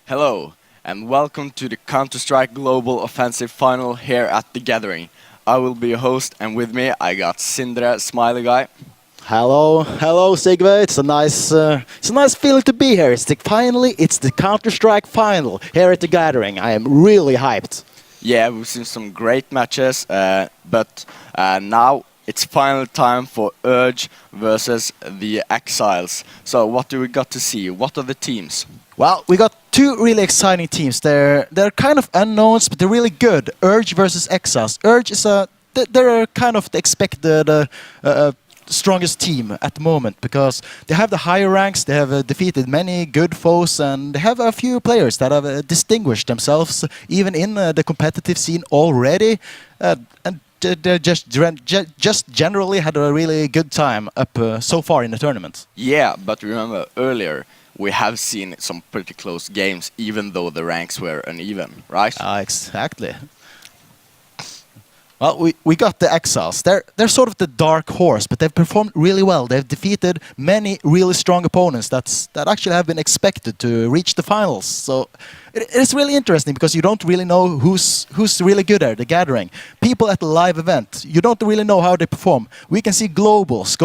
Hello, and welcome to the Counter-Strike Global Offensive Final here at The Gathering. I will be your host, and with me I got Sindre Smiileyguy. Hello, Sigve. It's a nice feeling to be here. It's the Counter-Strike final here at The Gathering. I am really hyped. Yeah, we've seen some great matches, but now it's final time for Urge versus the Exiles. So what do we got to see? What are the teams? Well, we got two really exciting teams. They're kind of unknowns, but they're really good. Urge versus Exiles. Urge is they're kind of the expected strongest team at the moment because they have the higher ranks. They have defeated many good foes, and they have a few players that have distinguished themselves even in the competitive scene already. And they just generally had a really good time up so far in the tournament. Yeah, but remember earlier we have seen some pretty close games, even though the ranks were uneven, right? Exactly. Well, we got the Exiles. They're sort of the dark horse, but they've performed really well. They've defeated many really strong opponents that actually have been expected to reach the finals. So it's really interesting because you don't really know who's really good at the Gathering. People at the live event, you don't really know how they perform. We can see globals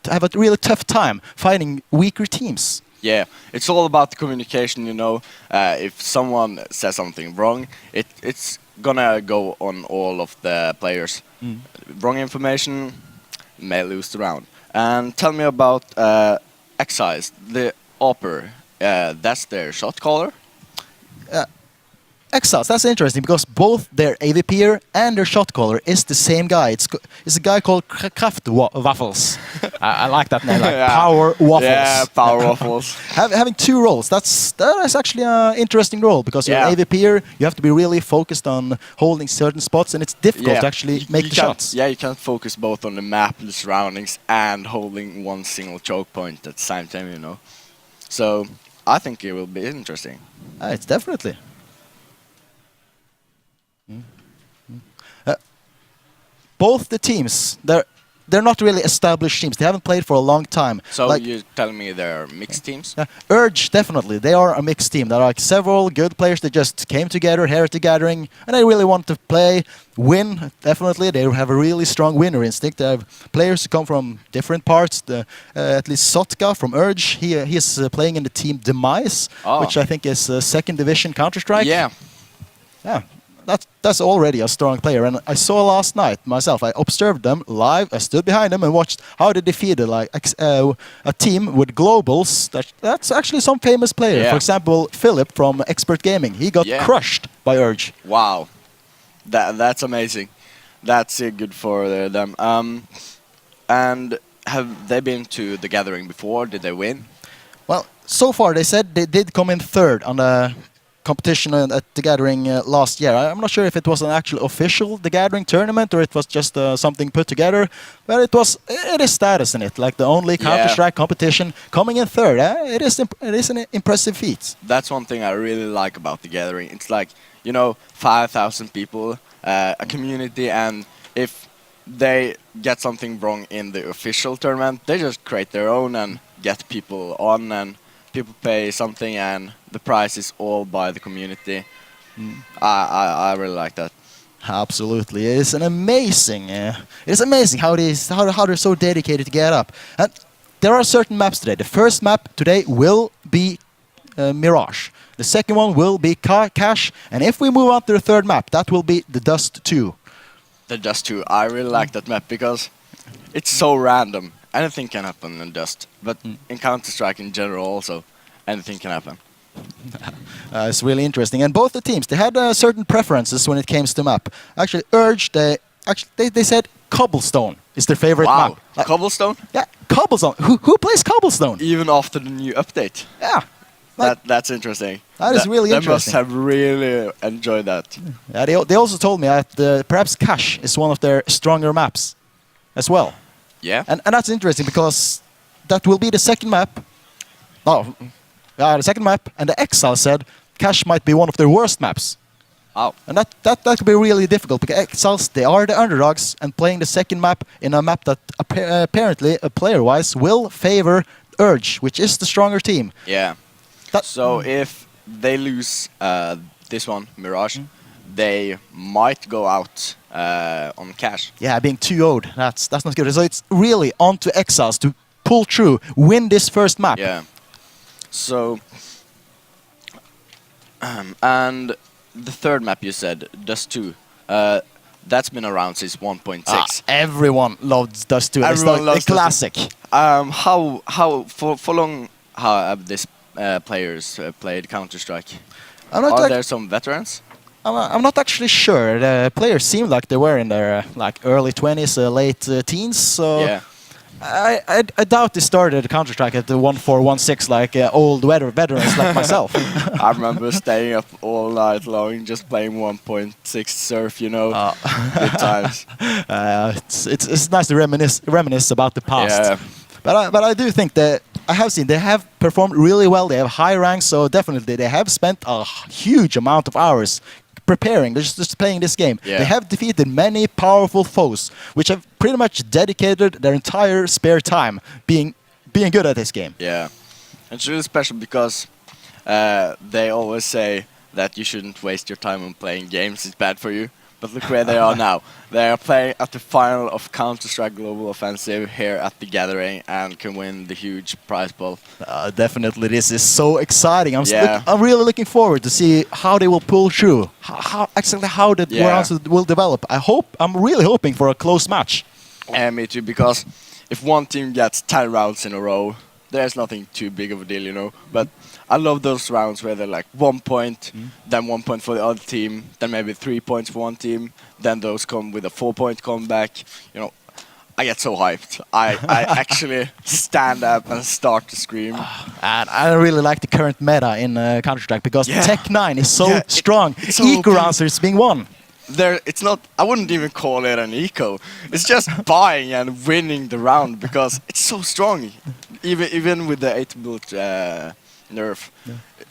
have a really tough time fighting weaker teams. Yeah, it's all about the communication, you know. If someone says something wrong, it's gonna go on all of the players. Wrong information may lose the round. And tell me about Exiles, the Opper. That's their shot caller? Exiles, that's interesting because both their AVPer and their shot caller is the same guy. It's a guy called Kraft Waffles. I like that name, like Yeah. Power Waffles. Yeah, Power Waffles. Having two roles, that is actually an interesting role because you're an AVPer, you have to be really focused on holding certain spots, and it's difficult to actually make the shots. Yeah, you can't focus both on the map, the surroundings, and holding one single choke point at the same time, you know. So I think it will be interesting. It's definitely. Both the teams, they're not really established teams. They haven't played for a long time. So you're telling me they're mixed teams? Urge, definitely. They are a mixed team. There are like several good players that just came together here at the Gathering, and they really want to play, win, definitely. They have a really strong winner instinct. They have players who come from different parts. At least Sotka from Urge, he is playing in the team Demise, which I think is second division Counter-Strike. Yeah. Yeah. That's already a strong player, and I saw last night myself. I observed them live. I stood behind them and watched how they defeated a team with globals. That's actually some famous player. Yeah. For example, Philip from Expert Gaming. He got crushed by Urge. Wow, that's amazing. That's good for them. And have they been to the Gathering before? Did they win? Well, so far they said they did come in third on the competition at the Gathering last year. I'm not sure if it was an actual official The Gathering tournament or it was just something put together, but it is status in it, like the only Counter-Strike competition coming in third. It is an impressive feat. That's one thing I really like about The Gathering. It's like, you know, 5,000 people, a community, and if they get something wrong in the official tournament, they just create their own and get people on, and people pay something, and the prize is all by the community. I really like that. Absolutely, it's amazing how they're so dedicated to get up. And there are certain maps today. The first map today will be Mirage. The second one will be Cache, and if we move on to the third map, that will be the Dust 2. The Dust 2, I really like that map because it's so random. Anything can happen in Dust, but in Counter-Strike in general also, anything can happen. It's really interesting, and both the teams, they had certain preferences when it came to map. Actually, Urge, they said Cobblestone is their favorite map. Cobblestone? Yeah, Cobblestone. Who plays Cobblestone? Even after the new update. Yeah. That's interesting. That is really interesting. They must have really enjoyed that. Yeah, they also told me that perhaps Cache is one of their stronger maps as well. Yeah. And that's interesting because that will be the second map. Oh, the second map, and the Exiles said Cash might be one of their worst maps. Oh. And that could be really difficult because Exiles, they are the underdogs, and playing the second map in a map that apparently, player-wise, will favor Urge, which is the stronger team. Yeah. So if they lose this one, Mirage, they might go out on Cash. Yeah, being 2-0'd, that's not good. So it's really on to Exiles to pull through, win this first map. Yeah. So, and the third map you said, Dust 2, that's been around since 1.6. Everyone loves Dust 2. It's Everyone like loves a classic. How for long have these players played Counter-Strike? Are there some veterans? I'm not actually sure. The players seem like they were in their like early 20s, late teens. So Yeah. I doubt they started Counter-Strike at the 1.4, 1.6 like old veterans like myself. I remember staying up all night long just playing 1.6 Surf, you know, good times. It's nice to reminisce about the past. Yeah. But I do think that I have seen they have performed really well. They have high ranks, so definitely they have spent a huge amount of hours preparing. They're just playing this game. Yeah. They have defeated many powerful foes, which have pretty much dedicated their entire spare time being good at this game. Yeah. It's really special because they always say that you shouldn't waste your time on playing games, it's bad for you. But look where they are now. They are playing at the final of Counter-Strike Global Offensive here at the Gathering and can win the huge prize ball. Definitely, this is so exciting. Yeah. I'm really looking forward to see how they will pull through, how the rounds will develop. I'm really hoping for a close match. Yeah, me too, because if one team gets 10 rounds in a row, there's nothing too big of a deal, you know. But I love those rounds where they're like 1 point, then 1 point for the other team, then maybe 3 points for one team, then those come with a 4-point comeback. You know, I get so hyped. I actually stand up and start to scream. And I really like the current meta in Counter-Strike because Tech 9 is so strong. It's so Eco OP. rounds is being won. It's not. I wouldn't even call it an eco. It's just buying and winning the round because it's so strong. Even with the 8 bullet nerf,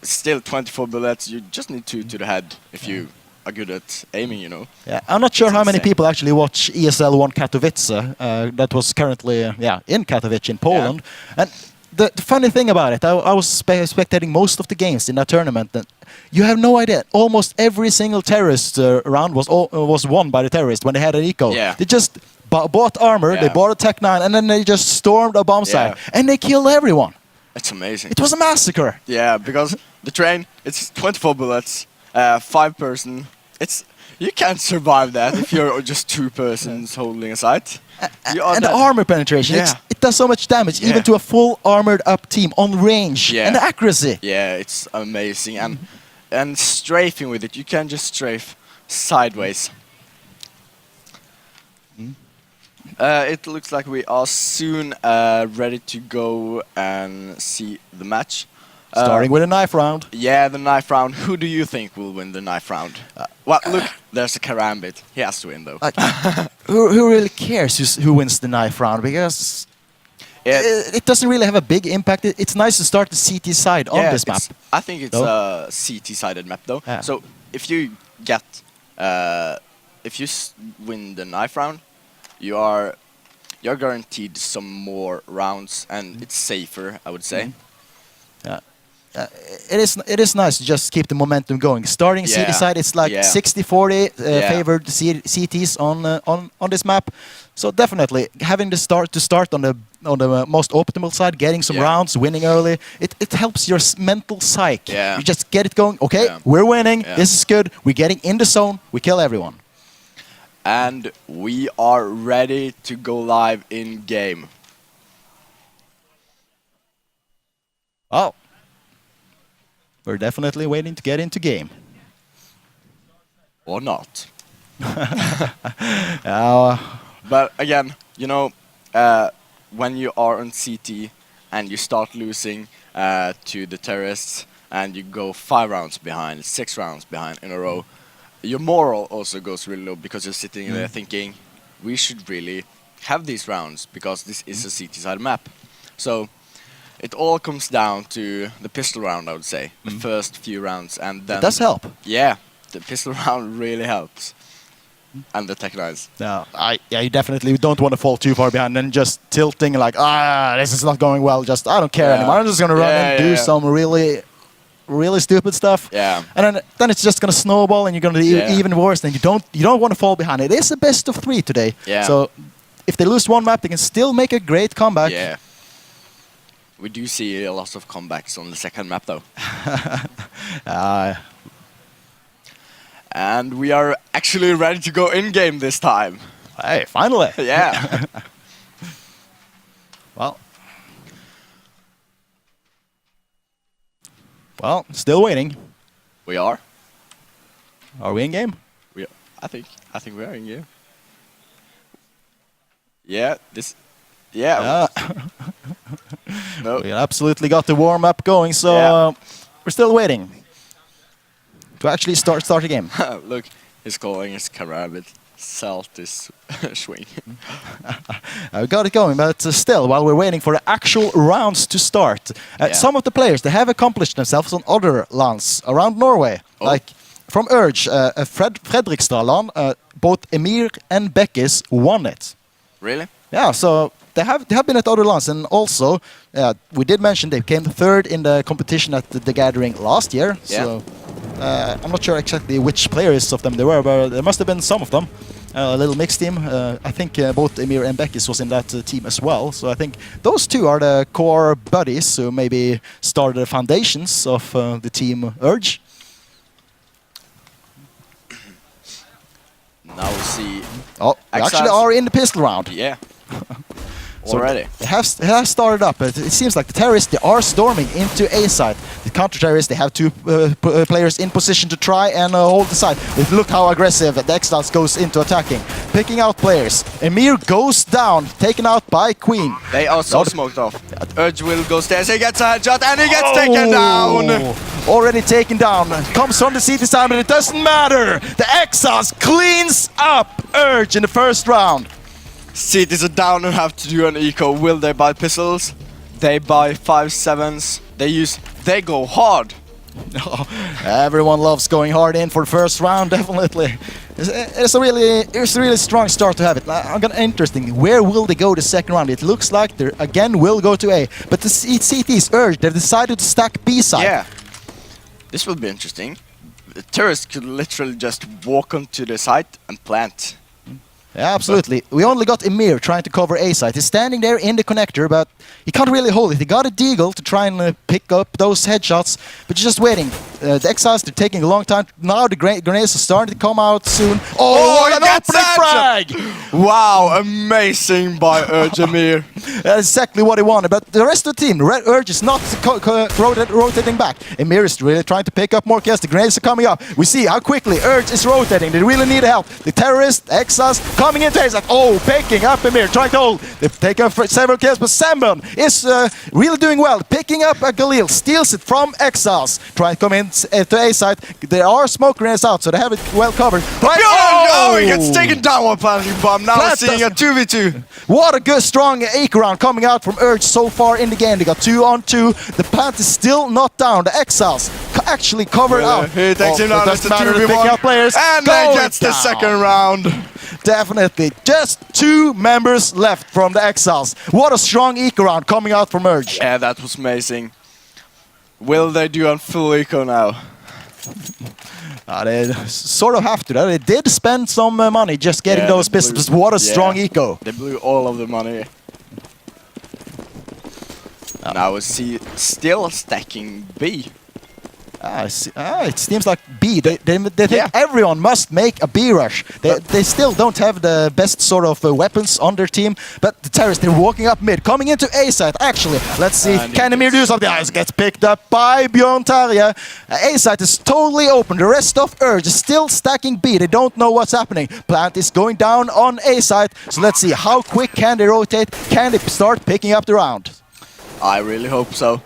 still 24 bullets. You just need 2 to the head if you are good at aiming. You know. Yeah, I'm not sure It's how many insane. people actually watch ESL 1 Katowice. That was currently in Katowice in Poland. And the funny thing about it, I was spectating most of the games in that tournament. And you have no idea. Almost every single terrorist round was won by the terrorist when they had an eco. Yeah. They just bought armor, they bought a Tech 9, and then they just stormed a bomb site. And they killed everyone. It's amazing. It was a massacre. Yeah, because the train, it's 24 bullets, 5 person. You can't survive that if you're just 2 persons holding a site. And the armor penetration, it does so much damage, even to a full armored up team on range. Yeah. And the accuracy. Yeah, it's amazing. And strafing with it, you can just strafe sideways. It looks like we are soon ready to go and see the match. Starting with a knife round. Yeah, the knife round. Who do you think will win the knife round? Well, look, there's a Karambit. He has to win, though. Who really cares who wins the knife round? Because it doesn't really have a big impact. It's nice to start the CT side on this map. I think it's a CT-sided map, though. Yeah. So if you get, if you win the knife round, you're guaranteed some more rounds, and it's safer, I would say. It is nice to just keep the momentum going. Starting CT side, it's like 60-40 favored CTs on this map. So definitely having to start on the most optimal side, getting some rounds, winning early, it helps your mental psyche. Yeah. You just get it going. Okay, we're winning. This is good. We're getting in the zone. We kill everyone. And we are ready to go live in game. Oh. We're definitely waiting to get into game. Or not. Uh, But again, you know, when you are on CT and you start losing to the terrorists and you go 5 rounds behind, 6 rounds behind in a row, your moral also goes really low because you're sitting there thinking, we should really have these rounds because this is a CT side map. So it all comes down to the pistol round, I would say. The first few rounds, and then... It does help. Yeah, the pistol round really helps. And the tech knives. No, you definitely don't want to fall too far behind and just tilting like, this is not going well. Just I don't care anymore. I'm just gonna run and do some really, really stupid stuff. Yeah. And then it's just gonna snowball, and you're gonna do even worse. Then you don't want to fall behind. It is a best of 3 today. Yeah. So if they lose one map, they can still make a great comeback. Yeah. We do see a lot of comebacks on the second map, though. And we are actually ready to go in-game this time. Hey, finally! Yeah. Well, still waiting. We are. Are we in-game? I think we are in-game. Yeah, this... Yeah. No. We absolutely got the warm-up going, so we're still waiting to actually start the game. Look, he's calling his Karabit Celtis swing. We got it going, but still, while we're waiting for the actual rounds to start, some of the players, they have accomplished themselves on other lands around Norway. Like from Urge, Fredrikstad LAN, both Emir and Bekkis won it. Really? Yeah, so they have been at other lands, and also we did mention they came third in the competition at the Gathering last year. Yeah. So I'm not sure exactly which players of them there were, but there must have been some of them. A little mixed team. I think both Emir and Bekkis was in that team as well. So I think those two are the core buddies who maybe started the foundations of the team Urge. Now we'll see. Oh, we actually are in the pistol round. Yeah. So Already. It has started up. It seems like the terrorists, they are storming into A side. The counter-terrorists, they have 2 players in position to try and hold the side. But look how aggressive the Exiles goes into attacking. Picking out players. Emir goes down, taken out by Queen. They are so smoked off. Urge will go stairs, he gets a headshot and he gets taken down! Already taken down. Comes from the CT side, but it doesn't matter. The Exiles cleans up Urge in the first round. Cities are down and have to do an eco. Will they buy pistols? They buy 5.7s. They go hard. Everyone loves going hard in for the first round, definitely. It's a really strong start to have it. I'm gonna interesting. Where will they go the second round? It looks like they again will go to A, but the CT's Urge, they've decided to stack B side. Yeah, this will be interesting. The terrorists could literally just walk onto the site and plant. Yeah, absolutely. We only got Emir trying to cover A side. He's standing there in the connector, but he can't really hold it. He got a deagle to try and pick up those headshots, but just waiting. The Exiles, they're taking a long time. Now the grenades are starting to come out soon. Oh, an opening frag! Wow, amazing by Urge Emir. That's exactly what he wanted, but the rest of the team, Urge is not rotating back. Emir is really trying to pick up more kills. The grenades are coming up. We see how quickly Urge is rotating. They really need help. The terrorists, Exiles, coming into it, like, picking up Emir, trying to hold. They've taken several kills, but Sambon is really doing well. Picking up a Galil, steals it from Exiles. Trying to come in to A side. There are smoke grenades out, so they have it well covered. But he gets taken down one planting bomb. Now we're seeing a 2v2. What a good, strong eco round coming out from Urge so far in the game. They got 2-on-2. The plant is still not down. The Exiles actually covered out. He takes him down. It's a 2v1. Players and they gets the second round. Definitely. Just 2 members left from the Exiles. What a strong eco round coming out from Urge. Yeah, that was amazing. Will they do a full eco now? They sort of have to. They did spend some money just getting those pistols. What a strong eco. They blew all of the money. Now we see still stacking B. It seems like B. They think everyone must make a B rush. They still don't have the best sort of weapons on their team, but the terrorists, they're walking up mid, coming into A side. Actually, let's see. Can Emir do something? It gets picked up by Bjorn Terje. A side is totally open. The rest of Urge is still stacking B. They don't know what's happening. Plant is going down on A side. So let's see how quick can they rotate. Can they start picking up the round? I really hope so.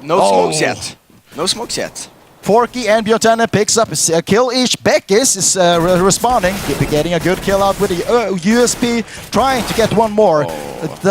No smokes yet. No smokes yet. Forky and Bjortane picks up a kill each. Beckis is responding, getting a good kill out with the USP, trying to get one more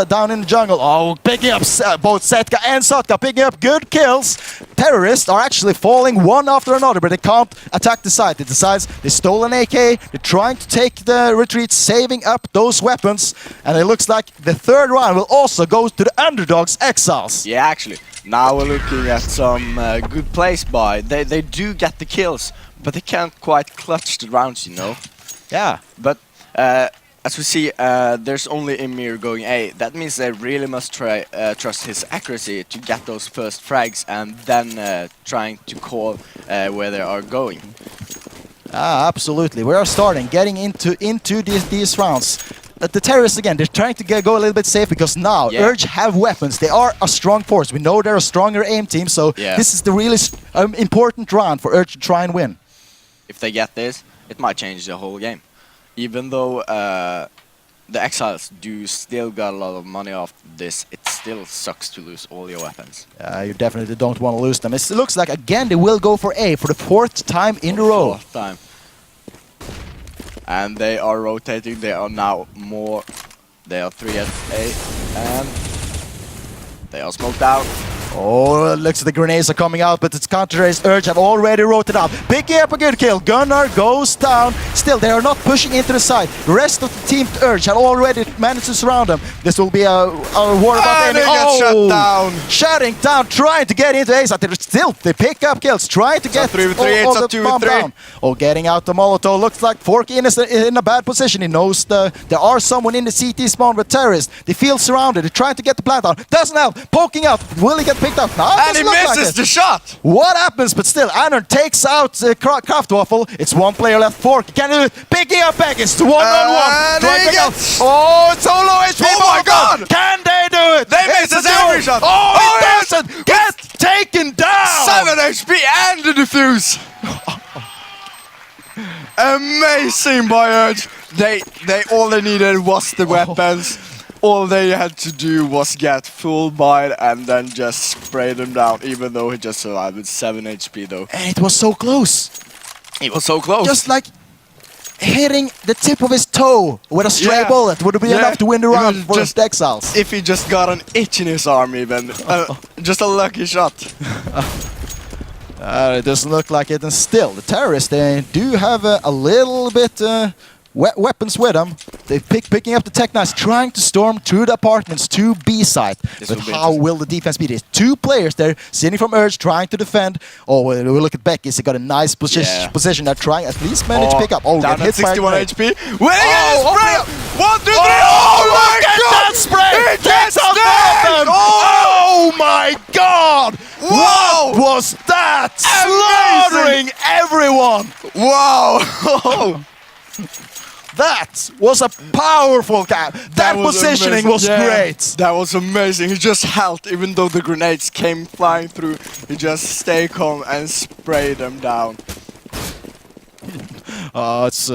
down in the jungle. Oh, picking up both Setka and Sotka, picking up good kills. Terrorists are actually falling one after another, but they can't attack the site. They decides they stole an AK, they're trying to take the retreat, saving up those weapons, and it looks like the third round will also go to the underdogs, Exiles. Yeah, actually. Now we're looking at some good plays by. They do get the kills, but they can't quite clutch the rounds, you know. Yeah. But as we see, there's only Emir going A. That means they really must trust his accuracy to get those first frags and then trying to call where they are going. Absolutely. We are getting into these rounds. The terrorists again, they're trying to go a little bit safe because now Urge have weapons. They are a strong force. We know they're a stronger aim team, so this is the really important round for Urge to try and win. If they get this, it might change the whole game. Even though the Exiles do still got a lot of money off this, it still sucks to lose all your weapons. You definitely don't want to lose them. It looks like again they will go for A for the fourth time in a row. Fourth time. And they are rotating. They are now more. They are 3 at A, and they are smoked out. Oh, looks like the grenades are coming out, but its counter-terrorist Urge have already rotated out. Picking up a good kill. Gunnar goes down. Still, they are not pushing into the side. The rest of the team Urge have already managed to surround them. This will be a war about and they get shut down. Shutting down, trying to get into Ace. They pick up kills, trying to get 3v3, all it's the a bomb 2v3. down. Oh, getting out the Molotov. Looks like Forky is in a bad position. He knows there are someone in the CT spawn with terrorists. They feel surrounded. They're trying to get the plant down. Doesn't help. Poking out. Will he get picked up? No, and he misses the shot! What happens? But still, Anner takes out Kraftwaffle. It's one player left. Forky can do it. Picking up back. It's 1-on-1. Oh, it's so low HP. Oh my god! Can they do it? They misses every shot! Oh, it doesn't! Get taken down! 7 HP and the defuse! Amazing by Urge. All they needed was the weapons. All they had to do was get full bind and then just spray them down, even though he just survived with 7 HP though. And it was so close. It was so close. Just like hitting the tip of his toe with a stray bullet would be enough to win the round for the Exiles. If he just got an itch in his arm even. Just a lucky shot. It doesn't look like it, and still the terrorists, they do have a little bit weapons with them. They're picking up the Tech Knights, trying to storm through the apartments to B side. But how will the defense be? There's 2 players there, sitting from Urge, trying to defend. Oh, we look at Beckis. He got a nice position. They're trying at least manage to pick up. Oh, down get hit at 61 by HP. Wait, spray! 1, 2, 3! Oh my god! That spray! It gets out them! Oh my god! Wow! What was that? Slaughtering everyone! Wow! That was a powerful cap. That positioning was great. That was amazing. He just held, even though the grenades came flying through. He just stayed calm and sprayed them down. It's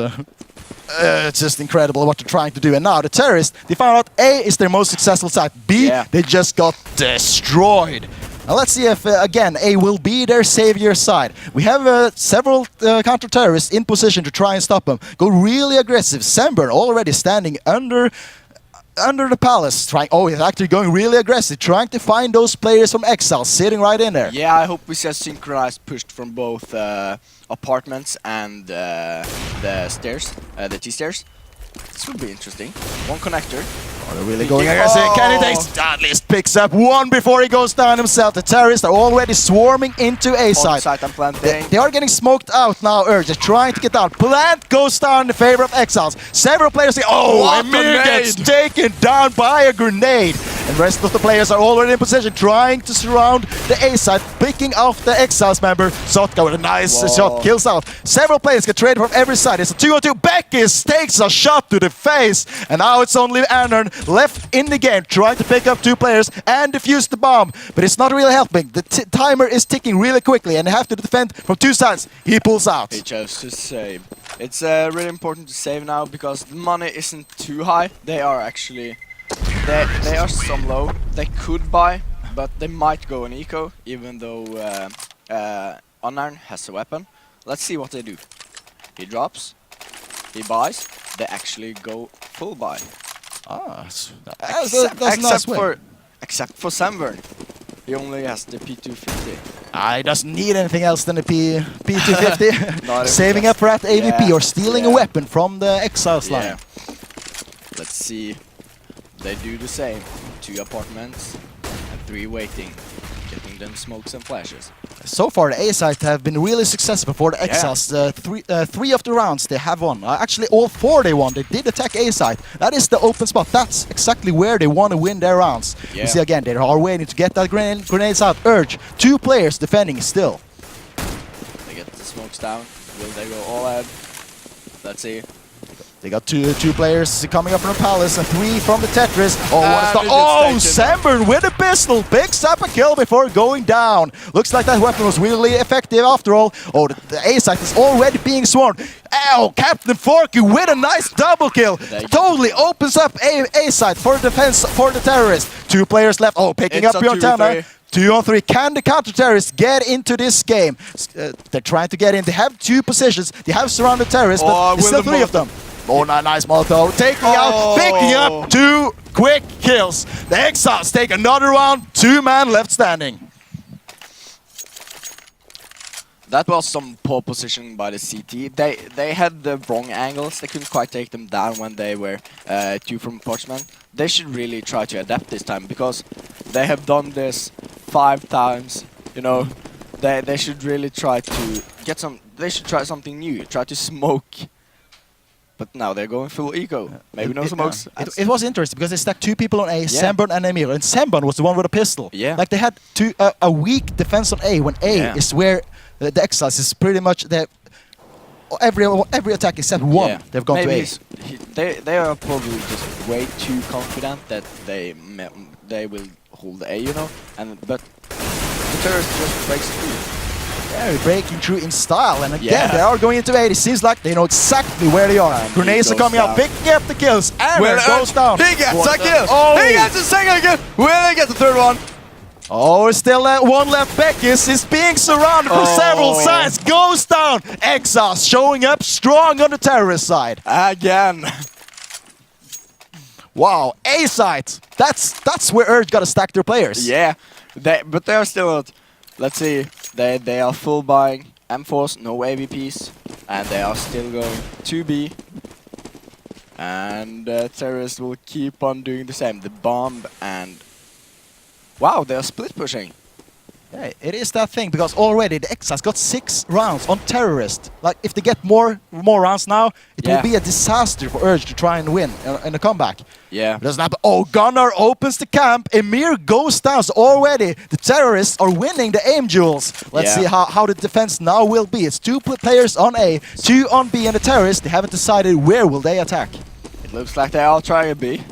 just incredible what they're trying to do. And now the terrorists, they found out A is their most successful side. B, they just got destroyed. Now let's see if, again, A will be their savior side. We have several counter-terrorists in position to try and stop them. Go really aggressive. Semburn already standing under the palace. He's actually going really aggressive, trying to find those players from Exile, sitting right in there. Yeah, I hope we see a synchronized push from both apartments and the stairs, the T-stairs. This would be interesting. One connector. Oh, they're really going aggressive. Candidates at least picks up one before he goes down himself. The terrorists are already swarming into A side. They are getting smoked out now, Urge. They're trying to get down. Plant goes down in favor of Exiles. Several players say, oh, Emir gets taken down by a grenade. And the rest of the players are already in position, trying to surround the A side, picking off the Exiles member. Sotka with a nice shot, kills out. Several players get traded from every side. It's a 2-on-2. Beckis takes a shot to the face. And now it's only Anern left in the game, trying to pick up 2 players and defuse the bomb. But it's not really helping. The timer is ticking really quickly and they have to defend from 2 sides. He pulls out. He chose to save. It's really important to save now because the money isn't too high. They are actually... They are some low. They could buy, but they might go an eco, even though Unknown has a weapon. Let's see what they do. He drops. He buys. They actually go full buy. Except for Sunburn. He only has the P250. He doesn't need anything else than the P250. Saving yes. up for that AVP or stealing a yeah. weapon from the Exiles line. Yeah. Let's see. They do the same. 2 apartments and 3 waiting. Getting them smokes and flashes. So far, the A side have been really successful for the Exiles. Three of the rounds they have won. Actually, all 4 they won. They did attack A side. That is the open spot. That's exactly where they want to win their rounds. Yeah. You see again, they are waiting to get that grenades out. Urge, 2 players defending still. They get the smokes down. Will they go all out? Let's see. They got two players coming up from the Palace and 3 from the Tetris. Oh, what is the... Oh, Sunburn with a pistol picks up a kill before going down. Looks like that weapon was really effective after all. Oh, the A side is already being swarmed. Oh, Captain Forky with a nice double kill. Totally opens up A side for defense for the terrorists. 2 players left. Oh, picking up Bjorntana. 2 on 3. Can the counter-terrorists get into this game? They're trying to get in. They have 2 positions. They have surrounded terrorists, but there's still 3 of them. Oh, nice Molotov. Taking out, picking up 2 quick kills. The Exiles take another round. 2-man left standing. That was some poor positioning by the CT. They had the wrong angles. They couldn't quite take them down when they were 2 from Portsman. They should really try to adapt this time because they have done this 5 times. You know, they should really try to get some. They should try something new. Try to smoke. But now they're going full eco. Maybe no smokes. It was interesting because they stacked 2 people on A, Sunburn and Emir. And Sunburn was the one with a pistol. Yeah. Like they had a weak defense on A when A is where the Exiles is pretty much every attack except 1 they've gone to A. They are probably just way too confident that they will hold A, you know. But the terrorist just breaks through. They're breaking through in style, and again they are going into 8. It seems like they know exactly where they are. Grenades are coming out, picking up the kills, and goes down. He gets a kill! Oh. He gets a second kill! Will he get the 3rd one? Oh, still 1 left. Beckis is being surrounded from several sides, goes down. Exiles showing up strong on the terrorist side. Again. Wow, A side. That's where Urge got to stack their players. Yeah, but they are still not. Let's see. They are full buying M4s, no AVPs, and they are still going to B. And terrorists will keep on doing the same. The bomb and wow, they are split pushing. Yeah, it is that thing because already the Exiles got 6 rounds on terrorist. Like if they get more rounds now, it will be a disaster for Urge to try and win in a comeback. Yeah. It doesn't happen. Oh, Gunnar opens the camp. Emir goes down. So already the terrorists are winning the aim duels. Let's see how the defense now will be. It's 2 players on A, 2 on B, and the terrorists, they haven't decided where will they attack. It looks like they all try a B.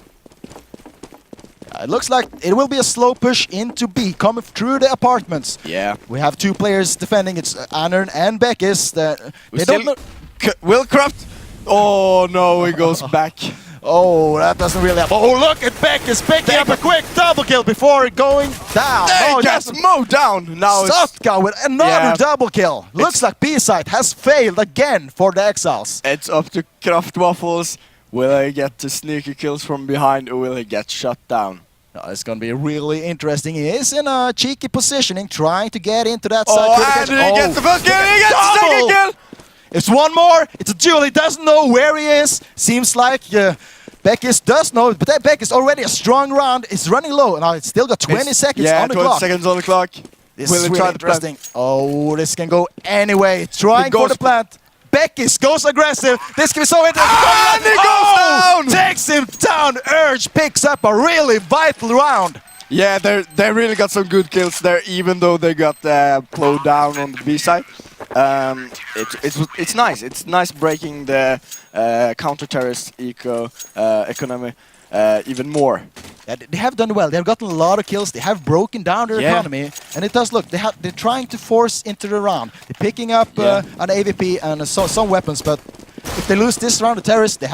It looks like it will be a slow push into B, coming through the apartments. Yeah. We have 2 players defending. It's Anern and Beckis. They don't know. Will Craft. Oh no, he goes back. Oh, that doesn't really happen. Oh, look at Beckis picking up a quick double kill before going down. They just mowed down. Now Sotka with another double kill. Looks like B-side has failed again for the Exiles. It's up to Kraft Waffles. Will he get the sneaky kills from behind or will he get shut down? It's going to be really interesting. He is in a cheeky positioning, trying to get into that side. Oh, and he gets the first kill, he gets the second kill! It's 1 more. It's a duel. He doesn't know where he is. Seems like Beckis does know, but that Beckis already a strong round. It's running low. Now it's still got 20 seconds on the clock. 20 seconds on the clock. This is really interesting. Oh, this can go anyway. Trying for the plant. Beckis goes aggressive. This can be so interesting. And he goes down! Takes him down. Urge picks up a really vital round. Yeah, they really got some good kills there, even though they got plowed down on the B side. It's nice. It's nice breaking the counter-terrorist economy even more. Yeah, they have done well. They have gotten a lot of kills. They have broken down their economy, and it does look. They're trying to force into the round. They're picking up an AVP and some weapons, but if they lose this round, the terrorists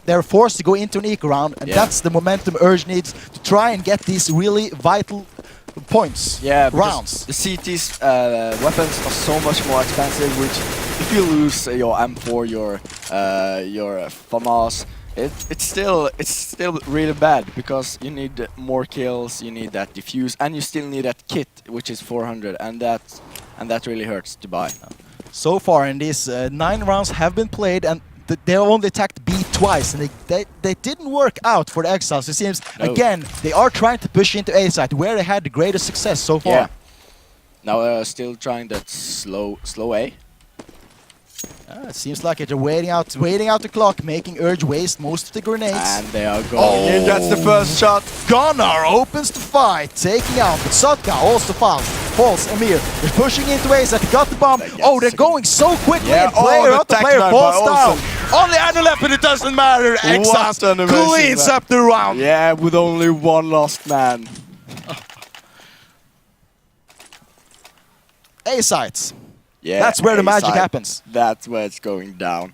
they're forced to go into an eco round, and that's the momentum Urge needs to try and get these really vital points. Yeah, because rounds. the CT's weapons are so much more expensive. Which, if you lose your M4, your FAMAS, it's still really bad because you need more kills, you need that diffuse, and you still need that kit, which is 400, and that really hurts to buy. So far in these 9 rounds have been played, and they only attacked B twice, and they didn't work out for the Exiles. It seems, again, they are trying to push into A side, where they had the greatest success so far. Yeah. Now they're still trying that slow A. It seems like they're waiting out the clock, making Urge waste most of the grenades. And they are going. He gets the first shot. Gunnar opens the fight, taking out, but Sotka also falls. Emir is pushing into A side, got the bomb. They're going so quickly, Yeah, and player after player falls down. Olsen. Only Anu left, but it doesn't matter. Exiles cleans up the round. Yeah, with only one lost man. A sides. Yeah, that's where the magic A-side. happens. That's where it's going down.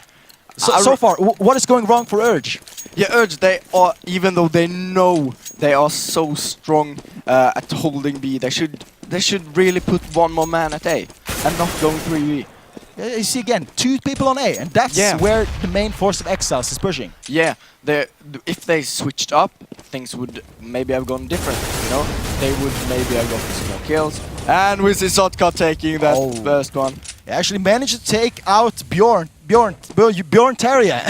So far, what is going wrong for Urge? Yeah, Urge, they are, even though they know they are so strong at holding B, they should really put one more man at A and not going 3v. You see again, 2 people on A, and that's where the main force of Exiles is pushing. Yeah, if they switched up, things would maybe have gone different, you know? They would maybe have gotten some more kills. And we see Sotka taking that first one. He actually managed to take out Bjorn Terje.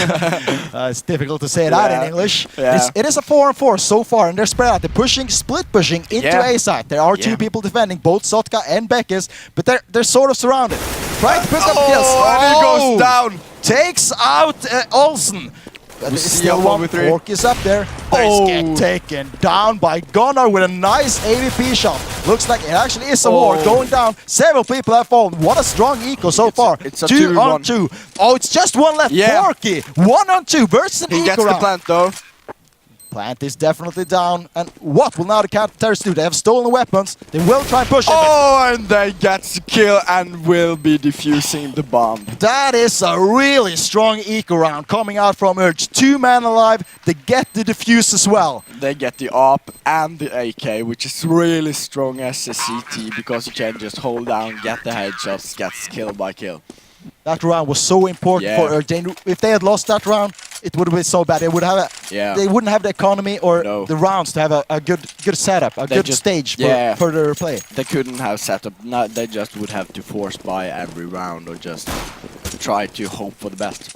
It's difficult to say that in English. Yeah. It is a 4-on-4 so far, and they're spread out. They're split pushing into A side. There are 2 people defending, both Sotka and Beckes, but they're sort of surrounded. Trying to pick up kills. And he goes down. Takes out Olsen. But there's still one. Fork is up there. They get taken down by Gunnar with a nice AVP shot. Looks like it actually is a war going down. Several people have fallen. What a strong eco so far. It's a 2 on 2. Oh, it's just one left. Forky. 1 on 2 versus an eco. He gets the plant though. Plant is definitely down. And what will now the counter-terrorists do? They have stolen weapons. They will try and push it. And they get the kill and will be defusing the bomb. That is a really strong eco round coming out from Urge. 2 men alive. They get the defuse as well. They get the AWP and the AK, which is really strong as a CT because you can just hold down, get the headshots, get kill by kill. That round was so important for Urge. If they had lost that round, it would have been so bad. They would have they wouldn't have the economy or the rounds to have a good setup, a good stage for further play. They couldn't have set up. No, they just would have to force by every round or just try to hope for the best.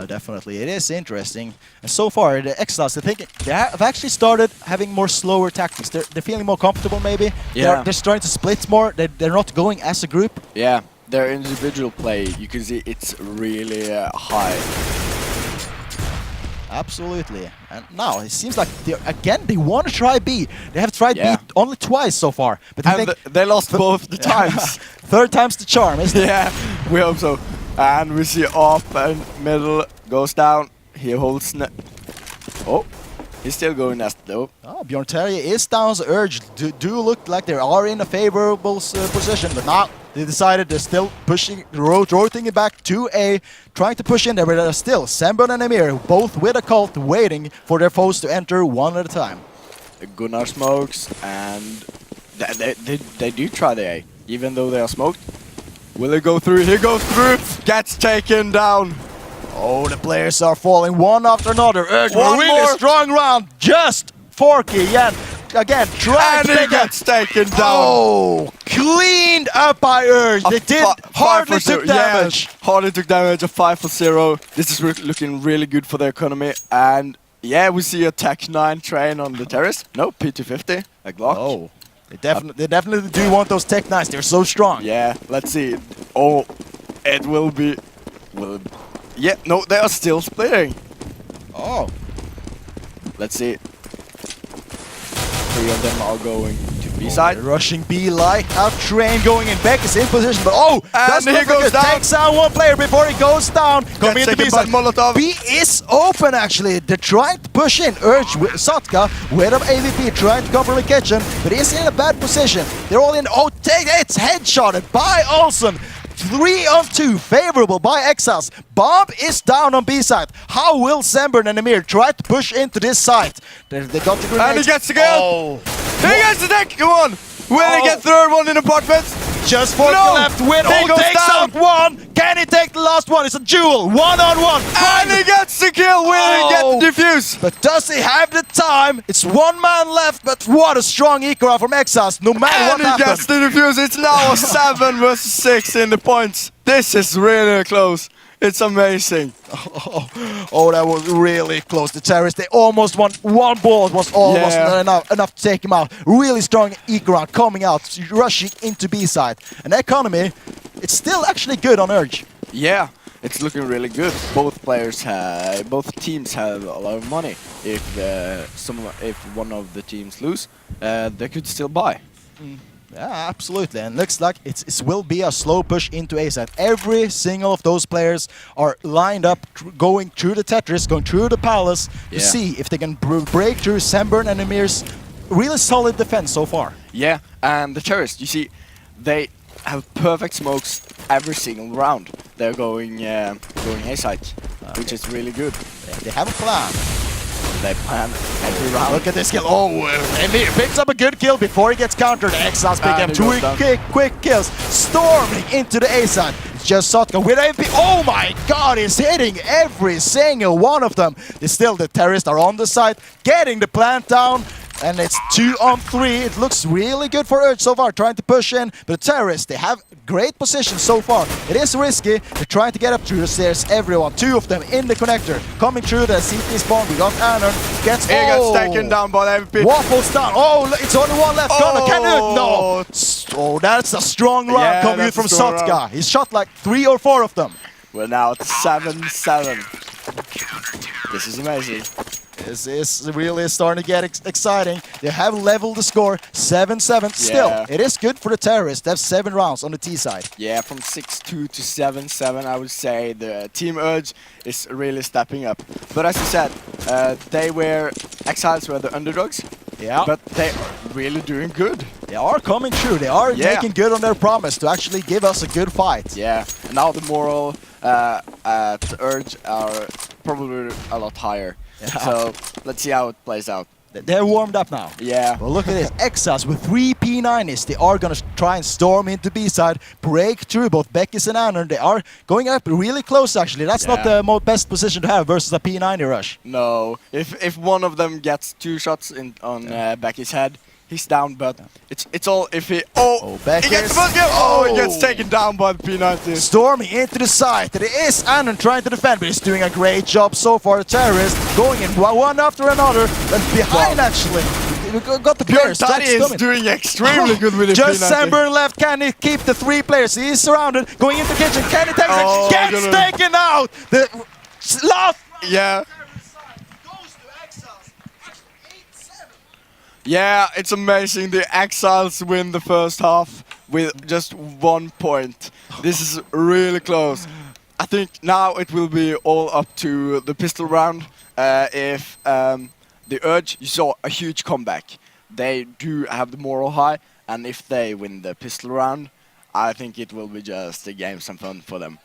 Definitely, it is interesting. And so far, the Exiles, they have actually started having more slower tactics. They're feeling more comfortable, maybe. Yeah. They're starting to split more. They're not going as a group. Yeah, their individual play, you can see it's really high. Absolutely. And now it seems like they want to try B. They have tried B only twice so far. But they lost both the times. Third time's the charm, isn't it? Yeah, we hope so. And we see up and middle goes down. He holds. He's still going as though. Bjorn Terje is down. So Urge do look like they are in a favorable position, but now they decided they're still pushing, rotating it back to A, trying to push in there, but they're still Semben and Emir, both with a cult, waiting for their foes to enter one at a time. Gunnar smokes, and they do try the A, even though they are smoked. Will he go through? He goes through, gets taken down. Oh, the players are falling one after another. Urge with a really strong round. Just Forky again trying to he gets taken down. Oh, cleaned up by Urge. They did hardly took damage. Yeah, hardly took damage. A 5 for 0. This is looking really good for the economy. And yeah, we see a Tech 9 train on the terrace. No, P250, a Glock. Oh, they definitely do want those Tech 9s. They're so strong. Yeah, let's see. Oh, it will be. Yeah, no, they are still splitting. Oh. Let's see. 3 of them are going to B side. Rushing B like a train going in. Beck is in position, but and he goes down. Takes out one player before he goes down. Coming into B side. Molotov. B is open actually. They're trying to push in. Urge with Sotka with an AVP trying to come from the kitchen, but he's in a bad position. They're all in. Oh, it's headshotted by Olsen. 3 on 2, favorable by Exiles. Bomb is down on B side. How will Semben and Emir try to push into this side? They got the grenades. And he gets the kill. He gets the deck. Come on. Will he get third one in apartments? Just for No! the left win. He Oh, goes takes down. out one. Can he take the last one? It's a duel. One-on-one. And he gets the kill. Will he get the defuse? But does he have the time? It's one man left, but what a strong eco from Exiles, no matter And what he happens. gets the defuse. It's now a 7 versus 6 in the points. This is really close. It's amazing. Oh, that was really close. The terrorists, they almost won. One ball was almost enough to take him out. Really strong eco coming out, rushing into B-side. And the economy, it's still actually good on Urge. Yeah, it's looking really good. Both teams have a lot of money. If one of the teams lose, they could still buy. Yeah, absolutely. And looks like it will be a slow push into A-side. Every single of those players are lined up, going through the Tetris, going through the Palace to see if they can break through Semburn and Emir's really solid defense so far. Yeah, and the terrorists, you see, they have perfect smokes every single round. They're going A-side, which is really good. They have a plan. They plan every round. Look at this kill. Oh, Emir picks up a good kill before he gets countered. Exiles pick up two quick kills. Storming into the A side. It's just Sotka with AP. Oh my god, he's hitting every single one of them. Still, the terrorists are on the side, getting the plant down. And it's 2-on-3. It looks really good for Urge so far, trying to push in. But the terrorists, they have great position so far. It is risky. They're trying to get up through the stairs. Everyone, two of them in the connector. Coming through the CT spawn. We got Anner. Gets taken down by the MVP. Waffles down. Oh, it's only one left. Can it? No. Oh, that's a strong round coming from Sotka. He's shot like 3 or 4 of them. We're now at 7-7. This is amazing. This is really starting to get exciting. They have leveled the score 7-7. Still, it is good for the terrorists. They have 7 rounds on the T side. Yeah, from 6-2 to 7-7, I would say the Team Urge is really stepping up. But as you said, Exiles were the underdogs. Yeah. But they are really doing good. They are coming through. They are making good on their promise to actually give us a good fight. Yeah, and now the moral at Urge are probably a lot higher. Yeah. So let's see how it plays out. They're warmed up now. Yeah. Well, look at this. Exiles with 3 P90s. They are going to try and storm into B-side, break through both Beckis and Anner. They are going up really close, actually. That's not the best position to have versus a P90 rush. No. If one of them gets 2 shots on Beckis' head, he's down, but it's all if he... he gets first kill! He gets taken down by the P90. Storming into the side. There is Annan trying to defend, but he's doing a great job so far. The terrorists going in one after another, and behind actually. We got the players. That is doing extremely good with the Just P90. Semburn left. Can he keep the 3 players? He is surrounded. Going into kitchen. Can he take it? Gets taken out! The last... Yeah. Yeah, it's amazing. The Exiles win the first half with just 1 point. This is really close. I think now it will be all up to the pistol round. If the Urge, you saw a huge comeback. They do have the moral high, and if they win the pistol round, I think it will be just a game, some fun for them.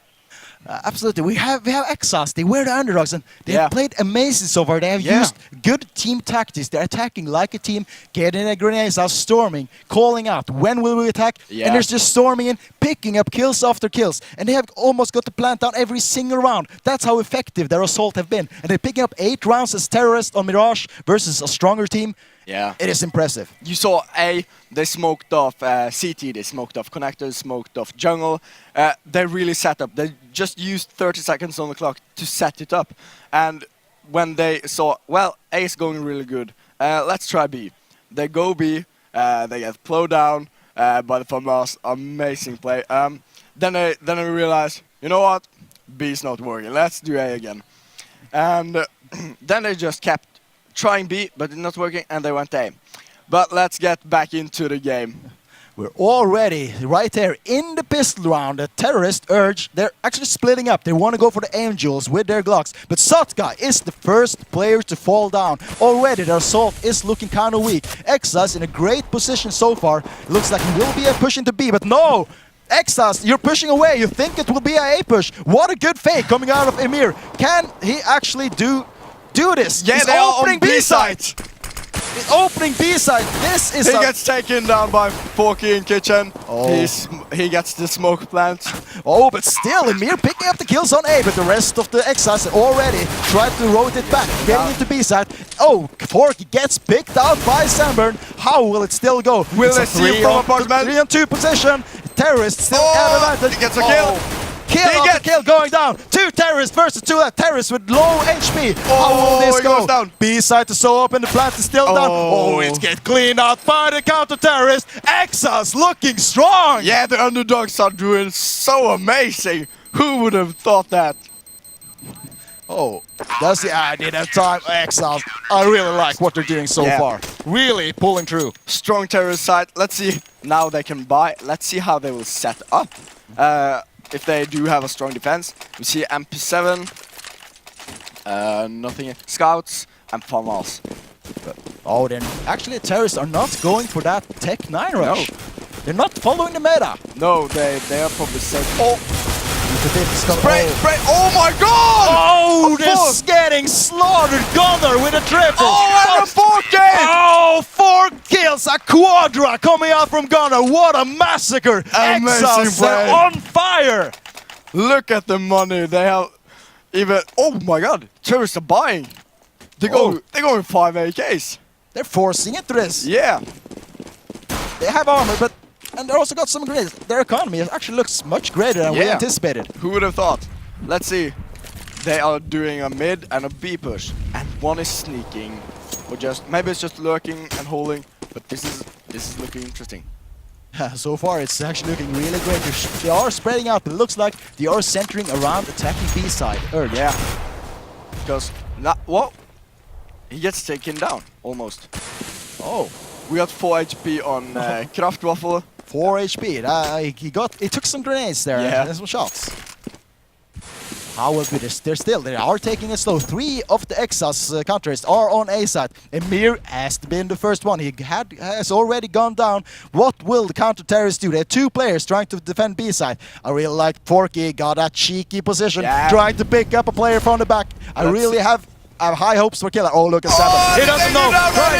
Absolutely. We have Exiles. They were the underdogs, and they have played amazing so far. They have used good team tactics. They're attacking like a team, getting their grenades out, storming, calling out, when will we attack? And they're just storming in, picking up kills after kills. And they have almost got the plant down every single round. That's how effective their assault have been. And they're picking up 8 rounds as terrorists on Mirage versus a stronger team. Yeah. It is impressive. You saw they smoked off CT, they smoked off connectors, smoked off jungle. They really set up. They just used 30 seconds on the clock to set it up. And when they saw, well, A is going really good, let's try B. They go B, they get plowed down by the FAMAS, amazing play. Then they realize, you know what, B is not working, let's do A again. And then they just kept trying B, but it's not working, and they went A. But let's get back into the game. We're already right there in the pistol round. The terrorist Urge, they're actually splitting up. They want to go for the Angels with their Glocks. But Sotka is the first player to fall down. Already their assault is looking kind of weak. Exiles in a great position so far. It looks like he will be a push into B, but no! Exiles, you're pushing away. You think it will be a push. What a good fake coming out of Emir. Can he actually do this? Yeah, he's they are opening on B side. opening B-side. This is He gets taken down by Forky in kitchen. Oh. He gets the smoke plant. Oh, but still, Emir picking up the kills on A, but the rest of the Exiles already tried to rotate back, getting into B-side. Oh, Forky gets picked out by Sunburn. How will it still go? Will they see him from apartment? 3-on-2 position. Terrorists still have advantage. He gets a kill. Kill after kill going down. 2 terrorists versus 2 terrorists with low HP. How will this he go? goes down. B-side to sew up and the plant is still down. Oh, it gets cleaned out by the counter-terrorist. Exiles looking strong. Yeah, the underdogs are doing so amazing. Who would have thought that? Oh, that's the idea that time. Exiles, I really like what they're doing so far. Really pulling through. Strong terrorist side. Let's see. Now they can buy. Let's see how they will set up. If they do have a strong defense. We see MP7, nothing, scouts, and farmers. Oh, then actually terrorists are not going for that Tech 9 rush. No. They're not following the meta. No, they are probably safe. Oh, Spray, spray! Oh my God! Oh, this getting slaughtered. Gunner with a triple. Oh, and a 4K! Oh, 4 kills, a quadra coming out from Gunner. What a massacre! Exiles play. on fire. Look at the money they have. Even oh my God, terrorists are buying. They're going 5 AKs. They're forcing into this. Yeah. They have armor, but and they also got some grenades. Their economy actually looks much greater than we anticipated. Who would have thought? Let's see. They are doing a mid and a B push, and one is sneaking, or just maybe it's just lurking and holding. But this is looking interesting. So far, it's actually looking really great. They are spreading out, but it looks like they are centering around attacking B side. Yeah. Because what? He gets taken down almost. Oh. We got 4 HP on Kraftwaffle. 4 HP. He took some grenades there and some shots. How will be this? They are taking it slow. 3 of the Exiles counters are on A side. Emir has been the first one. He has already gone down. What will the counter terrorists do? They have 2 players trying to defend B side. I really like Forky, got a cheeky position, trying to pick up a player from the back. I really have high hopes for Killer. Oh, look at Sambon. He doesn't know.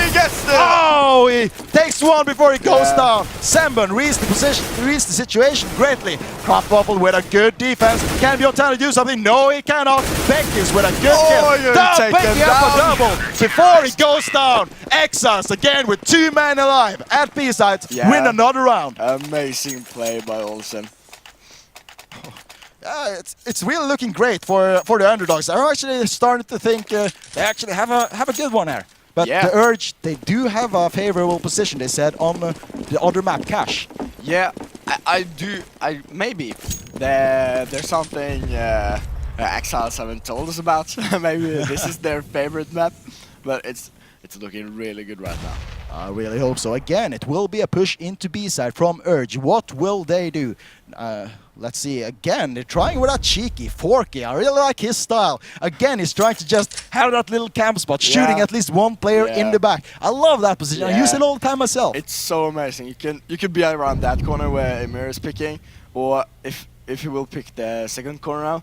He gets there. Oh, he takes one before he goes down. Sambon reads the situation greatly. Kraftwaffle with a good defense. Can Bjorn do something? No, he cannot. Beckis with a good kill. Becky up a double before he goes down. Exiles again with 2 men alive at B side. Win another round. Amazing play by Olsen. It's really looking great for the underdogs. I'm actually starting to think they actually have a good one here. But the Urge, they do have a favorable position, they said, on the other map, Cash. Yeah, I do. Maybe there's something Exiles haven't told us about. Maybe this is their favorite map, but it's looking really good right now. I really hope so. Again, it will be a push into B-side from Urge. What will they do? Let's see. Again, they're trying with that cheeky Forky. I really like his style. Again, he's trying to just have that little camp spot, shooting at least 1 player in the back. I love that position. I use it all the time myself. It's so amazing. You can be around that corner where Emir is picking, or if he will pick the second corner now,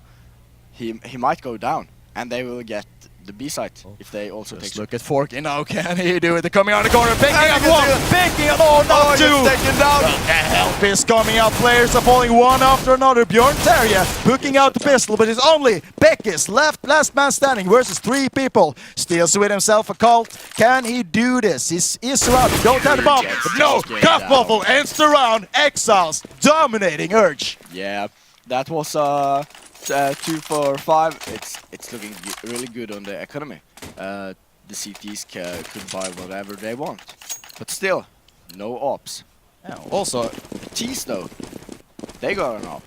he might go down, and they will get the B site if they also take. Look at Forky now. Can he do it? They're coming out of the corner, picking up 1, picking up not 2. Taken down. The help is coming out. Players are falling one after another. Bjorn Terje hooking out the pistol, but it's only Beckis left, last man standing versus 3 people. Steals with himself a cult. Can he do this? He's surrounded. Don't have the bomb. But no, Kraftwaffle ends the round. Exiles dominating Urge. Yeah, that was 2 for 5. It's looking really good on the economy. The CTs could buy whatever they want, but still, no ops. Also, T's though, they got an op.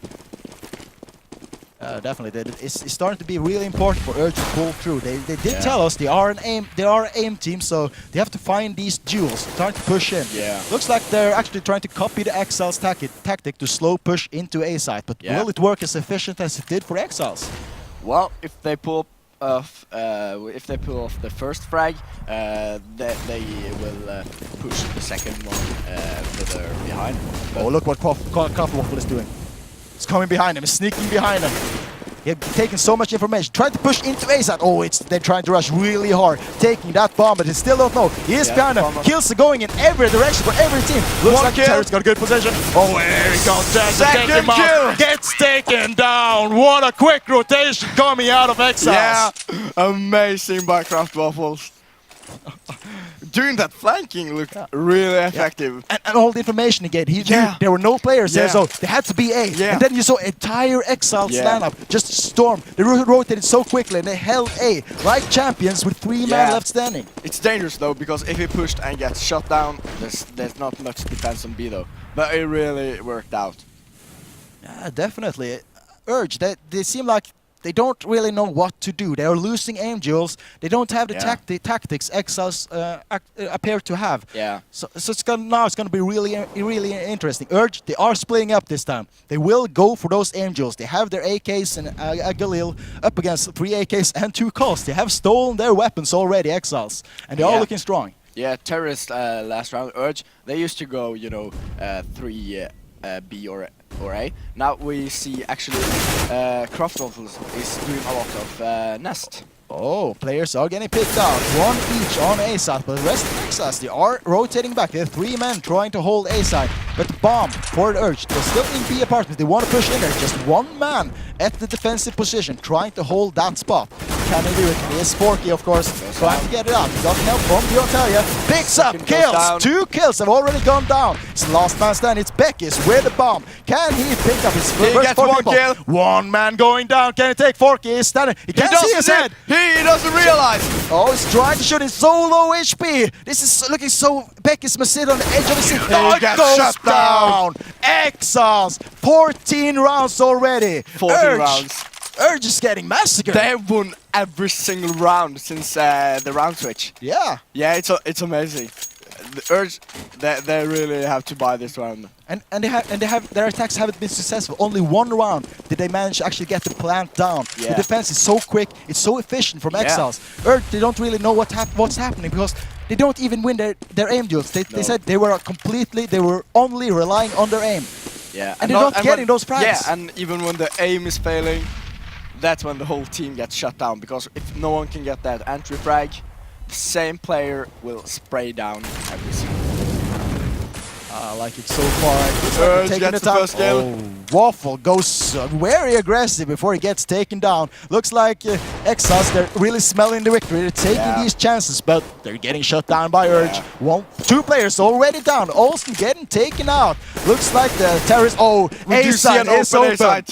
Definitely, it's starting to be really important for Urge to pull through. They did tell us they are an aim team, so they have to find these duels, trying to push in. Looks like they're actually trying to copy the Exiles tactic to slow push into A side, but will it work as efficient as it did for Exiles? Well, if they pull off the first frag, they will push the second one further behind. Oh, look what Kraftwaffle is doing. It's coming behind him, it's sneaking behind him. He had taken so much information. Tried to push into A side. Oh, they're trying to rush really hard. Taking that bomb, but he still don't know. He is behind him. Kills are going in every direction for every team. Looks like Terry's got a good position. Oh, there he goes. Second kill. Gets taken down. What a quick rotation coming out of Exiles. Yeah, amazing by Craft Waffles. Doing that flanking looked really effective. And all the information again. He knew there were no players there, so they had to be A. And then you saw entire Exiles lineup just storm. They rotated so quickly and they held A like champions with 3 men left standing. It's dangerous though, because if he pushed and gets shot down, there's not much defense on B though. But it really worked out. Yeah, definitely. Urge, they seem like they don't really know what to do. They are losing aim duels. They don't have the tactics Exiles appear to have. Yeah. So now it's gonna be really interesting. Urge, they are splitting up this time. They will go for those aim duels. They have their AKs and a Galil up against 3 AKs and 2 calls. They have stolen their weapons already, Exiles, and they are looking strong. Yeah, Terrorist last round, Urge, they used to go, 3 B or A. Now we see actually Craft Waffles is doing a lot of Nest. Oh, players are getting picked out. 1 each on A side, but the rest of Exiles, they are rotating back. There are 3 men trying to hold A side, but the bomb for the Urge. They're still in B apartment. They want to push in there. Just 1 man at the defensive position trying to hold that spot. Can he do it? He is Forky, of course, trying to get it out. Got help from Bjorntalia. Picks up kills. 2 kills have already gone down. It's the last man standing. It's Beckis with the bomb. Can he pick up his first 4 kill? 1 man going down. Can he take Forky? He's standing. He can't see his head. He doesn't realize. Oh, he's trying to shoot. It's so low HP. This is looking so... Beckis must sit on the edge of his seat. He gets shut down. Exiles. 14 rounds already. 14 rounds. Urge is getting massacred. They have won every single round since the round switch. Yeah. Yeah, it's amazing. The Urge, they really have to buy this round. And their attacks haven't been successful. Only 1 round did they manage to actually get the plant down. Yeah. The defense is so quick, it's so efficient from Exiles. Urge, they don't really know what's happening because they don't even win their aim duels. They said they were only relying on their aim. Yeah. And they're not getting those frags. Yeah, and even when the aim is failing, that's when the whole team gets shut down, because if no one can get that entry frag, the same player will spray down every single I like it so far. Taking the time. First kill. Oh, Waffle goes very aggressive before he gets taken down. Looks like Exiles, they're really smelling the victory. They're taking these chances, but they're getting shut down by Urge. 2 players already down. Olsen getting taken out. Looks like the terrorist. Oh, A side is open.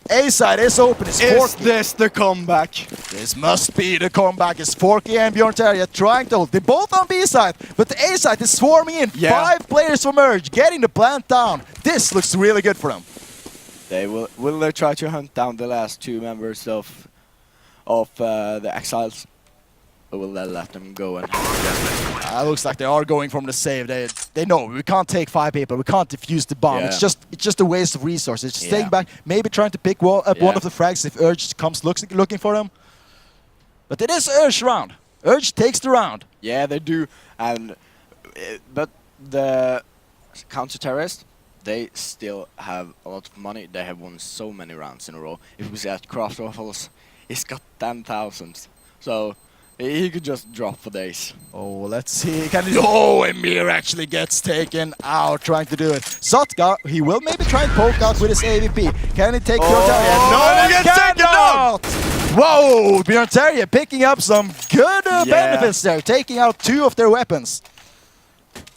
A side is open. It's Is Forky. this the comeback? This must be the comeback. It's Forky and Bjorntalia trying to hold. They're both on B side, but the A side is swarming in. 5 players from Urge getting the plant down. This looks really good for them. They will they try to hunt down the last 2 members of the Exiles? Or will they let them go? And looks like they are going from the save. They know we can't take 5 people. We can't defuse the bomb. It's just a waste of resources. Just staying back, maybe trying to pick up one of the frags if Urge comes looking for them. But it is Urge round. Urge takes the round. Yeah, they do. And but the counter-terrorists, they still have a lot of money. They have won so many rounds in a row. If we say at Craft Waffles, he's got 10,000. So he could just drop for days. Oh, let's see. Oh, Emir actually gets taken out trying to do it. Zotka, he will maybe try and poke out with his AVP. Can he take Bjorntalia? No, he gets taken out! Whoa, Bjorntalia picking up some good benefits there, taking out 2 of their weapons.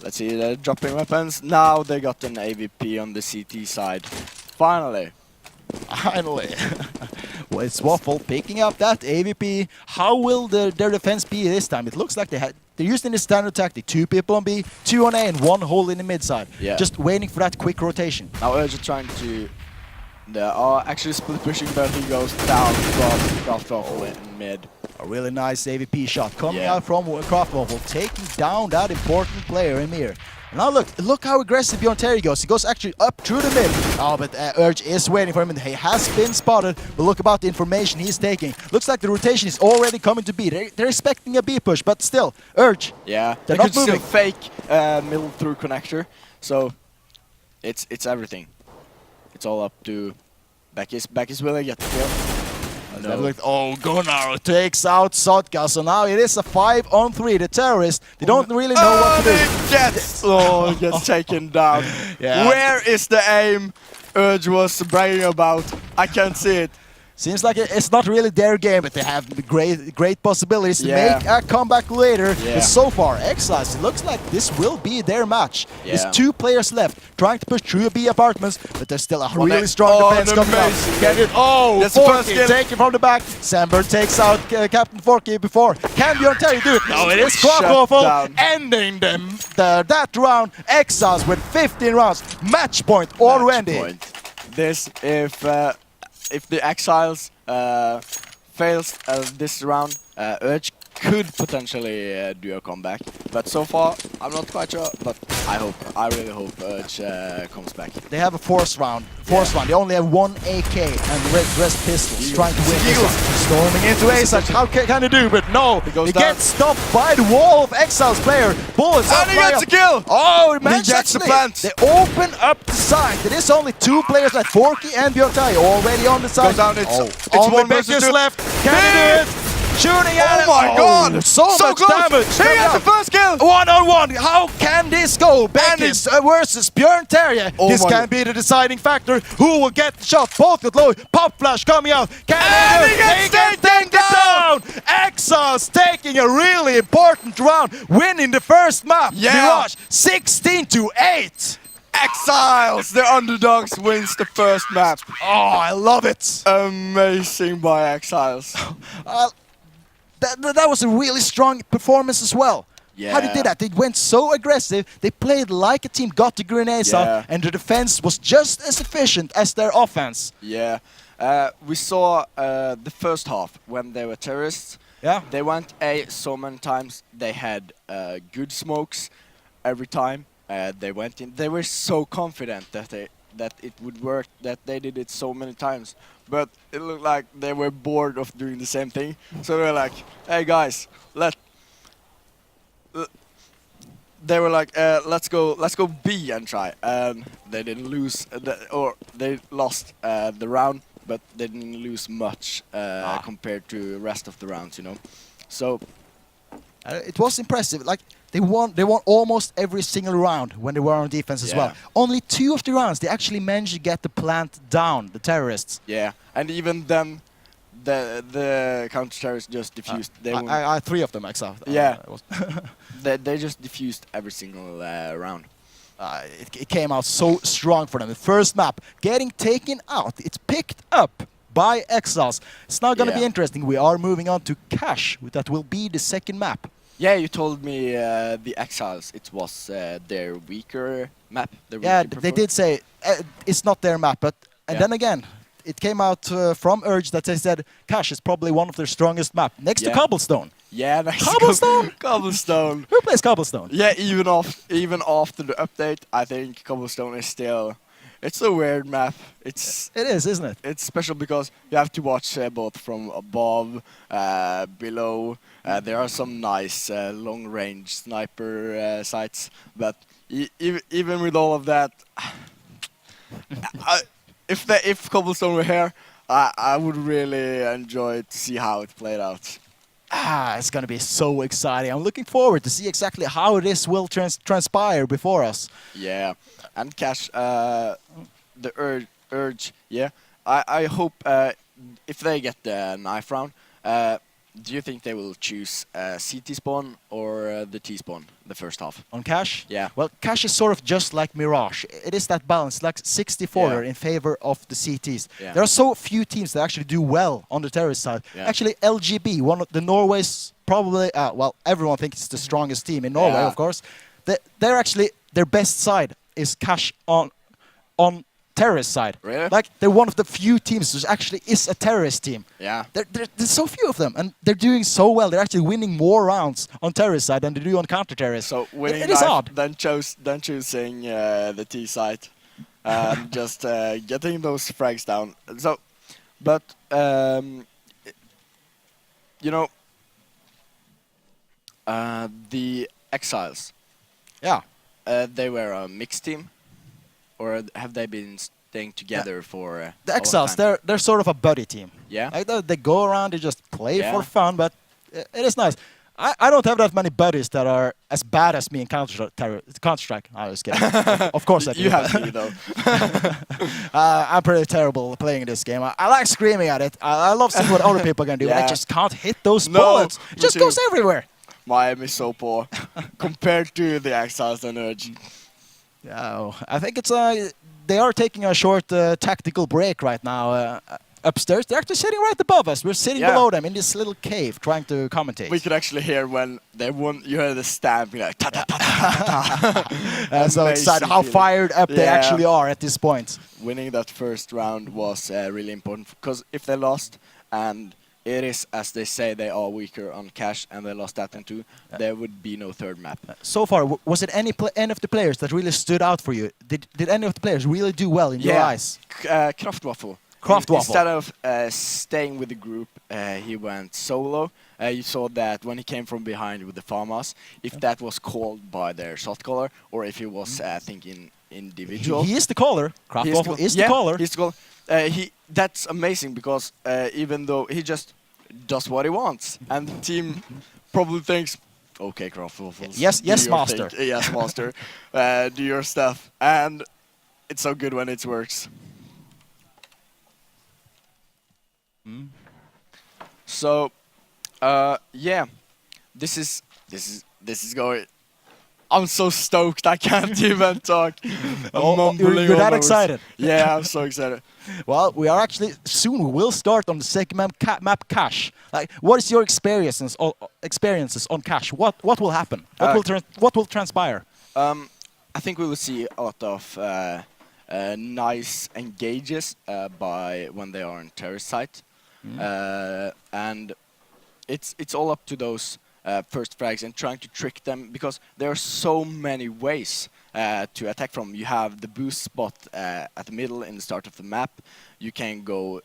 Let's see, they're dropping weapons. Now they got an AVP on the CT side. Finally. Well, it's Waffle picking up that AVP. How will their defense be this time? It looks like they're using the standard tactic. 2 people on B, 2 on A, and 1 hole in the mid side. Yeah. Just waiting for that quick rotation. Now Urge are trying to... They are actually split pushing, but he goes down from Craft Waffle in mid. A really nice AVP shot coming out from Craft Waffle, taking down that important player, Emir. Now look how aggressive Bjorntalia goes. He goes actually up through the mid. Oh, but Urge is waiting for him, and he has been spotted. But look about the information he's taking. Looks like the rotation is already coming to B. They're expecting a B push, but still, Urge. Yeah, they're they not could moving. still fake middle through connector. So it's everything. It's all up to Back is willing to get the kill. No. Oh, Gunnar takes out Sotka, so now it is a 5-on-3. The terrorists, they don't really know what to do. He gets taken down. Yeah. Where is the aim Urge was bragging about? I can't see it. Seems like it's not really their game, but they have great possibilities to Yeah. make a comeback later. Yeah. But so far, Exiles, it looks like this will be their match. Yeah. There's 2 players left, trying to push through B apartments, but there's still a Well, really they- strong oh, defense an coming up. amazing Get game. it? Oh, That's the first Forky kill. taken from the back. Samber takes out Captain Forky before. Can Bjorn Terry do it? No, it is Shut Quackwaffle down. ending that round. Exiles with 15 rounds. Match point already. Match point. This, if the Exiles fails this round, Urge could potentially do a comeback. But so far, I'm not quite sure. But I really hope Urge comes back. They have a force round. They only have 1 AK and rest pistols trying to win this Eagles. one. Storming into Ace. How can he do? But no, He goes he down. gets stopped by the wall of Exiles player. Bullets And he flying gets up. a kill! Oh, it managed gets the actually. plant. They open up the side. There is only 2 players left. Forky and Bjortai already on the side. Goes down, it's only 1 versus Beckus 2. left. Can he do it? Shooting at Oh it. my god! So much close. damage. He gets the first kill! 1-on-1. How can this go? Beckus versus Bjorn Terje. Oh This my can God. be the deciding factor. Who will get the shot? Both got low. Pop flash coming out. Can And he he do it? gets taken down! Exiles taking a really important round, winning the first map. Yeah. Mirage 16-8. Exiles, the underdogs, wins the first map. Oh, I love it. Amazing by Exiles. That was a really strong performance as well. Yeah. How they did that? They went so aggressive. They played like a team, got the grenades Yeah. out, and the defense was just as efficient as their offense. Yeah. We saw the first half when they were terrorists. Yeah. They went A so many times. They had good smokes every time they went in. They were so confident that it would work, that they did it so many times. But it looked like they were bored of doing the same thing. So they were like, "Hey guys, they were like, let's go B and try." And they didn't lose, or they lost the round, but they didn't lose much compared to the rest of the rounds, you know. So It was impressive. Like they won almost every single round when they were on defense as well. Yeah. Only 2 of the rounds they actually managed to get the plant down, the terrorists. yeah, and even then, the counter-terrorists just diffused. They won. I 3 of them except. Yeah. They just diffused every single round. It came out so strong for them. The first map getting taken out. It's picked up by Exiles. It's now going to be Yeah. interesting. We are moving on to Cash. That will be the second map. Yeah, you told me the Exiles, it was their weaker map. Their Yeah, weaker they prefer- did say it's not their map, but and Yeah. then again, it came out from Urge that they said Cash is probably one of their strongest map next to Yeah. Cobblestone. Yeah, nice. Cobblestone? Cobblestone. Who plays Cobblestone? Yeah, even after the update, I think Cobblestone is still. It's a weird map. It is, isn't it? It's special because you have to watch both from above, below. There are some nice long-range sniper sights, but even with all of that, if Cobblestone were here, I would really enjoy to see how it played out. It's going to be so exciting. I'm looking forward to see exactly how this will transpire before us. Yeah, and Cash, the urge. Yeah, I hope if they get the knife round, do you think they will choose CT spawn or the T spawn the first half? On Cash? Yeah. Well, Cash is sort of just like Mirage. It is that balance, like 64 Yeah. in favor of the CTs. Yeah. There are so few teams that actually do well on the terrorist side. Yeah. Actually, LGB, one of the Norway's probably, well, everyone thinks it's the strongest team in Norway, Yeah. of course. They're actually, their best side is Cash on terrorist side. Really? Like, they're one of the few teams who actually is a terrorist team. Yeah. There's so few of them, and they're doing so well. They're actually winning more rounds on terrorist side than they do on counter-terrorist. So winning it is knife, odd. then choosing the T side, just getting those frags down. So, but you know, the Exiles. Yeah. They were a mixed team, or have they been staying together for The a long Exiles, time. they're sort of a buddy team. Yeah. Like they go around, they just play Yeah. for fun, but it is nice. I don't have that many buddies that are as bad as me in Counter-Strike. I was kidding. Of course I do. You have me though. I'm pretty terrible playing this game. I like screaming at it. I love seeing what other people can do. But I Yeah. just can't hit those No, bullets. It me just too. goes everywhere. My aim is so poor compared to the Exiles and Urge. Yeah, I think it's they are taking a short tactical break right now. Upstairs, they're actually sitting right above us. We're sitting Yeah. below them in this little cave, trying to commentate. We could actually hear when they won. You heard the stamping like ta ta ta ta ta. I'm so excited how Amazing feeling. fired up they Yeah. actually are at this point. Winning that first round was really important because if they lost, and it is as they say they are weaker on cash, and they lost that one too, there would be no third map. So far, was it any of the players that really stood out for you? Did any of the players really do well in your eyes? Kraftwaffle. Kraftwaffle. Instead of staying with the group, he went solo. You saw that when he came from behind with the farmers, if that was called by their shot caller, or if he was, I think, individual. He is the caller. Kraftwaffle is the yeah, caller. he's the caller. That's amazing because even though he just does what he wants, and the team probably thinks, okay, Kraftwaffles. Yes, do yes, your master. thing. Yes, master. Do your stuff. And it's so good when it works. So, yeah, this is going. I'm so stoked I can't even talk. I'm mumbling you're that all over. excited. Yeah, I'm so excited. Well, we are actually soon. We will start on the second map cache. Like, what is your experiences on cache? What will happen? What will transpire? I think we will see a lot of nice engages by when they are on terrorist site, and it's all up to those first frags and trying to trick them because there are so many ways to attack from. You have the boost spot at the middle in the start of the map. You can go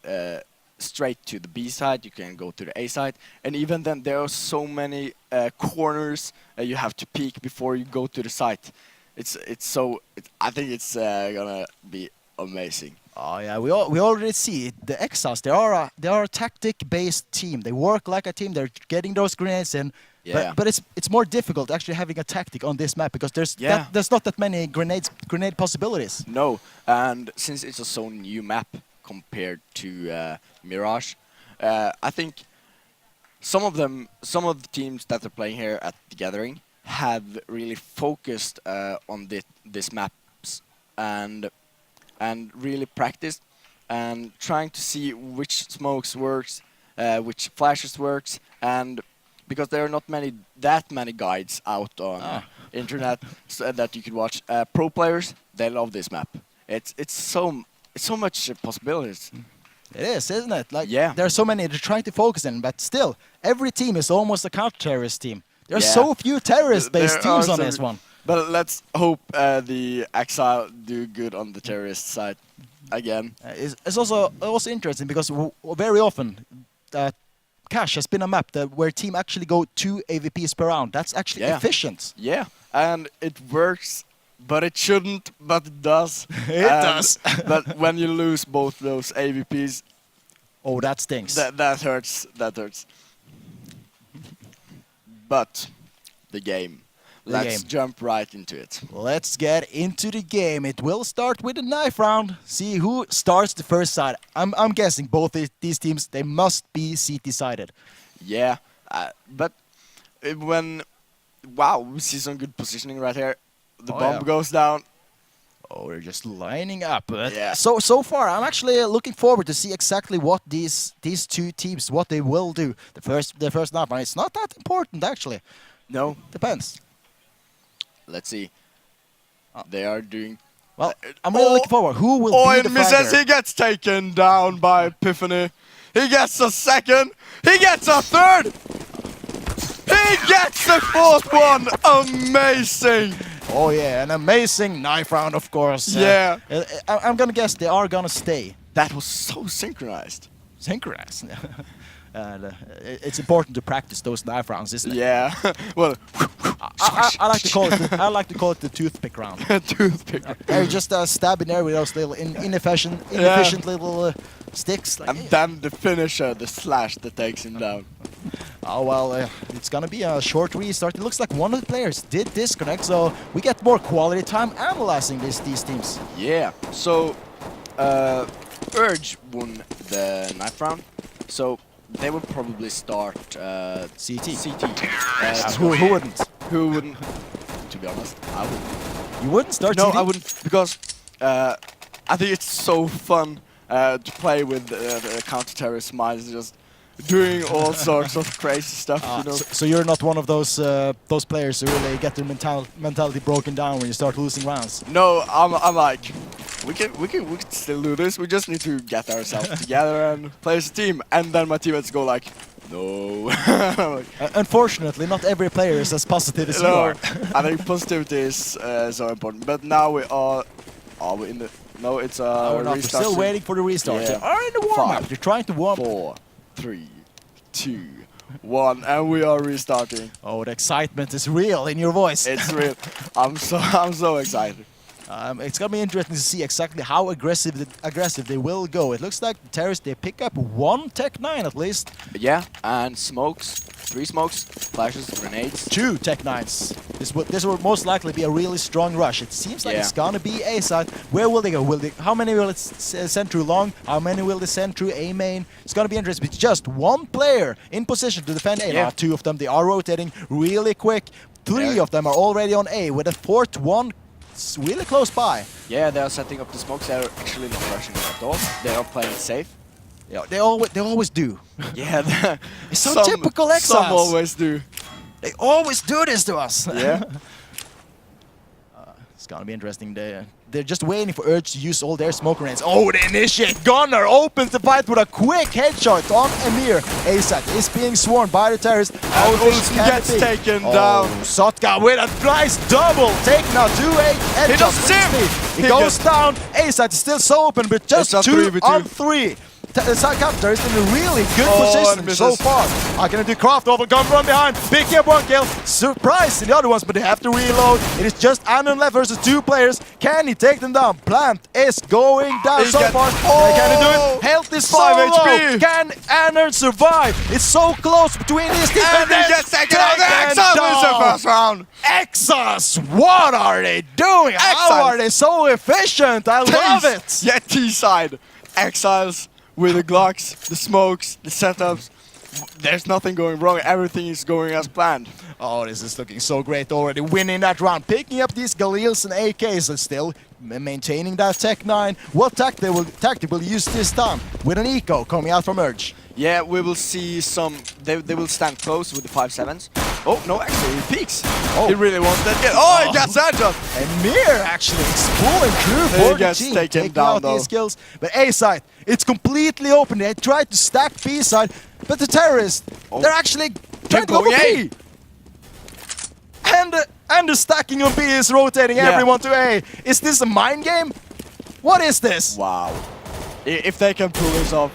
straight to the B side. You can go to the A side, and even then there are so many corners you have to peek before you go to the site. I think it's gonna be amazing. Oh yeah, we already see it. The Exiles. They are a tactic-based team. They work like a team. They're getting those grenades in. Yeah. But it's more difficult actually having a tactic on this map because there's not that many grenade possibilities. No, and since it's a so new map compared to Mirage, I think some of the teams that are playing here at the Gathering have really focused on this maps and really practiced and trying to see which smokes works, which flashes works, and because there are not that many guides out on internet that you could watch. Pro players, they love this map. It's so much possibilities. It is, isn't it? Like Yeah. there are so many they're trying to focus in, but still, every team is almost a counter-terrorist team. There are Yeah. so few terrorist-based There are teams on some- this one. But let's hope the Exile do good on the terrorist side again. It's also interesting because very often Cache has been a map where team actually go 2 AVPs per round. That's actually Yeah. efficient. Yeah, and it works, but it shouldn't, but it does. It does. But when you lose both those AVPs, Oh, that stinks. that hurts. That hurts. But the game. Let's jump right into it. Let's get into the game. It will start with a knife round. See who starts the first side. I'm guessing both these teams, they must be CT-sided. Yeah, but wow, we see some good positioning right here. The bomb goes down. Oh, they're just lining up. Yeah. So far, I'm actually looking forward to see exactly what these two teams, what they will do. The first knife round. It's not that important, actually. No, Depends. let's see. They are doing. Well, I'm really looking forward. Who will be the and misses. fragger? He gets taken down by Epiphany. He gets a second. He gets a third. He gets the fourth one. Amazing. Oh yeah, an amazing knife round, of course. Yeah. I'm gonna guess they are gonna stay That was so synchronized. synchronized. And it's important to practice those knife rounds, isn't it? Yeah. Well, I like to call it. I like to call it the toothpick round. Toothpick. They're just stabbing there with those little inefficient little sticks. Like, And then the finisher, the slash that takes him down. oh well, it's gonna be a short restart. It looks like one of the players did disconnect, so we get more quality time analyzing these teams. Yeah. So, Urge won the ninth round. So they will probably start CT. CT. Who wouldn't? Who wouldn't? To be honest, I wouldn't. You wouldn't start No, CT? I wouldn't, because I think it's so fun to play with the counter-terrorist Smiles, just doing all sorts of crazy stuff. You know? So you're not one of those players who really get their mentality broken down when you start losing rounds. No, I'm like, we can still do this. We just need to get ourselves together and play as a team. And then my teammates go like, no. Unfortunately, not every player is as positive as you No, are. I think positivity is so important. But now we are we in the? No, it's We're not. We're restart. still waiting for the restart. Yeah. You are in the warm-up. 5, You're trying to warm. 4, 3, 2, 1, and we are restarting. Oh, the excitement is real in your voice. It's real. I'm so excited. It's gonna be interesting to see exactly how aggressive they will go. It looks like the terrorists, they pick up one Tech 9 at least. Yeah, and smokes, 3 smokes, flashes, grenades. 2 Tech 9s. This will most likely be a really strong rush. It seems like it's gonna be A side. Where will they go? How many will it send through long? How many will they send through A main? It's gonna be interesting. It's just one player in position to defend A. Now 2 of them, they are rotating really quick. 3 of them are already on A, with a 4th one really close by. Yeah, they are setting up the smokes. They're actually not rushing at all. They are playing it safe. Yeah, they always do. Yeah, It's so typical Exiles. Some always do. They always do this to us. Yeah. It's gonna be interesting. They're just waiting for Urge to use all their smoke grenades. Oh, they initiate. Gunnar opens the fight with a quick headshot on Emir. ASAT is being swarmed by the terrorists. How Olsen gets taken down. Sotka with a nice double. Taking out 2-8 headshots. He goes down. ASAT is still so open, but just It's a 2 on 3v2. 3. Captor is in a really good position so far. I can do craft over, come from behind, picking up 1 kill, surprise in the other ones, but they have to reload. It is just Anon left versus 2 players. Can he take them down? Plant is going down so far. Can he do it? Health is 5 so low. HP. Can Anon survive? It's so close between these teams. And he gets taken out. The Exiles wins the first round. Exiles, what are they doing? How are they so efficient? I love it. Yeah, T-side. Exiles with the Glocks, the smokes, the setups. There's nothing going wrong. Everything is going as planned. Oh, this is looking so great already. Winning that round, picking up these Galils and AKs and still maintaining that Tech 9. What tactic will use this time? With an eco coming out from Urge. Yeah, we will see some. They will stand close with the 5-7s. Oh, no, actually, he peeks. Oh. He really wants that kill. Oh, he gets headshot. And Mir actually is pulling through He for the gets team, taken taking down, out though. these kills. But A side, it's completely open. They tried to stack B side, but the terrorists, they're actually trying to go for B. And the stacking on B is rotating everyone to A. Is this a mind game? What is this? Wow. If they can pull this off.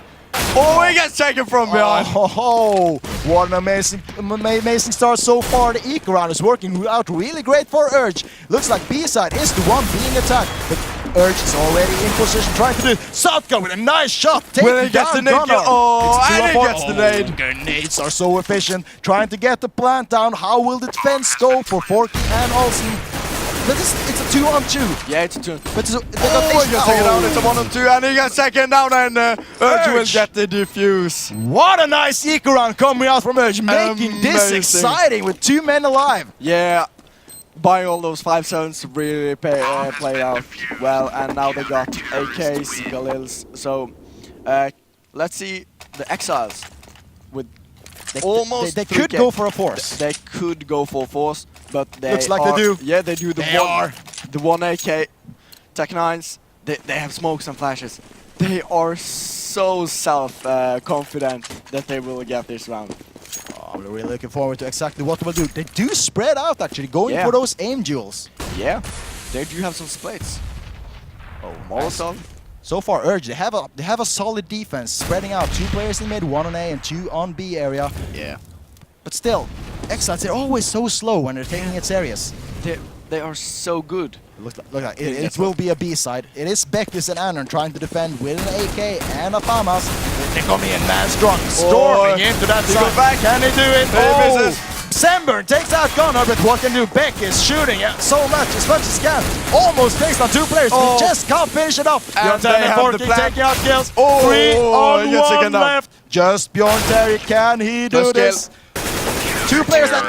Oh, he gets taken from behind. Oh, what an amazing start so far. The eco round is working out really great for Urge. Looks like B side is the one being attacked, but Urge is already in position trying to do Southka with a nice shot. Will he get the nade? Oh, and he gets the nade. Grenades are so efficient. Trying to get the plant down. How will the defense go for Forky and Olsen? But it's a 2-on-2. Yeah, it's a 2. But they got he gets taken down. It's a 1-on-2, and he gets taken down, and Urge will get the defuse. What a nice eco round coming out from Urge, making this exciting with 2 men alive. Yeah, buying all those 5-7s really played out well, and now they got AKs, Galils. So let's see the Exiles with almost they could go for a force. They could go for force, but they looks like they do. Yeah, they do. The one AK Tech 9s. They have smokes and flashes. They are so self-confident that they will get this round. Oh, I'm really looking forward to exactly what they'll do. They do spread out actually, going for those aim duels. Yeah, they do have some splits. Oh, Molotov. So far, Urge, they have a solid defense, spreading out 2 players in mid, 1 on A and 2 on B area. Yeah. But still, Exiles, they're always so slow when they're taking its areas. They are so good. Look like it will be a B-side. It is Beckis and Annan trying to defend with an AK and a FAMAS. They come in man strong, storming into that side. Back. Can they do it? Misses. Semburn takes out Gunnar, but what can do? Beckis shooting so much as he can. Almost takes down 2 players. We just can't finish it off. And Bjorn they have Terry the plan. taking out kills. 3 he gets on 1 taken down. left. Just Bjorn Terry. Can he do Just this? 2 players that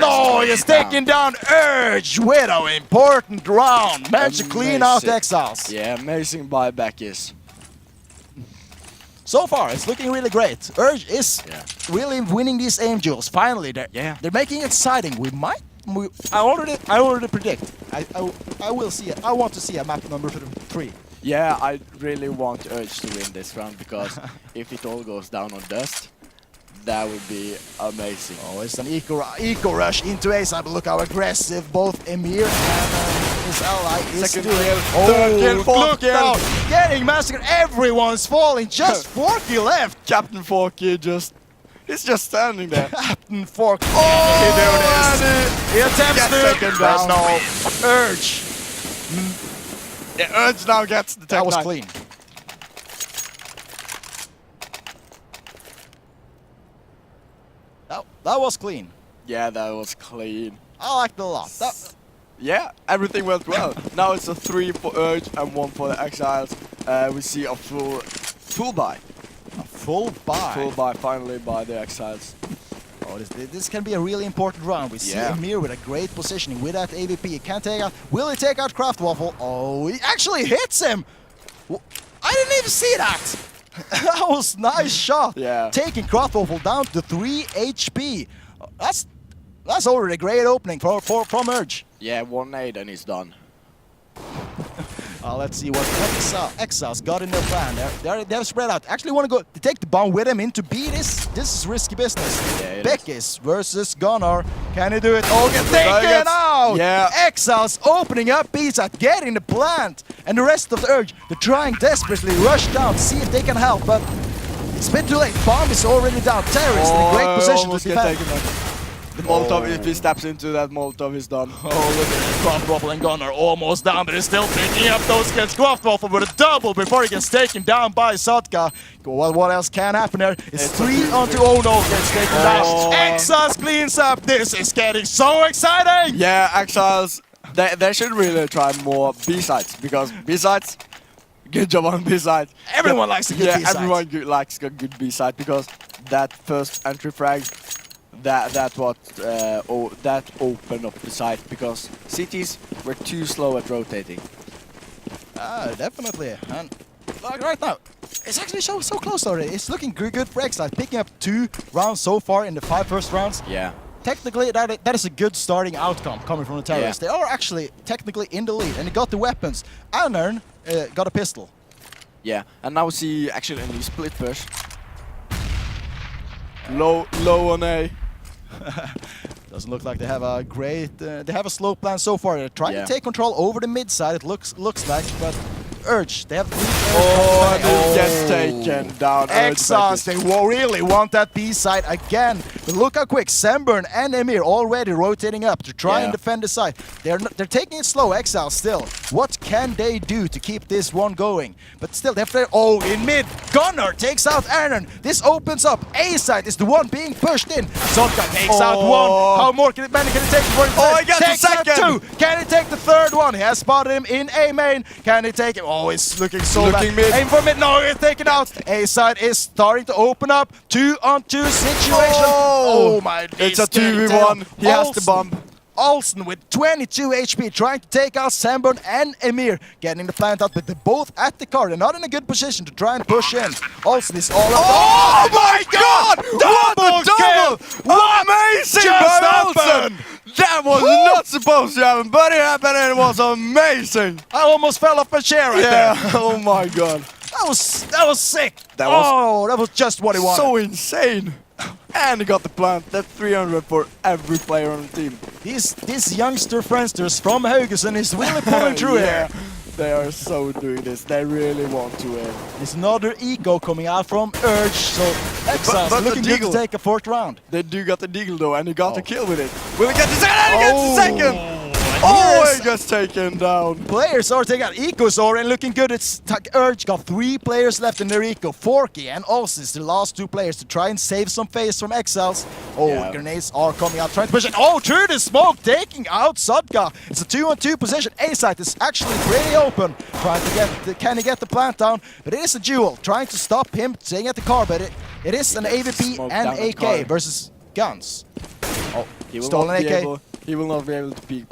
he's taking down Urge with an important round. Managed to clean out Exiles. Yeah, amazing by Beckis. So far, it's looking really great. Urge is really winning these aim duels. Finally, they're making it exciting. I already predict. I will see it. I want to see a map number 3. Yeah, I really want Urge to win this round because if it all goes down on dust, that would be amazing. Oh, it's an eco rush into Ace. But look how aggressive both Emir and his ally is Second doing. kill, third kill, fourth kill. Out, getting massacred. Everyone's falling. Just 4 left. Captain Forky he's just standing there. Captain Fork. He do this. He attempts to. Second down. No. Urge. Yeah, Urge now gets the That was Tech 9. clean. That was clean. Yeah, that was clean. I liked it a lot. Yeah, everything went well. Now it's a 3 for Urge and 1 for the Exiles. We see a full buy. A full buy. Full buy finally by the Exiles. Oh, this can be a really important round. We see Emir with a great positioning with that AVP. He can't take out. Will he take out Kraftwaffle? Oh, he actually hits him. I didn't even see that. That was a nice shot. Yeah. Taking Kraftwaffle down to 3 HP. That's already a great opening from Urge. Yeah, 1 nade and he's done. Let's see what Exiles got in their plan. They're spread out. Actually want to go to take the bomb with him into B. This is risky business. Yeah, Beckis versus Gunnar. Can he do it? Oh, get taken out! Yeah. Exiles opening up B side, getting the plant. And the rest of the Urge, they're trying desperately rush down, see if they can help, but it's a bit too late. Bomb is already down. Terrorist in a great position to defend. The Molotov, if he steps into that Molotov, he's done. Oh, look at Kraftwaffle and Gunnar almost down, but he's still picking up those kills. Kraftwaffle with a double before he gets taken down by Sotka. What else can happen there? It's 3 on 2. Oh no, gets taken down. Exiles cleans up. This is getting so exciting. Yeah, Exiles, they should really try more B-sides, because B-sides, good job on B-side. Everyone likes a good B-side. Yeah, everyone likes a good B-side, because that first entry frag, that opened up the site, because CTs were too slow at rotating. Definitely. And like right now, it's actually so close already. It's looking good for Exile, picking up 2 rounds so far in the 5 first rounds. Yeah. Technically, that is a good starting outcome coming from the terrorists. Yeah. They are actually technically in the lead, and they got the weapons. Anern got a pistol. Yeah, and now we see actually a new split push. Low on A. Doesn't look like they have a great. They have a slow plan so far. They're trying to take control over the mid side. It looks like, but Urge, they have 3 players. Oh, gets taken down. Exiles, they really want that B side again. But look how quick Semburn and Emir already rotating up to try and defend the side. They're taking it slow. Exiles still. What can they do to keep this one going? But still, they have to. Oh, in mid, Gunnar takes out Aaron. This opens up. A side is the one being pushed in. Zotka takes out 1. How more can it take before he he gets the second. 2. Can he take the 3rd one? He has spotted him in A main. Can he take it? Oh, it's looking so bad. Mid. Aim for mid. No, he's taken out. A side is starting to open up. 2 on 2 situation. Oh my! It's a 2v1. He has the bomb. Olsen with 22 HP trying to take out Semburn and Emir, getting the plant out, but they're both at the car. They're not in a good position to try and push in. Olsen is all out. Oh my god! Double! What amazing just by happened? Olsen! That was not supposed to happen, but it happened and it was amazing. I almost fell off my chair right there. Oh my god. That was sick. That was just what he wanted. So insane. And he got the plant. That's 300 for every player on the team. These youngster friendsters from Haugesund is really pulling through here. They are so doing this. They really want to win. There's another eco coming out from Urge, so Exiles but looking the good to Deagle. take a fourth round. They do got the deagle though, and he got a kill with it. Will he get the second? And he gets the second! Oh, he gets taken down. Players are taking out Eco's already looking good. It's Urge got 3 players left in their eco. Forky and Ulsis, the last 2 players to try and save some face from Exiles. Oh, Yeah. grenades are coming out, trying to push it. Oh, through the smoke, taking out Sudka. It's a 2-on-2 position. A-site is actually pretty open. Trying to get, can he get the plant down? But it is a duel, trying to stop him staying at the car. But it is an AVP smoke and down the AK car. versus guns. Oh, He will stolen not be AK. he will not be able to peek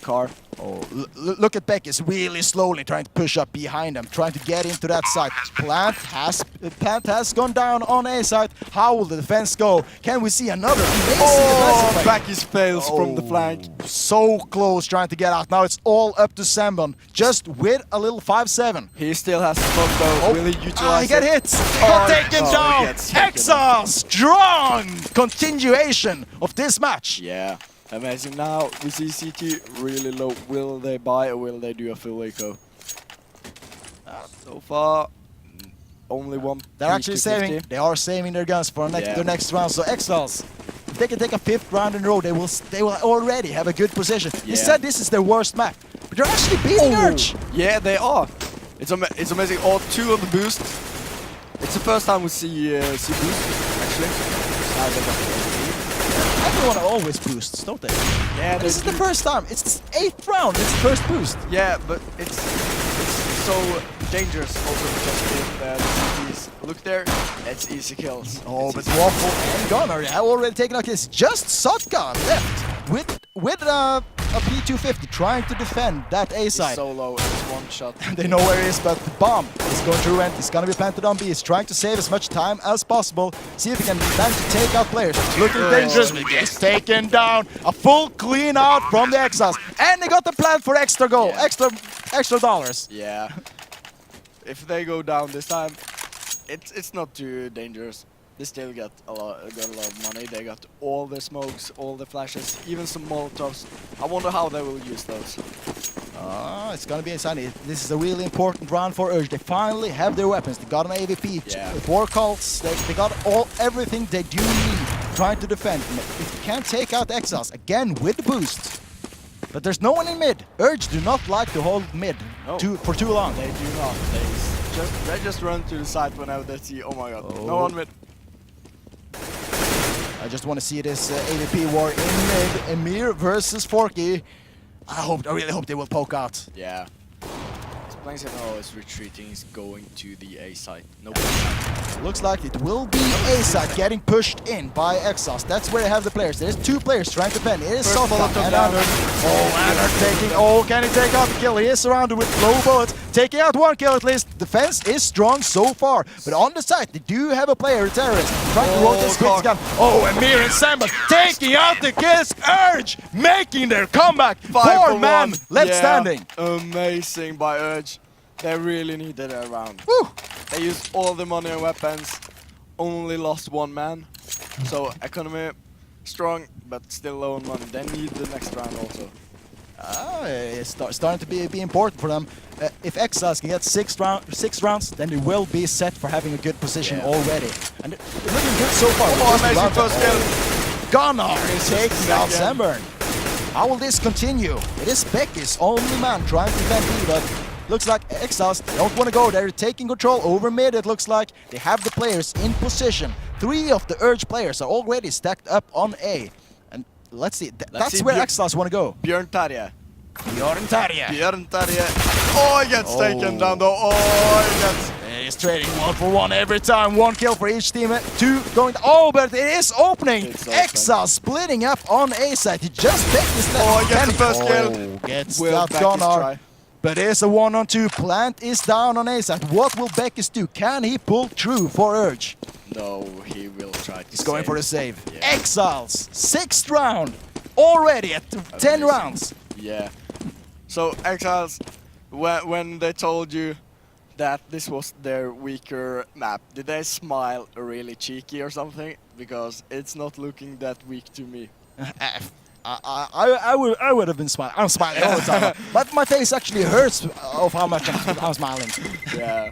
car. Oh, look at Beck is really slowly trying to push up behind him, trying to get into that side. Plant has gone down on A side. How will the defense go? Can we see another amazing defensive play? Backis fails from the flank. So close trying to get out. Now it's all up to Sembon, just with a little 5-7. He still has the smoke though. Will he utilize he got it? hit! Got taken he down! gets taken Exa, strong continuation of this match. Yeah, amazing. Now we see CT really low. Will they buy or will they do a full eco? So far, only one. They're actually saving. They are saving their guns for their next round. So Exiles, if they can take a 5th round in a row, they will already have a good position. They said this is their worst map, but they're actually beating Urge. Yeah, they are. It's amazing. All 2 on the boost. It's the first time we see boost actually. Now they got the Everyone always boosts, don't they? Yeah, This is the first time. It's the 8th round. It's the first boost. Yeah, but it's so dangerous also because if the CTs look there, it's easy kills. Oh, it's but easy. Waffle and Gunnar have already taken out this. Just Sotgun left with a P250 trying to defend that A He's side. so low, it's one shot. They know where he is, but the bomb is going to end. It's going to be planted on B. He's trying to save as much time as possible. See if he can manage to take out players. Looking dangerous. He's taken down. A full clean out from the Exiles. And they got the plan for extra goal. Yeah. Extra dollars. Yeah. If they go down this time, it's not too dangerous. They still got a lot of money. They got all the smokes, all the flashes, even some molotovs. I wonder how they will use those. It's gonna be insane. This is a really important round for Urge. They finally have their weapons. They got an AVP, 4 cults. They got everything they do need trying to defend. If you can take out Exiles again with the boost. But there's no one in mid. Urge do not like to hold mid for too long. They do not. They just run to the side whenever they see, oh my god, no one mid. I just want to see this AVP war in mid. Emir versus Forky. I really hope they will poke out. Yeah. Playing 7-0 is retreating, he's going to the A side. Nope. Looks like it will be A side getting pushed in by Exiles. That's where they have the players. There's 2 players trying to pen. It is Sotka and Anders. Anders taking. Oh, can he take out the kill? He is surrounded with low bullets. Taking out 1 kill at least. Defense is strong so far. But on the side, they do have a player, a terrorist, trying to rotate his quick gun. Oh, Emir and Samba taking out the kills. Urge making their comeback. 4 man left standing. Amazing by Urge. They really needed a round. Woo. They used all the money and weapons, only lost 1 man. So economy strong, but still low on money. They need the next round also. It's starting to be important for them. If Exiles can get 6 rounds, then they will be set for having a good position already. And it's looking good so far. Oh, amazing first kill. Gunnar is taking out Sembern. How will this continue? It is Becky's only man trying to defend B, but looks like Exiles don't want to go. They're taking control over mid. It looks like they have the players in position. 3 of the Urge players are already stacked up on A. And let's see. That's where Exiles want to go. Björn Tarja. Björn Tarja. Björn Tarja. Oh, he gets taken down though. Oh, he gets... He's trading 1 for 1 every time. 1 kill for each team. 2 going... Oh, but it is opening. Exiles splitting up on A side. He just takes this left. Oh, he gets the first kill. Gets that Gunnar. But it's a 1-on-2. Plant is down on A side. What will Beckis do? Can he pull through for Urge? No, he will try to He's going for the save. Yeah. Exiles, 6th round. Already at 10 rounds. Yeah. So Exiles, when they told you that this was their weaker map, did they smile really cheeky or something? Because it's not looking that weak to me. I would have been smiling. I'm smiling all the time, but my face actually hurts of how much I'm smiling. Yeah.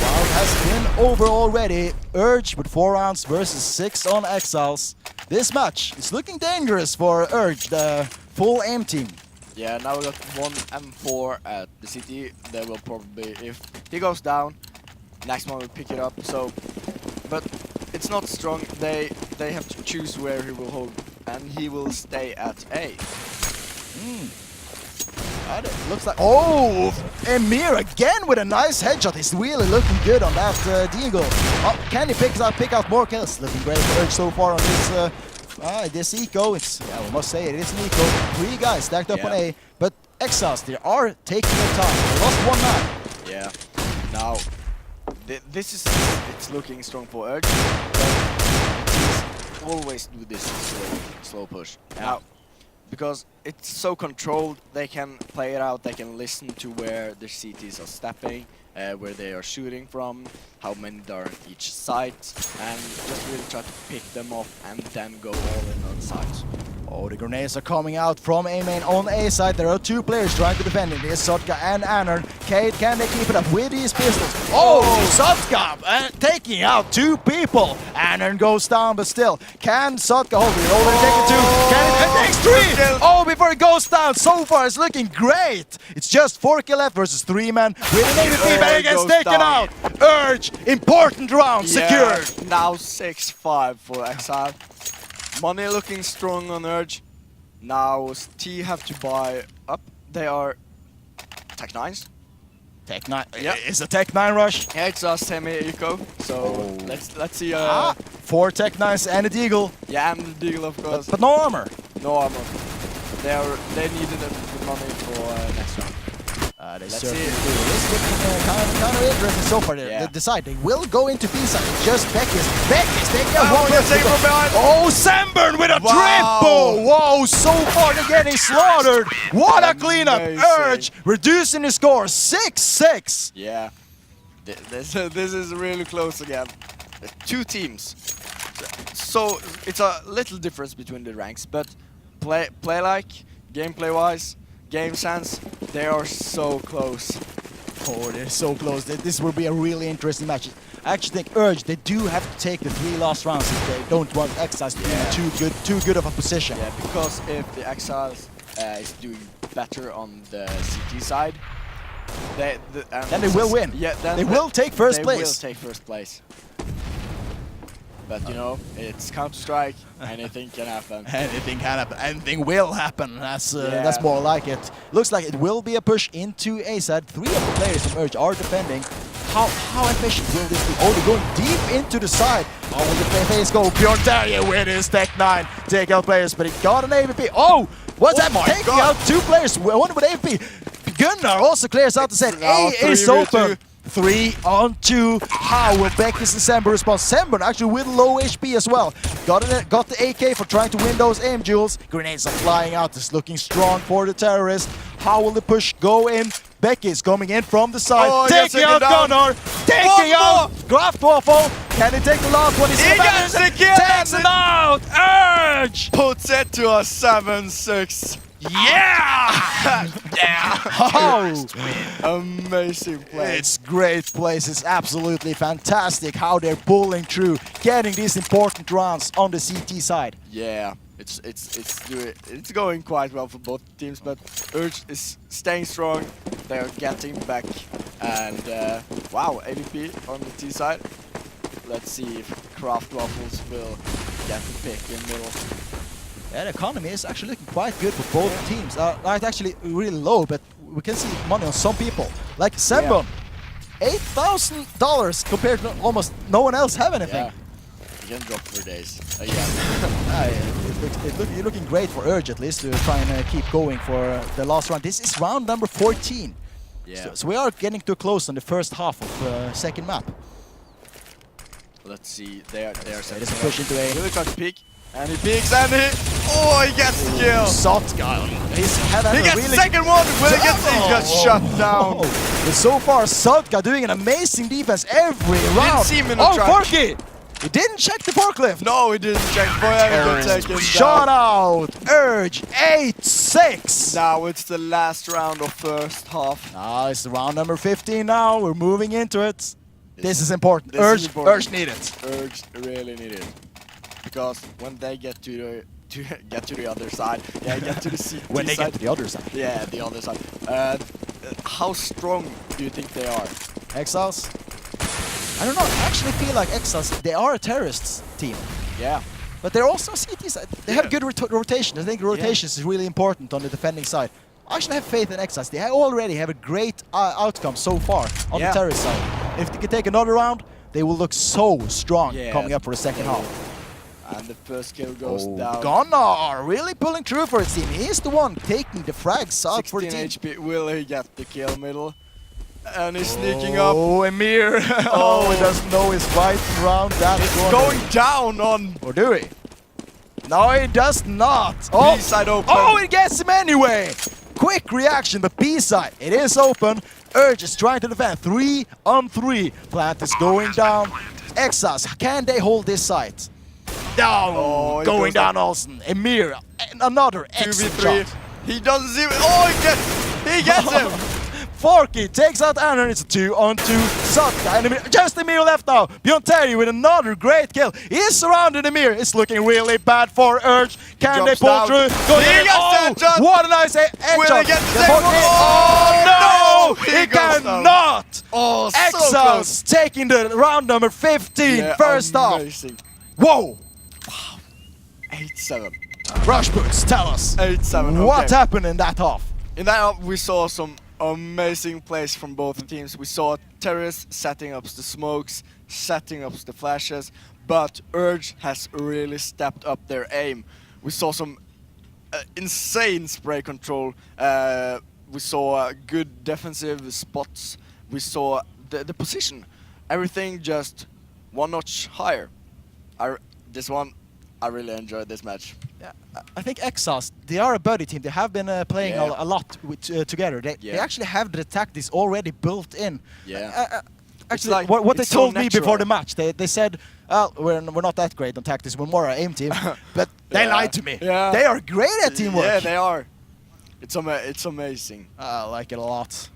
Round has been over already. Urge with 4 rounds versus 6 on Exiles. This match is looking dangerous for Urge, the full aim team. Yeah, now we got 1 and 4 at the city. They will probably, if he goes down, next one will pick it up. So, but it's not strong. They have to choose where he will hold, and he will stay at A. It looks like, oh, Emir again with a nice headshot. He's really looking good on that deagle. Oh, can he pick out more kills? Looking great for Urge so far on this eco. It's, yeah, we must say it is an eco. 3 guys stacked up on A, but Exiles, they are taking their time. They lost 1 man. Yeah. Now, this is, it's looking strong for Urge, but he's always do this slow push. Now, because it's so controlled, they can play it out, they can listen to where the CTs are stepping, where they are shooting from, how many there are on each site, and just really try to pick them off and then go all in on sides. Oh, the grenades are coming out from A main on A side. There are 2 players trying to defend it. It's Sotka and Anner. Kate, can they keep it up with these pistols? Oh, Sotka taking out 2 people. Anner goes down, but still, can Sotka hold it? Already taken 2. Can it takes 3? Oh, before it goes down. So far, it's looking great. It's just 4 kill left versus 3 men with an AVP, but it gets taken out. Urge, important round secured. Now 6-5 for Exile. Money looking strong on Urge. Now T have to buy up. They are Tech 9s. Tech 9. Yeah. It's a Tech 9 rush. Yeah, it's a semi-eco. So let's see. 4 Tech 9s and a deagle. Yeah, and the deagle of course. But no armor. No armor. They needed the money for next round. Let's see. It's looking kind of interesting so far. They decide they will go into B side. It's just Becky's taking out 1 person. Oh, Samburn with a triple! Whoa, so far they're getting slaughtered. What a cleanup! Urge reducing the score 6-6. Yeah, this is really close again. 2 teams. So it's a little difference between the ranks, but play like gameplay wise. Game sense, they are so close. Oh, they're so close. This will be a really interesting match. I actually think Urge, they do have to take the 3 last rounds if they don't want Exiles to be in too good of a position. Yeah, because if the Exiles is doing better on the CT side, then they will win. Yeah, then they will take first place. They will take first place. But you know, it's Counter-Strike, anything can happen. Anything can happen, anything will happen, that's more like it. Looks like it will be a push into A side. 3 of the players from Urge are defending. How efficient will this be? Oh, they're going deep into the side. Oh, will the face go? Bjorn Terje with his Tech 9 take out players, but he got an AVP. Oh, what's that? Taking out 2 players, one with AVP. Gunnar also clears out the set. A is open. 3 on 2. How will Beckis and Sember respond? Sember actually with low HP as well. Got the AK for trying to win those aim duels. Grenades are flying out. It's looking strong for the terrorist. How will the push go in? Beckis coming in from the side. Taking out Gunnar. Taking out Kraftwaffle. Can he take the last one? He gets the kill. Takes it out. Urge. Puts it to a 7-6. Yeah! Yeah! Oh! Amazing play. It's great plays. It's absolutely fantastic how they're pulling through, getting these important rounds on the CT side. Yeah, it's going quite well for both teams, but Urge is staying strong. They are getting back, and wow, AVP on the T side. Let's see if Kraftwaffles will get the pick in the middle. Yeah, the economy is actually looking quite good for both teams. It's actually really low, but we can see money on some people. Like Sembo, $8,000 compared to almost no one else have anything. Yeah, you can drop for days. It's looking great for Urge at least to try and keep going for the last round. This is round number 14. Yeah. So we are getting too close on the first half of second map. Let's see, they are setting up. Push into A. Really try to peek. And he peeks and he gets the kill. Sotka. He gets the second one. Will he gets shut down. But so far, Sotka doing an amazing defense every round. Didn't see him in the track. Forky! He didn't check the forklift. No, he didn't check. Boyaga got taken Shot down. out. Urge 8-6. Now it's the last round of first half. Now it's round number 15 now. We're moving into it. This is important. This Urge, is important. Urge need it. Urge really need it. Because when they get to the other side, get to the CT When they side, get to the other side. Yeah, the other side. How strong do you think they are? Exiles? I don't know. I actually feel like Exiles, they are a terrorists team. Yeah. But they're also CT side. They have good rotation. I think rotations is really important on the defending side. I actually have faith in Exiles. They already have a great outcome so far on the terrorist side. If they can take another round, they will look so strong coming up for the second half. And the first kill goes down. Gunnar really pulling through for his team. He's the one taking the frags out for the team. 16 HP. Will he get the kill middle? And he's sneaking up. Oh, Emir. Oh, he doesn't know he's fighting around that It's corner. going down on. Or do he? No, he does not. Oh, B-side open. Oh, he gets him anyway. Quick reaction, but B-side, it is open. Urge is trying to defend. 3 on 3. Plant is going down. Exiles, can they hold this side? Down. Oh, going down Olsen. Emir, another excellent 2v3. shot. He doesn't see it. Oh, he gets him. Forky takes out Anna. It's a 2 on 2. Sotka and Emir. Just Emir left now. Bjorn Terry with another great kill. He's surrounded Emir. It's looking really bad for Urge. Can they pull through? What a nice headshot. Will he get the Oh no! He goes cannot! Oh, so Exiles taking the round number 15 first amazing. half. Whoa! 8-7. Rushboots, tell us. 8-7. What happened in that half? In that half, we saw some amazing plays from both teams. We saw terrorists setting up the smokes, setting up the flashes, but Urge has really stepped up their aim. We saw some insane spray control. We saw good defensive spots. We saw the position. Everything just one notch higher. I really enjoyed this match. Yeah, I think Exiles, they are a buddy team. They have been playing a lot with, together. They actually have the tactics already built in. Yeah. Actually, like, what they it's so told me natural. before the match, they said, we're not that great on tactics. We're more an aim team. But they lied to me. Yeah. They are great at teamwork. Yeah, they are. It's amazing. I like it a lot.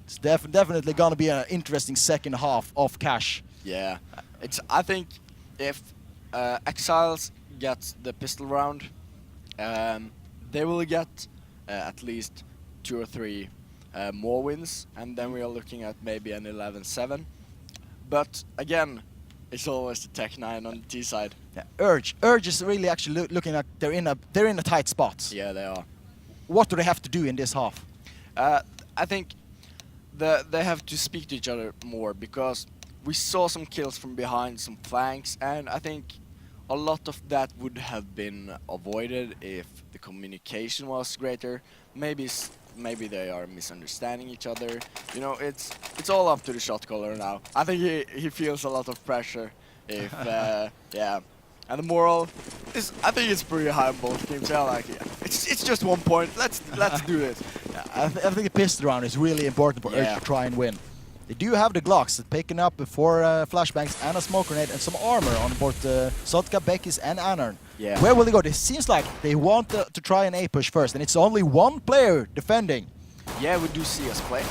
It's definitely gonna be an interesting second half of Cash. Yeah. I think if Exiles gets the pistol round, they will get at least 2 or 3 more wins, and then we are looking at maybe an 11-7. But again, it's always the Tech 9 on the T side. Yeah. Urge is really actually looking like they're in a tight spot. Yeah, they are. What do they have to do in this half? I think they have to speak to each other more, because we saw some kills from behind, some flanks, and I think a lot of that would have been avoided if the communication was greater. Maybe they are misunderstanding each other. You know, it's all up to the shot caller now. I think he feels a lot of pressure. If yeah, and the moral is, I think it's pretty high on both teams. Yeah, like it's just 1 point. Let's do it. I think the pistol round is really important for Urge to try and win. They do have the Glocks, picking up 4 flashbangs and a smoke grenade and some armor on both Sotka, Beckis and Anarn. Yeah. Where will they go? It seems like they want to try an A push first, and it's only one player defending. Yeah, we do see us play.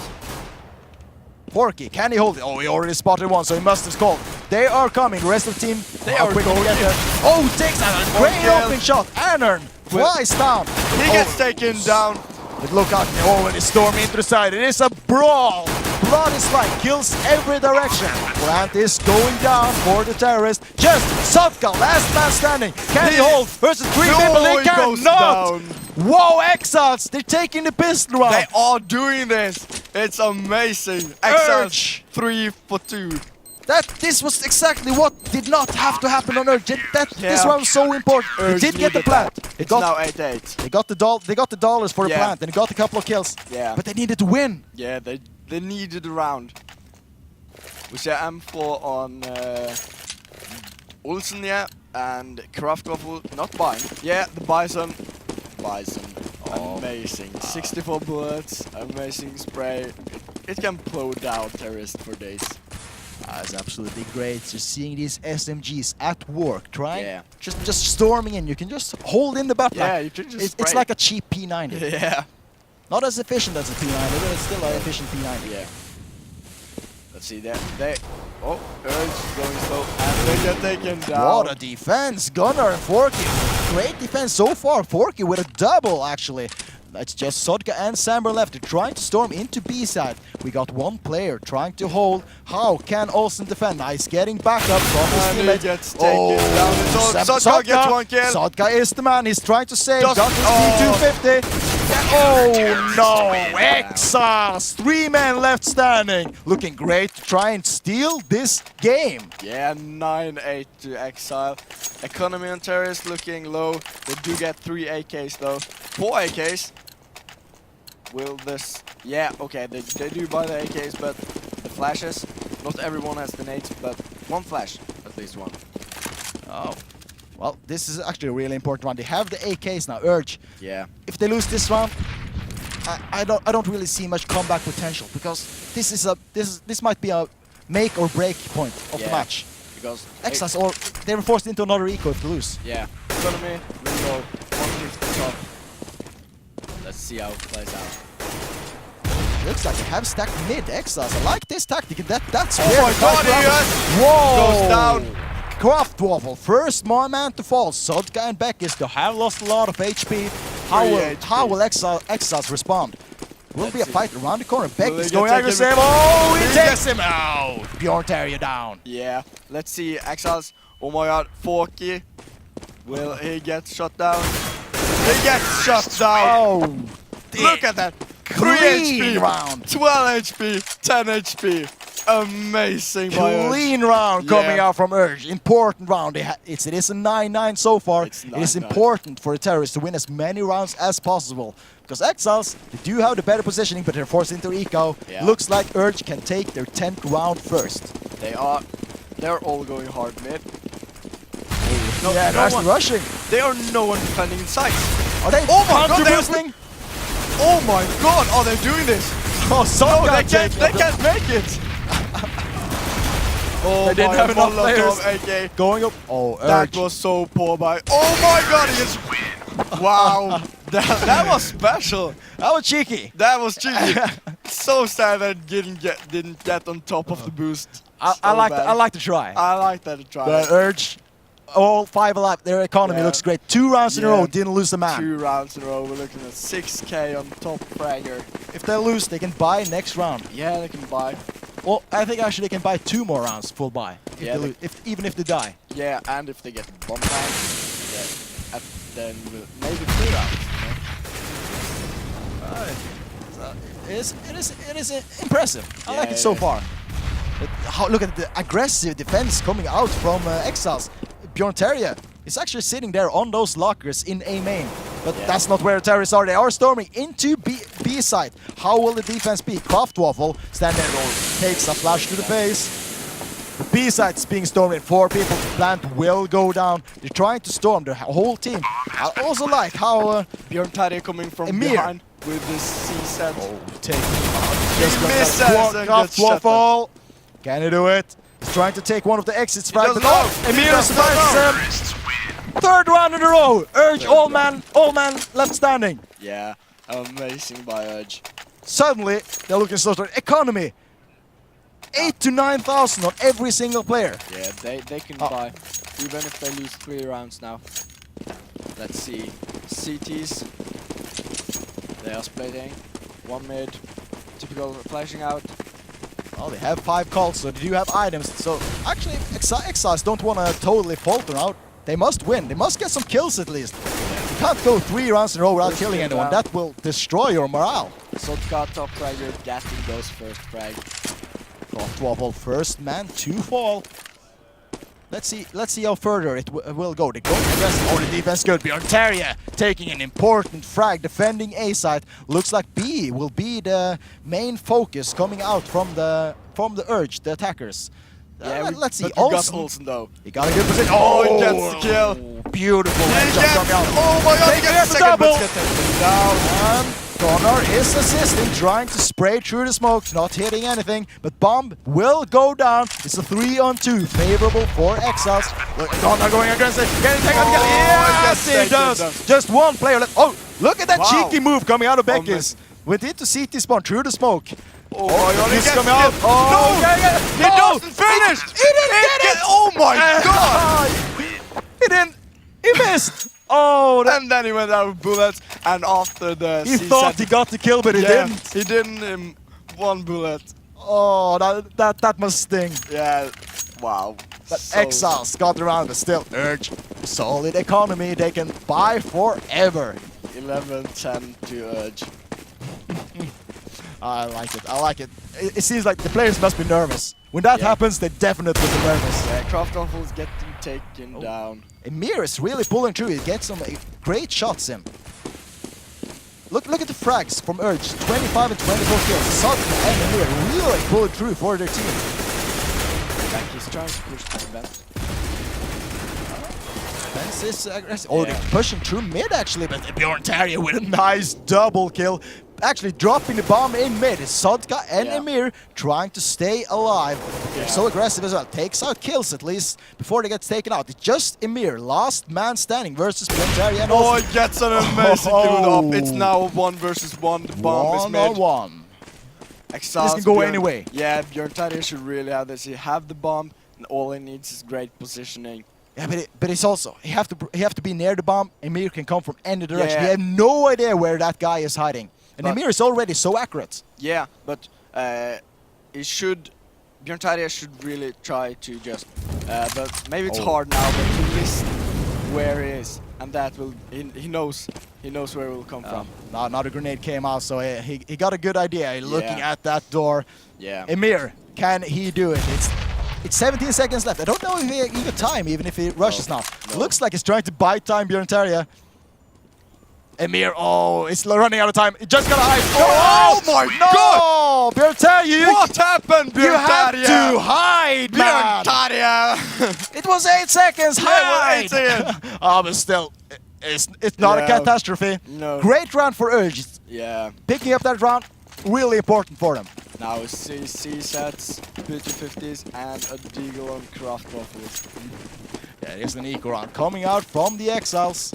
Forky, can he hold it? Oh, he already spotted one, so he must have scored. They are coming. The rest of the team, They are quick going to get in. there. Oh, takes a great opening shot. Anarn flies down. He gets taken down. But look out, they already storm into the side. It is a brawl. Blood is like kills every direction. Plant is going down for the terrorist. Just Sotka, last man standing. Can he hold versus 3 people? They cannot. Whoa, Exiles, they're taking the pistol round. They are doing this. It's amazing. Exiles 3 for 2. This was exactly what did not have to happen on Urge. This one was so important. Urge They did get the needed plant. that. It's now 8-8. They got the dollars for the plant, and they got a couple of kills. Yeah. But they needed to win. Yeah, they needed the round. We see M4 on Olsen, yeah, and Kraftwaffel not buying. Yeah, the Bison. Amazing. 64 bullets, amazing spray. It can blow down terrorists for days. That's absolutely great. Just seeing these SMGs at work, trying, Yeah. just storming in. You can just hold in the battle. Yeah, you can just It's spray. like a cheap P90. Yeah. Not as efficient as a P90, but it's still an efficient P90. Yeah. Let's see there. Oh, Urge going slow, and they get taken down. What a defense! Gunnar and Forky. Great defense so far. Forky with a double, actually. It's just Sodka and Samber left. They're trying to storm into B-side. We got one player trying to hold. How can Olsen defend? Nice getting back up from his And he teammate. gets taken down. Sodka gets one kill. Sodka is the man. He's trying to save. Just- Got his P250. Oh no! Exiles! 3 men left standing. Looking great to try and steal this game. Yeah, 9-8 to Exile. Economy on Terrorist looking low. They do get 3 AKs though. 4 AKs. Will this... Yeah, okay, they do buy the AKs, but the flashes, not everyone has the nades, but one flash, at least one. Oh. Well, this is actually a really important one. They have the AKs now, Urge. Yeah. If they lose this round, I don't really see much comeback potential, because this might be a make or break point of the match. Because... Exiles, or they were forced into another eco if they lose. Yeah. Economy, will go 150 top. Let's see how it plays out. Looks like they have stacked mid Exiles. I like this tactic. That's Oh where my the god, fight he happens. has- Whoa! goes down. Craft Waffle, first man to fall. Sodka and Beckis, they have lost a lot of HP. How will Exiles respond? Will be a see. fight around the corner. Will Beckis they going get after taken? save. Oh, he He takes him out. Bjorn Terrier down. Yeah, let's see, Exiles. Oh my god, Forky. Will he get shot down? He gets shot down. Oh, Look at that. 3 clean HP, round. 12 HP, 10 HP. Amazing by Urge. Clean round coming Yeah. out from Urge. Important round. It is a 9-9 so far. It's It is 9-9. important for the Terrorists to win as many rounds as possible. Because Exiles, they do have the better positioning, but they're forced into eco. Yeah. Looks like Urge can take their 10th round first. They're all going hard mid. No, yeah, no nice one- rushing. They are no one defending in sight. Are they Oh my god, contributing? Oh my god, are they doing this? Oh, No, they can't make it. Oh They didn't my have enough Molotov players. AK. Going up. Oh, That Urge. was so poor by... Oh my god, he is... Wow, that was special. That was cheeky. That was cheeky. So sad that didn't get on top of the boost. I So like bad. the try. I like that try. But Urge, all 5 alive. Their economy Yeah. looks great. 2 rounds in a Yeah. row, didn't lose a man. 2 rounds in a row, we're looking at 6k on top fragger. If they lose, they can buy next round. Yeah, they can buy. Well, I think actually they can buy 2 more rounds full buy. If Yeah, they they- lose, even if they die. Yeah, and if they get bomb tank, then maybe 3 rounds. It is impressive. I Yeah, like it it so is. far. Look at the aggressive defense coming out from Exiles. Bjorn Terrier is actually sitting there on those lockers in A main. But Yeah. that's not where the terrorists are. They are storming into B side. How will the defense be? Kraftwaffle stand there, takes a flash to the face. The B side's being stormed. 4 people. The plant will go down. They're trying to storm the whole team. I also like how Bjorn Terje coming from Emir. behind with this C-set. take He misses and gets shut Kraftwaffle. Can he do it? He's trying to take one of the exits. Frag, doesn't but know. oh, He Emir doesn't know. survives him. 3rd round in a row. Urge all man left standing. Yeah, amazing by Urge. Suddenly, they're looking so strong. Economy. 8 to 9,000 on every single player. Yeah, they can Oh. buy, even if they lose 3 rounds now. Let's see. CTs. They are splitting. 1 mid. Typical flashing out. Oh, they have 5 calls, so they do have items. So actually, Exiles don't want to totally falter out. They must win. They must get some kills at least. You can't go 3 rounds in a row without First killing kill anyone. down. That will destroy your morale. Sodka top fragger getting those first frag. Kraftwaffle first man to fall. Let's see how further it will go. They're going aggressive. Oh, the defense good. Bjorn Terrier taking an important frag, defending A side. Looks like B will be the main focus coming out from the Urge, the attackers. Let's see. But you got Olsen, Olsen though. he got a good position. Oh, he gets the kill. Beautiful He headshot gets, coming out. oh my god, he Taking gets the the second, double. but gets taken down. And Gunnar is assisting, trying to spray through the smoke, not hitting anything, but bomb will go down. It's a 3-on-2, favorable for Exiles. Look, Gunnar going aggressive. Can he take on the kill? Yes, he does. Just one player left. Oh, look at that cheeky move coming out of Beckis. Went into CT spawn through the smoke. Oh my god, he's coming out. Oh, no! He No! doesn't finish! He didn't get it! Oh my god! He didn't. He missed. Oh, And then he went out of bullets, and after the he thought he got the kill, but he didn't. He didn't. One bullet. Oh, that must sting. Yeah. Wow. But Exiles got around, but still, Urge, solid economy. They can buy forever. 11-10 to Urge. I like it. I like it. It seems like the players must be nervous. When that happens, they definitely be nervous. Yeah, Kraftwaffle's getting taken down. Emir is really pulling through. He gets some great shots in. Look at the frags from Urge. 25 and 24 kills. Sudden and Emir really pulling through for their team. Like he's trying to push to the vent. Vance is aggressive. Oh, they're pushing through mid actually, but Bjorn Terrier with a nice double kill. Actually dropping the bomb in mid. Sodka and Emir trying to stay alive. They're so aggressive as well. Takes out kills at least before they get taken out. It's just Emir, last man standing versus Bjorn Terrier. And oh, he gets an amazing kill up. It's now 1 versus 1. The bomb is mid. 1-on-1. Exiles, This can go anyway. Yeah, Bjorn Terrier should really have this. He have the bomb, and all he needs is great positioning. Yeah, but it's also he have to be near the bomb. Emir can come from any direction. Yeah. We have no idea where that guy is hiding. And But Emir is already so accurate. Yeah, but Bjorn Terrier should really try to just, but maybe it's hard now, but to list where he is, and that will, he knows where it will come from. Now the grenade came out, so he got a good idea. Looking at that door. Yeah. Emir, can he do it? It's 17 seconds left. I don't know if he got time, even if he rushes now. No. Looks like he's trying to buy time, Bjorn Terrier. Emir, it's running out of time. He just got a hide. Oh my god! Bjorn Terrier, What happened, Bjorn you had Terrier? to hide, Bjorn man! Terrier! It was 8 seconds. Hide! Yeah, But still, it's not a catastrophe. No. Great round for Urge. Yeah. Picking up that round, really important for them. Now C sets, TG15s, and a deagle on Kraftwaffles. Yeah, there's an eco round coming out from the Exiles.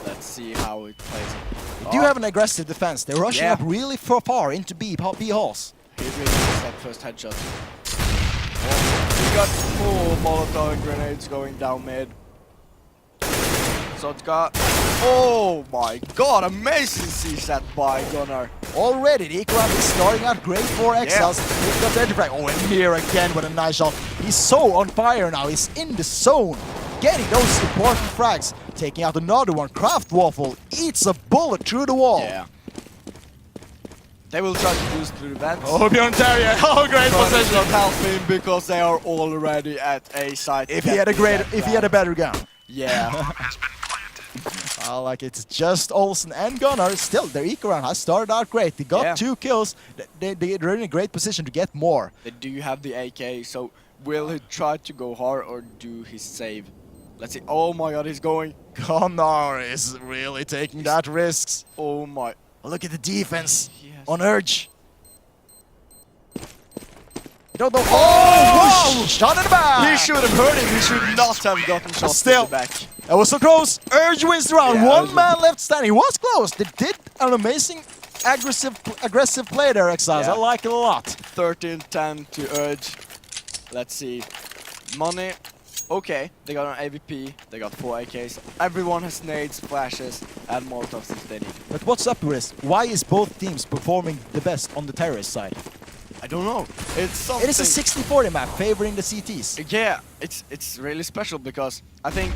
Let's see how it plays. They do have an aggressive defense. They're rushing up really far into B halls. He really missed that first headshot. He got 4 Molotov grenades going down mid. Sodka. Oh my god, amazing C-set by Gunnar. Already, the eco round is starting out great for Exiles. He's got the edge frag. Oh, and here again with a nice shot. He's so on fire now. He's in the zone. Getting those important frags. Taking out another one. Kraftwaffle eats a bullet through the wall. Yeah. They will try to boost through the vents. Oh, Bjorn Terrier. Oh, great But it's position. not helping because they are already at A site. If he had a better gun. Yeah. I like it. It's just Olsen and Gunnar. Still, their eco round has started out great. They got 2 kills. They're in a great position to get more. They do have the AK, so will he try to go hard or do his save? Let's see. Oh my god, he's going. Gunnar is really taking that risks. Oh my. Look at the defense Yes. on Urge. Don't know. Oh! Shot in the back! He should have hurt him. He should not have gotten shot Still. in the back. That was so close. Urge wins the round. Yeah, One man left standing. He was close. They did an amazing aggressive play there, Exiles. Yeah. I like it a lot. 13-10 to Urge. Let's see. Money. Okay, they got an AVP. They got 4 AKs. Everyone has nades, flashes, and Molotovs if they need. But what's up with this? Why is both teams performing the best on the terrorist side? I don't know. It's something. It is a 60-40 map favoring the CTs. Yeah, it's really special because I think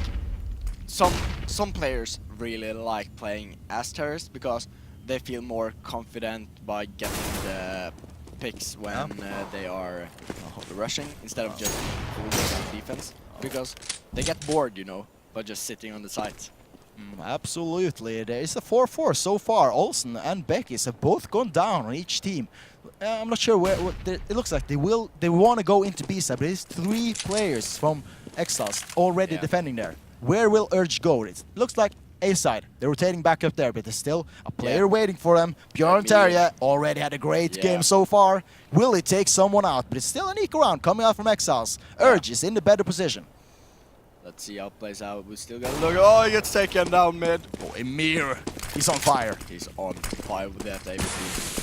some players really like playing as terrorists because they feel more confident by getting the picks when they are rushing instead of just full defense because they get bored, by just sitting on the sides. Absolutely. There is a 4-4 so far. Olsen and Beckis have both gone down on each team. I'm not sure where. It looks like they want to go into B side, but it's 3 players from Exiles already defending there. Where will Urge go? It looks like A side. They're rotating back up there, but there's still a player waiting for them. Bjorn Terje already had a great game so far. Will he take someone out? But it's still an eco round coming out from Exiles. Urge is in the better position. Let's see how it plays out. We still got to look. Oh, he gets taken down mid. Oh, Emir. He's on fire. He's on fire with that AVP.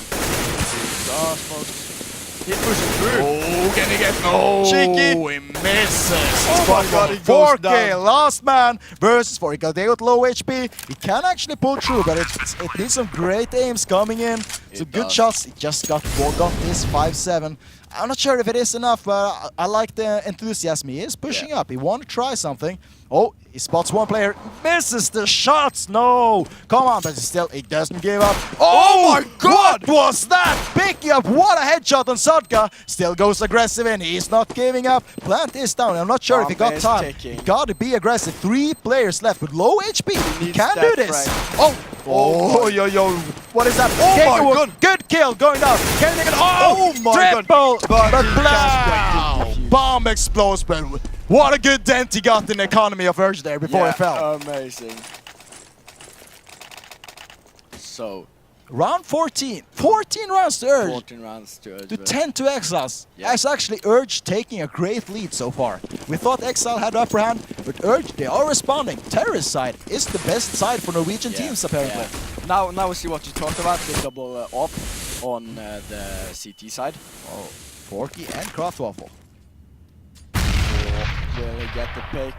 He's pushing through. Oh, can he get... No! Cheeky! He misses! Oh my god, he goes 4K, down. last man versus 4K. They got low HP. He can actually pull through, but it needs some great aims coming in. Some good shots. He just got this 5-7. I'm not sure if it is enough, but I like the enthusiasm. He is pushing up. He wants to try something. Oh, he spots one player. Misses the shots. No. Come on, but still, he doesn't give up. Oh my god! What was that? Picking up. What a headshot on Sodka. Still goes aggressive in. He's not giving up. Plant is down. I'm not sure if he got time. He got to be aggressive. 3 players left with low HP. He can do this. Oh, yo. What is that? Oh my god! Good kill going down. Can he take it? Oh my god! But blow! Bomb explodes, but what a good dent he got in the economy of Urge there before he fell. Amazing. So, round 14. 14 rounds to Urge. 14 rounds to Urge. To 10 to Exiles. Yeah. It's actually Urge taking a great lead so far. We thought Exile had the upper hand, but Urge, they are responding. Terrorist side is the best side for Norwegian teams, apparently. Yeah. Now we see what you talked about, the double off on the CT side. Oh, Forky and Kraftwaffle. Will he get the pick?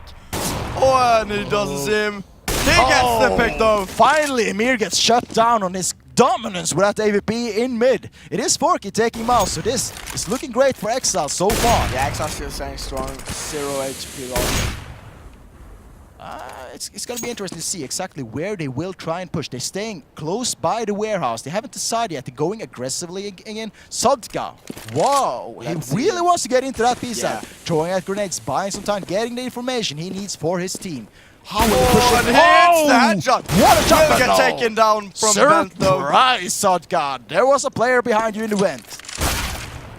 Oh, and he doesn't see him. He gets the pick though. Finally, Emir gets shut down on his dominance without AVP in mid. It is Forky taking mouse, so this is looking great for Exile so far. Yeah, Exile still staying strong, 0 HP loss. It's going to be interesting to see exactly where they will try and push. They're staying close by the warehouse. They haven't decided yet. They're going aggressively again. Sodka. Whoa. He really wants to get into that B side. Throwing out grenades, buying some time, getting the information he needs for his team. How will he push it? And hits the headshot. What a shot. Will get taken down from the vent though. Surprise, Sodka. There was a player behind you in the vent.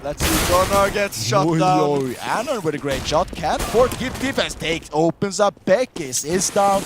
Let's see, Gunnar gets shot down. Anna with a great shot. Can't afford to keep defense. Opens up. Beckis is down.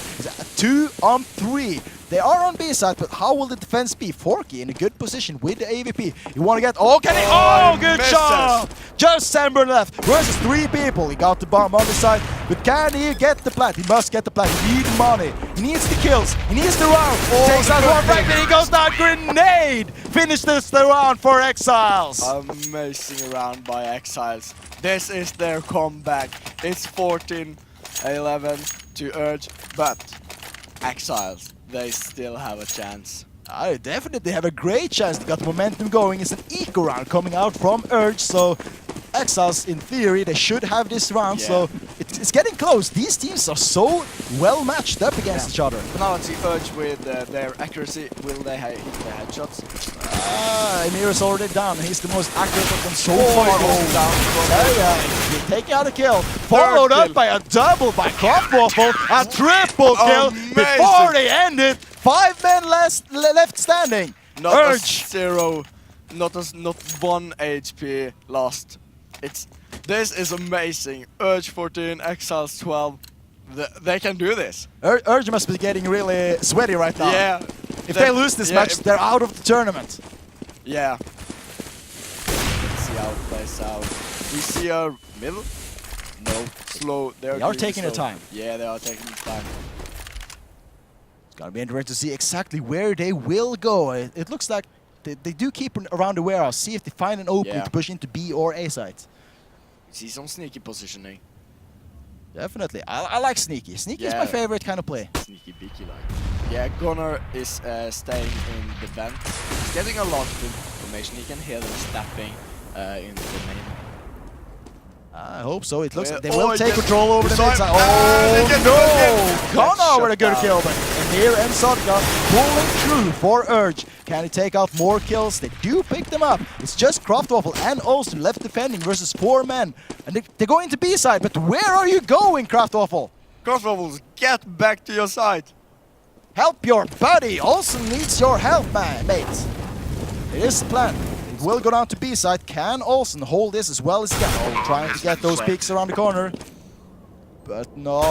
2 on 3. They are on B side, but how will the defense be? Forky in a good position with the AVP. You want to get... Oh, can he... Oh, good shot! Just Samber left versus 3 people. He got the bomb on the side, but can he get the plant? He must get the plant. He needs money. He needs the kills. He needs the round. Takes out one frag, then he goes down. Grenade! Finishes the round for Exiles. Amazing round by Exiles. This is their comeback. It's 14-11 to Urge, but Exiles, they still have a chance. I definitely have a great chance. They got the momentum going. It's an eco round coming out from Urge, so Exiles, in theory, they should have this round, so it's getting close. These teams are so well matched up against each other. But now let's see Urge with their accuracy. Will they hit the headshots? Emir is already down. He's the most accurate of them so far. He's taking out a kill. Followed up by a double by Kraftwaffle. A triple kill before they ended. 5 men left standing. Not Urge. 0, not 1 HP lost. This is amazing. Urge 14, Exiles 12. They can do this. Urge must be getting really sweaty right now. Yeah. If they lose this match, they're out of the tournament. Yeah. Let's see how it plays out. We see a middle. No, slow. They are taking their time. Yeah, they are taking their time. It's gonna be interesting to see exactly where they will go. It looks like they do keep around the warehouse, see if they find an opening to push into B or A sides. See some sneaky positioning. Definitely. I like sneaky. Sneaky is my favorite kind of play. Sneaky beaky like. Yeah, Gunnar is staying in the vent. He's getting a lot of information. He can hear them stepping in the main. I hope so. It looks like they will take control over the mid side. Oh no! Gunnar with a good kill, but Emir and Sodka pulling through for Urge. Can he take out more kills? They do pick them up. It's just Kraftwaffle and Olsen left defending versus 4 men. And they're going to B side, but where are you going, Kraftwaffle? Kraftwaffles, get back to your side. Help your buddy. Olsen needs your help, mate. It is the plan. It will go down to B side. Can Olsen hold this as well as he can? Oh, trying to get those peaks around the corner. But no,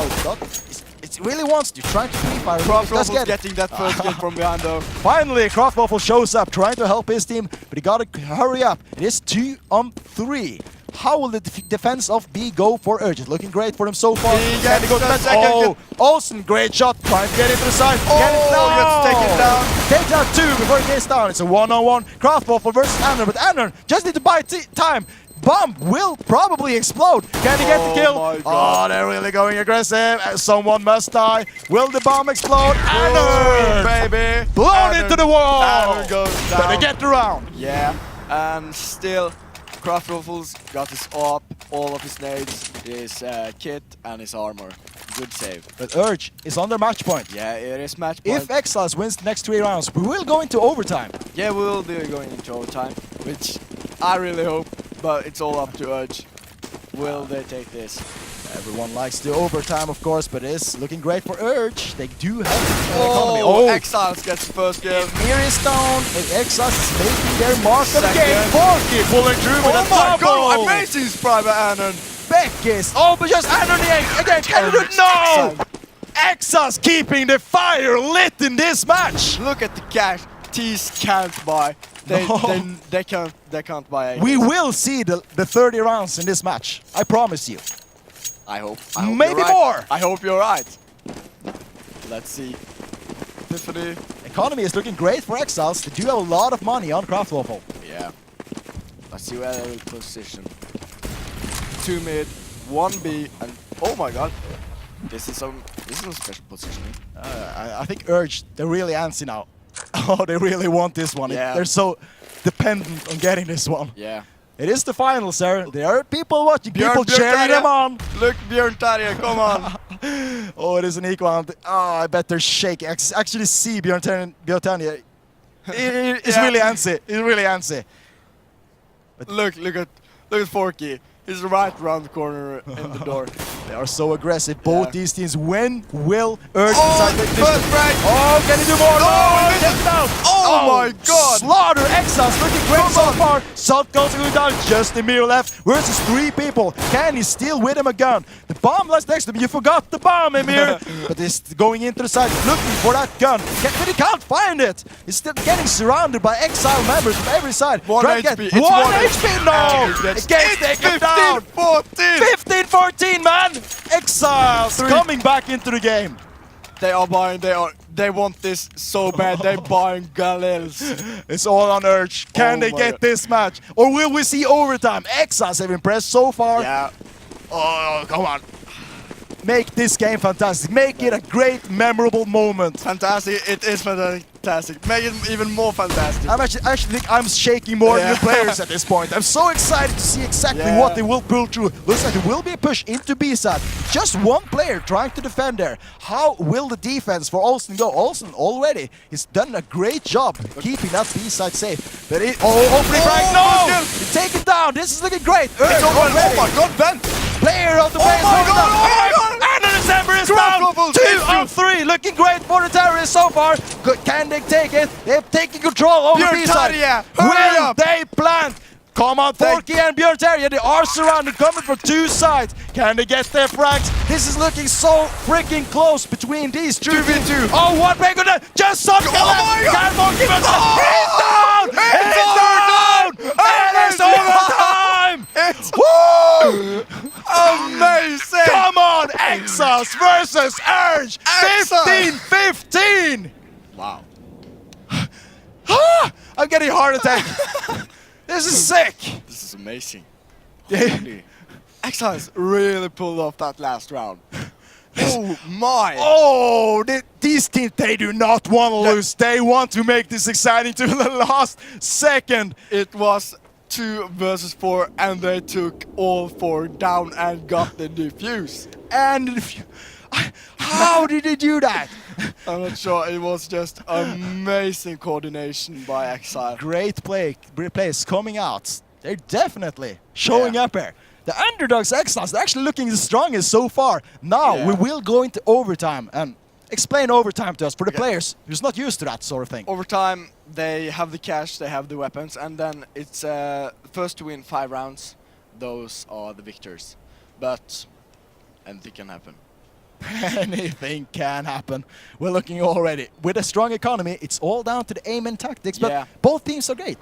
It really wants to. Trying to free fire. Croftwaffle's getting that first kill from behind though. Finally, Croftwaffle shows up, trying to help his team, but he gotta hurry up. It is 2-on-3. How will the defense of B go for Urge? It's looking great for him so far. Can he go to the second? Oh, Olsen, great shot, trying to get into the side. Get it down. Gets taken down. Takes out 2 before he gets down. It's a 1-on-1. Croftwaffle versus Anner, but Anner just need to buy time. Bomb will probably explode. Can he get the kill? My God. Oh, they're really going aggressive. Someone must die. Will the bomb explode? Anner! Baby! Blown Anner- into the wall! Anner goes down. But they get the round. Yeah, and still, Croftwaffle's got his AWP, all of his nades, his kit, and his armor. Good save. But Urge is on their match point. Yeah, it is match point. If Exiles wins the next 3 rounds, we will go into overtime. Yeah, we will be going into overtime, which I really hope, but it's all up to Urge. Will they take this? Everyone likes the overtime, of course, but it's looking great for Urge. They do have economy. Oh, Exiles gets the first kill. Here is down, and Exiles is making their mark of the game. Second. Forky pulling through with a Oh my double. God, amazing spray by Annan. Beckis. Oh, but just Anner again. Can you no? Exiles keeping the fire lit in this match. Look at the cash. T's can't buy. They can't buy anything. We will see the 30 rounds in this match. I promise you. I hope Maybe you're right. more. I hope you're right. Let's see. Tiffany. Economy is looking great for Exiles. They do have a lot of money on Croftwaffle. Yeah. Let's see where they will position. 2 mid, 1 B, and oh my God, this is some special positioning. I think Urge, they're really antsy now. Oh, they really want this one. Yeah. They're so dependent on getting this one. Yeah. It is the final, sir. There are people watching, people Björn cheering Terje. them on. Look, Björn Terje, come on. Oh, it is an equal. Oh, I bet they're shaking. Actually, see Björn Terje. It's Yeah. really antsy. It's really antsy. look at Forky. He's right around the corner in the door. They are so aggressive. Both Yeah. these teams. When will Urge Oh, decide to first break. Oh, can he do more? Oh, No, get down. Oh my God. Slaughter Exiles looking great Come so on. far. Salt goes going down. Just the mirror left versus 3 people. Can he steal with him a gun? The bomb lies next to him. You forgot the bomb, Emir. But he's going into the side looking for that gun. But he can't find it. He's still getting surrounded by Exile members from every side. 1 Trying to HP. get It's 1 1 HP. No. It's It gets taken down. 15-14. 15-14, man! Exiles coming back into the game. They are buying. They want this so bad. They're buying Galils. It's all on Urge. Can Oh they my get God. this match? Or will we see overtime? Exiles have impressed so far. Yeah. Oh, come on. Make this game fantastic. Make it a great, memorable moment. Fantastic. It is fantastic. Make it even more fantastic. I actually think I'm shaking more than Yeah. the players at this point. I'm so excited to see exactly Yeah. what they will pull through. Looks like there will be a push into B-side. Just one player trying to defend there. How will the defense for Olsen go? Olsen already has done a great job keeping that B-side safe. But opening frag, no! Skill. You take it down. This is looking great. It's over. already. Oh my God, Ben! Player of the Oh play. my God, oh my God. And the December is Croftwaffle, down. 2-3. Looking great for the terrorists so far. Good. Can they take it? They've taken control over Björn B-side. Terje, hurry Will up. they plant? Come on, Forky and Björn Terje. They are surrounded, coming from 2 sides. Can they get their frags? This is looking so freaking close between these 2v2. Oh, what break on that? Just some Oh my God. Can Forky but Oh. he's down! It's He's down! And it's overtime! It's Woo! amazing! Come on, Exiles versus Urge! Exiles. 15-15! Wow. I'm getting a heart attack. This is sick. This is amazing. Yeah. Holy. Exiles really pulled off that last round. Oh my! Oh, these teams, they do not want to lose. They want to make this exciting to the last second. It was 2 versus 4 and they took all 4 down and got the defuse. And how did they do that? I'm not sure, it was just amazing coordination by Exile. Great plays coming out. They're definitely showing Yeah. up here. The underdogs Exiles, they're actually looking the strongest so far. Now Yeah. we will go into overtime and explain overtime to us for the players who's not used to that sort of thing. Over time, they have the cash, they have the weapons, and then it's first to win 5 rounds. Those are the victors. But anything can happen. Anything can happen. We're looking already. With a strong economy, it's all down to the aim and tactics, but Yeah. both teams are great.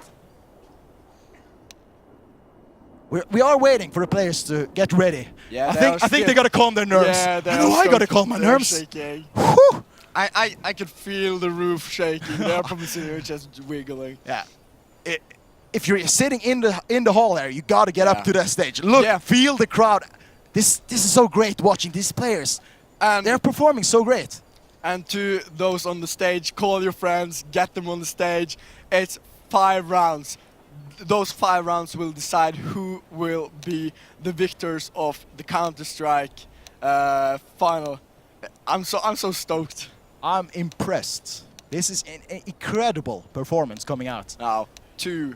We are waiting for the players to get ready. Yeah, I think they gotta calm their nerves. Yeah, I know I gotta calm my they're nerves. shaking. Whew. I could feel the roof shaking. They're probably sitting here just wiggling. Yeah. If you're sitting in the hall there, you gotta get up Yeah. to the stage. Look, Yeah. feel the crowd. This is so great watching these players. And They're performing so great. And to those on the stage, call your friends, get them on the stage. It's 5 rounds. Those 5 rounds will decide who will be the victors of the Counter-Strike final. I'm so stoked. I'm impressed. This is an incredible performance coming out. Now, 2,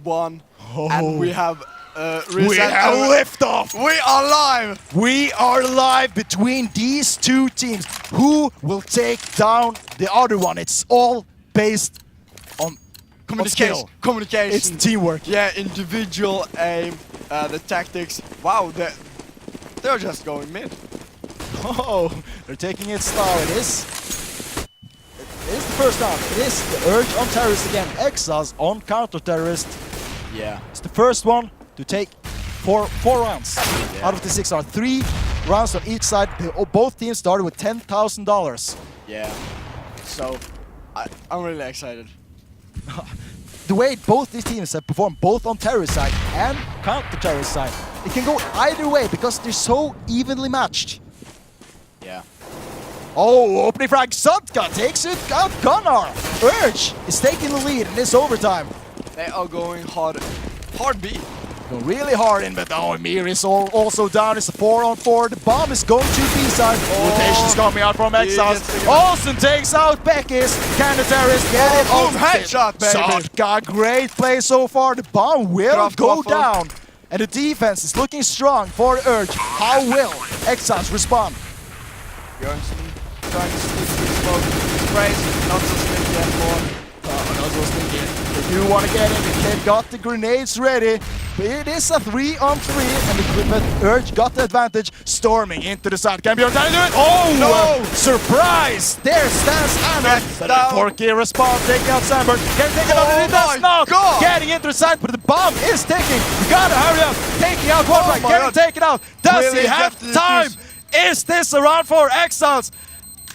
1, Oh. and we have We reset have our- liftoff. We are live. We are live between these two teams. Who will take down the other one? It's all based on skill. Communication. It's teamwork. Yeah, individual aim, the tactics. Wow, they're just going mid. Oh, they're taking it slow. It is the first round. It is the Urge on Terrorist again. Exiles on Counter-Terrorist. Yeah. It's the first one to take four rounds out of the 6 rounds. 3 rounds on each side. Both teams started with $10,000. Yeah. So, I'm really excited. The way both these teams have performed, both on Terrorist side and Counter-Terrorist side, it can go either way because they're so evenly matched. Yeah. Oh, opening frag. Sudka takes it out. Gunnar. Urge is taking the lead in this overtime. They are going hard B. Going really hard in, but oh, Mir is also down. It's a 4-on-4. The bomb is going to B-side. Rotation's coming out from Exiles. Olsen takes out Beckis. Can the Terrorist get it? Boom, headshot, baby. Sudka, great play so far. The bomb will Craft go waffle. down. And the defense is looking strong for the Urge. How will Exiles respond? Björnsson trying to sneak through smoke. Sprays, not so sneaky anymore. Not so sneaky. They do want to get in. They've got the grenades ready. But it is a 3-on-3, and the Urge got the advantage. Storming into the side. Can Björn do it? Oh! No! Surprise! There stands Anna. But down. Torky responds, taking out Sandberg. Can he take it out? Oh It does my not! God! Getting into the side, but the bomb is ticking. You gotta hurry up. Taking out one right. my Can he God. take it out? Does Really he have get the time? defuse. Is this a round for Exiles?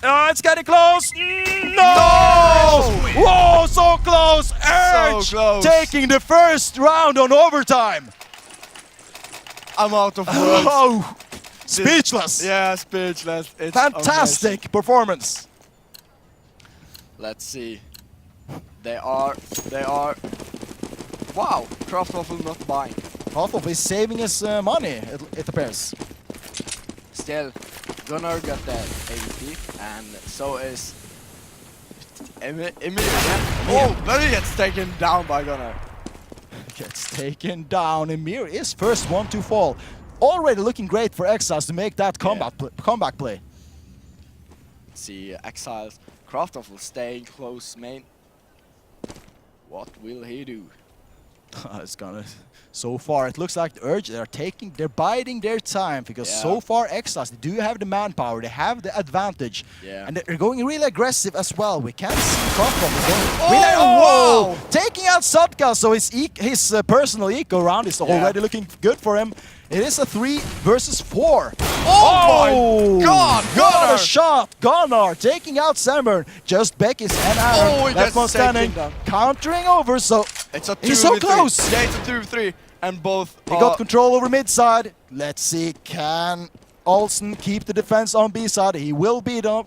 It's getting close. No! Whoa, so close! Urge close. taking the first round on overtime. I'm out of words. Oh, speechless. Yeah, speechless. It's Fantastic performance. amazing. Let's see. They are. Wow, Kraftwaffle not buying. Hoffhoff is saving his money, it appears. Still, Gunnar got that AVP, and so is Emil. Oh, but he gets taken down by Gunnar. Gets taken down. Emir is first one to fall. Already looking great for Exiles to make that comeback play. Let's see, Exiles. Kraftwaffle staying close main. What will he do? It's gonna. So far, it looks like the Urge they're biding their time because Yeah. so far Exiles they do have the manpower, they have the advantage, Yeah. and they're going really aggressive as well. We can see Kraftwaffle going. Oh, Wow! Taking out Sudka, so his personal eco round is Yeah. already looking good for him. It is a 3 versus 4. Oh my God, Got Gunnar! a shot! Gunnar taking out Sammer. Just Beckis and Aaron. Oh, he Left gets one standing. taken down. Countering over, so It's a 2v3. he's so close. Yeah, it's a 2v3, and both. He got control over mid side. Let's see, can Olsen keep the defense on B side? He will be the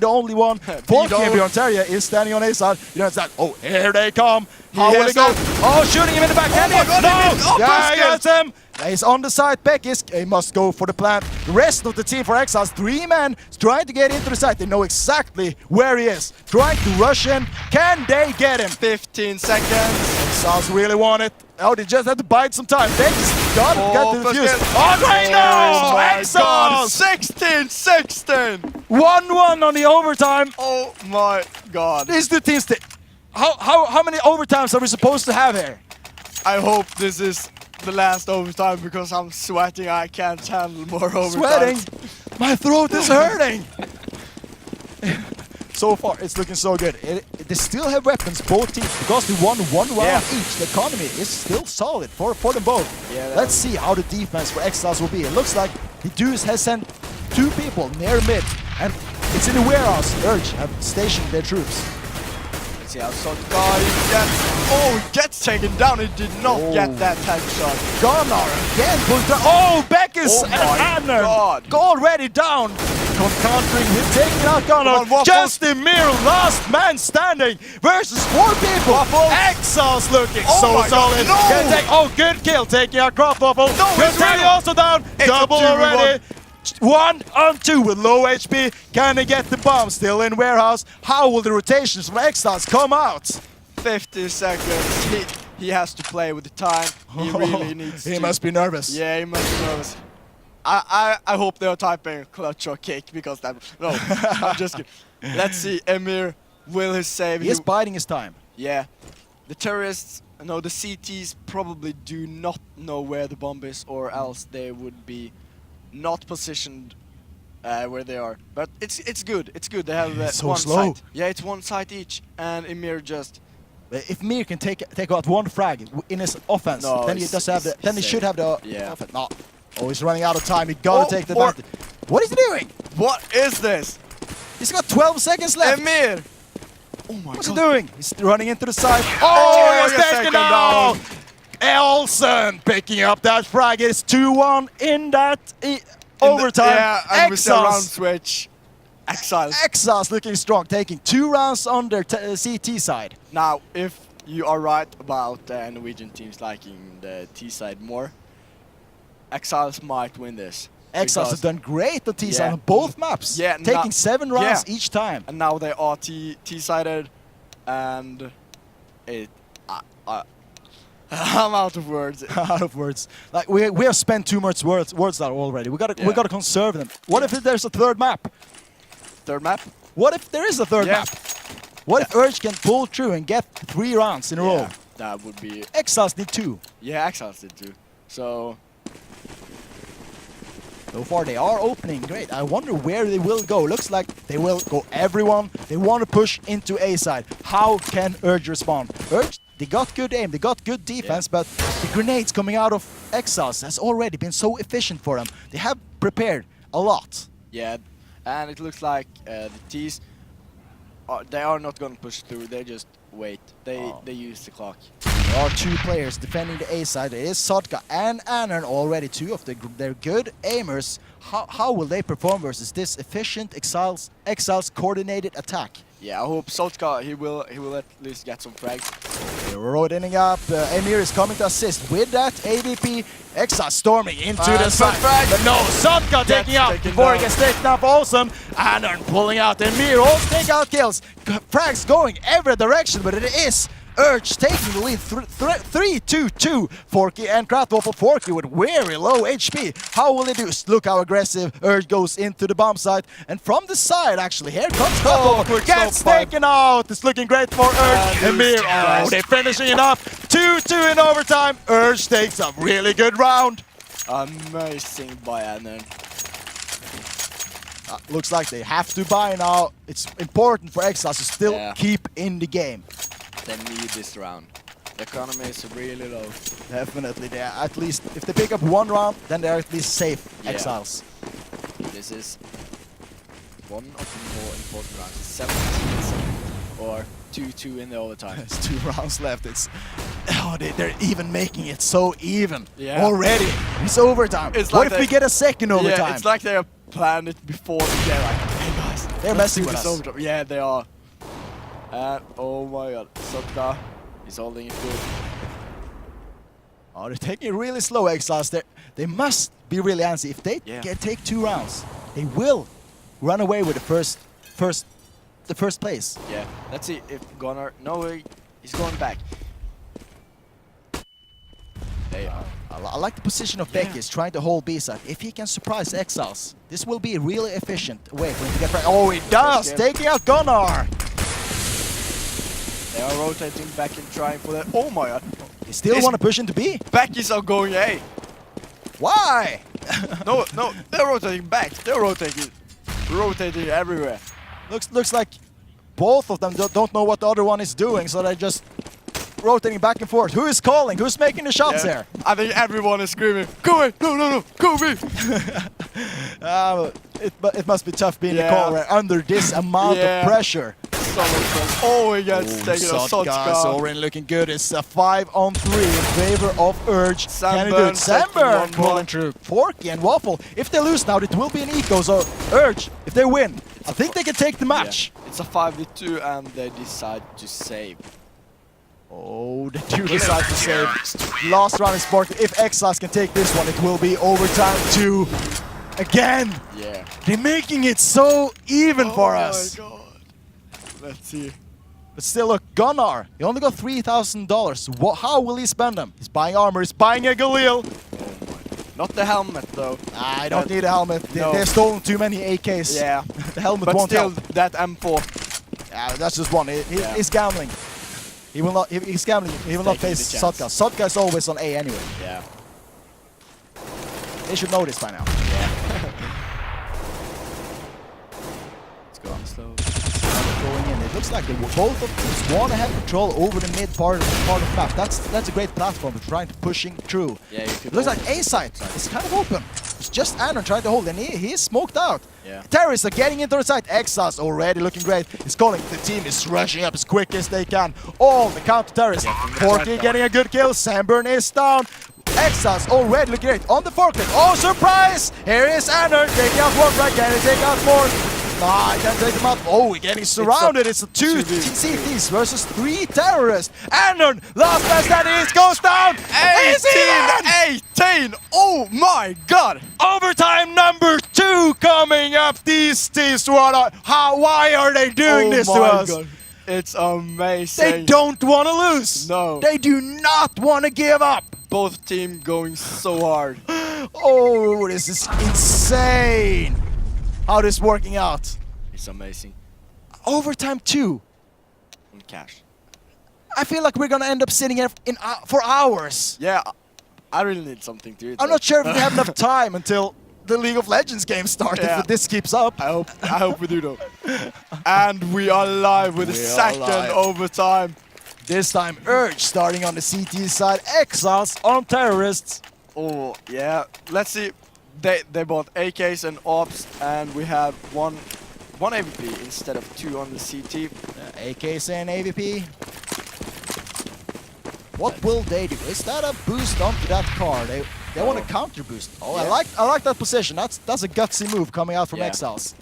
only one. Forky and Bjorn is standing on A side. You know, it's that. Oh, here they come. How will has it go? that. Oh, shooting him in the back. Can my he? God, No! he missed. Oh, Yeah, he basket. gets him. He's on the side. Beckis, he must go for the plant. The rest of the team for Exiles, 3 men trying to get into the side. They know exactly where he is. Trying to rush in. Can they get him? 15 seconds. Exiles really want it. Oh, they just have to bide some time. Beckis got to get to the fuse. basket. Oh, great! No! my God, Exiles! 16-16. 1-1 on the overtime. Oh my God. These two teams. How many overtimes are we supposed to have here? I hope this is the last overtime because I'm sweating. I can't handle more overtime. Sweating. My throat is hurting! So far, it's looking so good. They still have weapons, both teams, because they won one round each. The economy is still solid for them both. Yeah, let's see how the defense for Exiles will be. It looks like the Deuce has sent 2 people near mid, and it's in the warehouse. Urge have stationed their troops. Let's see how Sigve gets... Oh, he gets taken down. He did not get that tag shot. Gunnar again pulls down. Oh, Beckis Oh and my Anner God. already down. Countering with taking out Gunnar. Just the mere last man standing versus 4 people. Waffles. Exiles looking Oh so my God, solid. no. Can take, good kill taking out Waffle. No, it's Really also down. It's Double a 2v1. already. 1 on 2 with low HP. Can they get the bomb? Still in warehouse. How will the rotations from Exiles come out? 50 seconds. He has to play with the time. He really needs to. He must be nervous. Yeah, he must be nervous. I hope they are typing clutch or kick because that... No, I'm just kidding. Let's see, Emir, will he save? He is biding his time. Yeah. The terrorists, no, the CTs probably do not know where the bomb is, or else they would be not positioned where they are. But it's good. It's good. They have so one slow. site. Yeah, it's one site each, and Emir just... If Mir can take out 1 frag in his offense, No, then he does have the. Then he should have the offense. No. Oh, he's running out of time. He gotta take the advantage. What is he doing? What is this? He's got 12 seconds left. Emir! Oh my God. What's he doing? He's running into the side. Oh, he's taken down. Elson picking up that frag. It's 2-1 in that overtime. Yeah, and we see a round Exiles. switch. Exiles. Exiles looking strong, taking 2 rounds on their CT side. Now, if you are right about Norwegian teams liking the T side more, Exiles might win this. Exiles have done great on T side Yeah. on both maps. Yeah, taking 7 rounds each time. And now they are T-sided, and I'm out of words. Out of words. Like we have spent too much words there already. We gotta conserve them. What if there's a 3rd map? 3rd map? What if there is a 3rd Yeah. map? What if Urge can pull through and get 3 rounds in a row? That would be... Exiles need 2. Yeah, Exiles did too. So far they are opening great. I wonder where they will go. Looks like they will go everyone. They want to push into A side. How can Urge respond? Urge, they got good aim, they got good defense, but the grenades coming out of Exiles has already been so efficient for them. They have prepared a lot. yeah, and it looks like the T's, they are not going to push through. They just wait. They use the clock. There are 2 players defending the A side. It is Sotka and Anern, already 2 of their good aimers. How will they perform versus this efficient Exiles coordinated attack? Yeah, I hope Sotka, he will at least get some frags. They're rotating up. Emir is coming to assist with that AVP. Exiles storming into the side. But no, Sotka taking out before he gets taken up. Awesome. Anern pulling out. Emir also take out kills. Frags going every direction, but it is Urge taking the lead 3-2-2. Forky and Kraftwaffle. Forky with very low HP. How will they do? Look how aggressive Urge goes into the bomb site. And from the side, actually, here comes Kraftwaffle. Gets taken out. It's looking great for Urge. Emir, they're finishing it off. 2-2 in overtime. Urge takes a really good round. Amazing by Anern. Looks like they have to buy now. It's important for Exiles to still keep in the game. They need this round. The economy is really low. Definitely, they are at least if they pick up 1 round, then they're at least safe. Exiles. This is one of the more important rounds. 17 or 2-2 in the overtime. There's 2 rounds left. It's they're even making it so even already. It's overtime. It's what like if we get a second overtime? Yeah, it's like they have planned it before the game. Like, hey guys, they're messing with us. Overtime. Yeah, they are. And oh my God, Sotka is holding it good. Oh, they're taking it really slow, Exiles. They must be really antsy. If they take 2 rounds, they will run away with the first place. Yeah, let's see if Gunnar. No, he's going back. They are. I like the position of Beckis trying to hold B side. If he can surprise Exiles, this will be a really efficient way for him to get back. Oh, he does! Taking out Gunnar! They are rotating back and trying for that. Oh my God! They still want to push into B? Backies are going A. Why? No, no, they're rotating back. They're rotating everywhere. Looks like both of them don't know what the other one is doing, so they're just rotating back and forth. Who is calling? Who's making the shots here? I think everyone is screaming, "Go away! No, no, no! Go away!" It must be tough being a caller under this amount of pressure. Oh, he gets taken off. Sotka is already looking good. It's a 5-on-3 in favor of Urge. Can he do it? Sandburn pulling through. Forky and Waffle. If they lose now, it will be an eco. So Urge, if they win, I think they can take the match. Yeah. It's a 5v2 and they decide to save. Oh, they do decide to save. Last round is Sparky. If Exiles can take this one, it will be overtime 2. Again. Yeah. They're making it so even for us. Oh my god. Let's see. But still, look, Gunnar, he only got $3,000. How will he spend them? He's buying armor, he's buying a Galil. Not the helmet though. I don't need a helmet. They've stolen too many AKs. Yeah. The helmet but won't still, help. that M4. Yeah, that's just one. He's gambling. He will not. He's gambling. He will not face Sotka. Sotka is always on A anyway. Yeah. They should know this by now. Yeah. Let's go on slow. Going in. It looks like both of teams want to have control over the mid part of the map. That's a great platform for trying to pushing through. Yeah, you could. It looks like A side is kind of open. It's just Anna trying to hold, and he is smoked out. Yeah. Terrorists are getting into the side. Exiles already looking great. He's calling. The team is rushing up as quick as they can. All the counter terrorists. Forky getting a good kill. Sandburn is down. Exiles already looking great on the forklift. Oh, surprise! Here is Anna taking out one frag. Can he take out more? Nah, he can't take them out. Oh, we're getting surrounded. It's a 2 CTs versus 3 terrorists. Anna, last man standing, goes down. 18! Oh my god! Overtime number 2 coming up. These teams, why are they doing this to us? God. It's amazing. They don't want to lose. No. They do not want to give up. Both teams going so hard. Oh, this is insane. How this working out. It's amazing. Overtime 2. On cash. I feel like we're gonna end up sitting here for hours. Yeah, I really need something to eat. I'm not sure if we have enough time until the League of Legends game starts if this keeps up. I hope we do though. And we are live with the second overtime. This time Urge starting on the CT side, Exiles on terrorists. Oh yeah, let's see. They bought AKs and ops, and we have one AVP instead of 2 on the CT. AKs and AVP. What will they do? Is that a boost onto that car? They want to counter boost. Oh, yeah. I like that position. That's a gutsy move coming out from Exiles.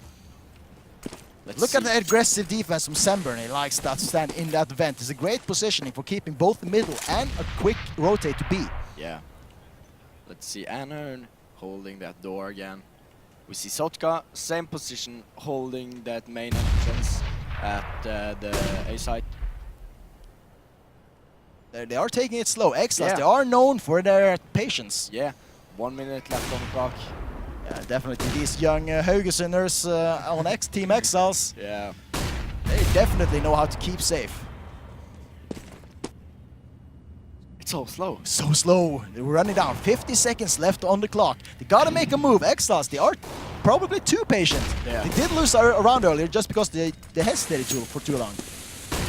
Look at the aggressive defense from Sandburn. He likes that stand in that vent. It's a great positioning for keeping both the middle and a quick rotate to B. Yeah. Let's see Anern holding that door again. We see Sotka, same position, holding that main entrance at the A site. They are taking it slow. Exiles, they are known for their patience. Yeah, 1 minute left on the clock. Yeah, definitely these young Haugesunders on Team Exiles. Yeah. They definitely know how to keep safe. It's so slow. So slow. They're running down. 50 seconds left on the clock. They gotta make a move. Exiles, they are probably too patient. Yeah. They did lose a round earlier just because they hesitated for too long.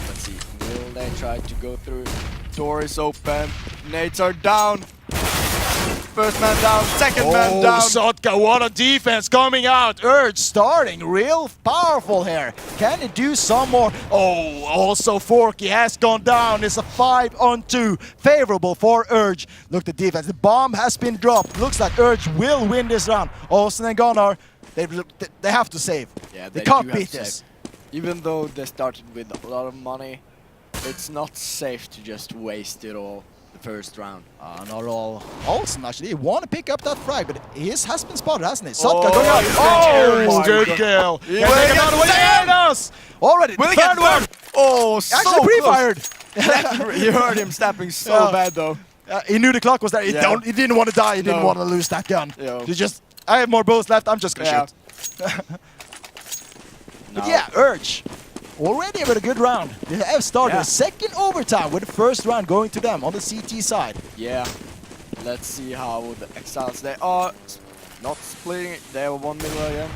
Let's see. Will they try to go through? Door is open. Nades are down. First man down. Second man down. Sotka, what a defense coming out. Urge starting real powerful here. Can he do some more? Oh, also Forky has gone down. It's a 5-on-2. Favorable for Urge. Look, the defense. The bomb has been dropped. Looks like Urge will win this round. Olsen and Gunnar, they have to save. Yeah, they can't beat this. Even though they started with a lot of money, it's not safe to just waste it all the first round. Not all. Olsen actually want to pick up that frag, but his has been spotted, hasn't he? Sotka going out. Oh, good kill. Yes. Already, will third one. Oh, so actually pre-fired. You heard him snapping so bad though. He knew the clock was there. He didn't want to die. He didn't want to lose that gun. I have more bullets left. I'm just gonna shoot. But yeah, Urge. Already with a good round. They have started a second overtime with the first round going to them on the CT side. Yeah. Let's see how the Exiles, they are Not splitting it. They have 1 middle again.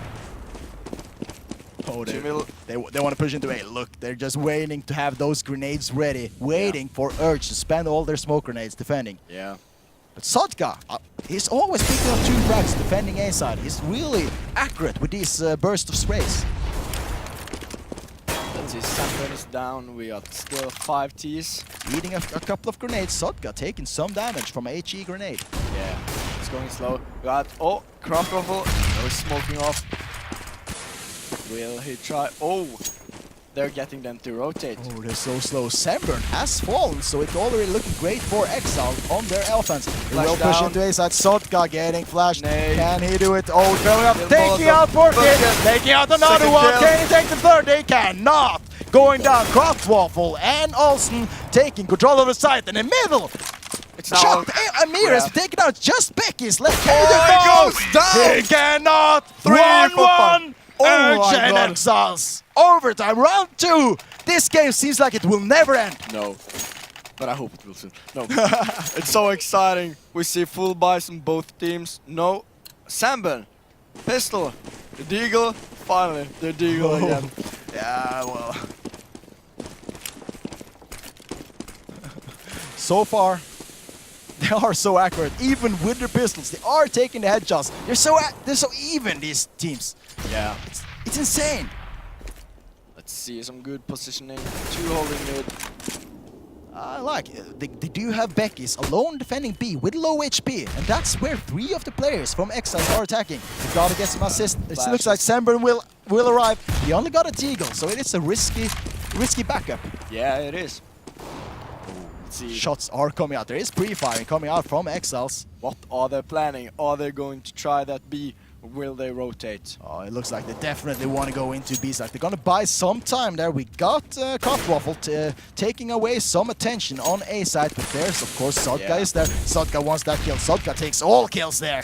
Oh, 2 middle. they want to push into A. Look, they're just waiting to have those grenades ready, waiting for Urge to spend all their smoke grenades defending. Yeah. But Sodka, he's always picking up 2 frags defending A side. He's really accurate with these bursts of sprays. Let's see, Sandberg is down. We got still 5 Ts. Eating a couple of grenades. Sodka taking some damage from a HE grenade. Yeah, it's going slow. We got, oh, Craft Ruffle. Now he's smoking off. Will he try? Oh, they're getting them to rotate. Oh, they're so slow. Semburn has fallen, so it's already looking great for Exile on their offense. They will push into A side. Sodka getting flashed. Nay. Can he do it? Oh, going up. Still Taking out Molotov. Forkit. Taking out another Second one. kill. Can he take the third? They cannot. Going down. Kraftwaffle and Olsen taking control of the site in the middle. It's now. Shot. Amir has taken out just Becky's left. Can Oh, he he go? goes down. He cannot. 3-1. 1-1. Oh Urge my and God. Exiles. Overtime, round 2. This game seems like it will never end. No. But I hope it will soon. No. It's so exciting. We see full buys on both teams. No. Sandburn. Pistol. The Deagle. Finally, the Deagle again. Yeah, well. So far, they are so accurate. Even with their pistols, they are taking the headshots. They're so even, these teams. Yeah. It's insane. Let's see some good positioning. 2 holding mid. I like it. They do have Becky's alone defending B with low HP, and that's where 3 of the players from Exiles are attacking. They gotta get some assist. It looks like Semburn will arrive. He only got a Deagle, so it is a risky backup. Yeah, it is. Let's see. Shots are coming out. There is pre-firing coming out from Exiles. What are they planning? Are they going to try that B? Or will they rotate? Oh, it looks like they definitely want to go into B side. They're gonna buy some time there. We got Kraftwaffle taking away some attention on A side, but there's of course Sodka is there. Sodka wants that kill. Sodka takes all kills there.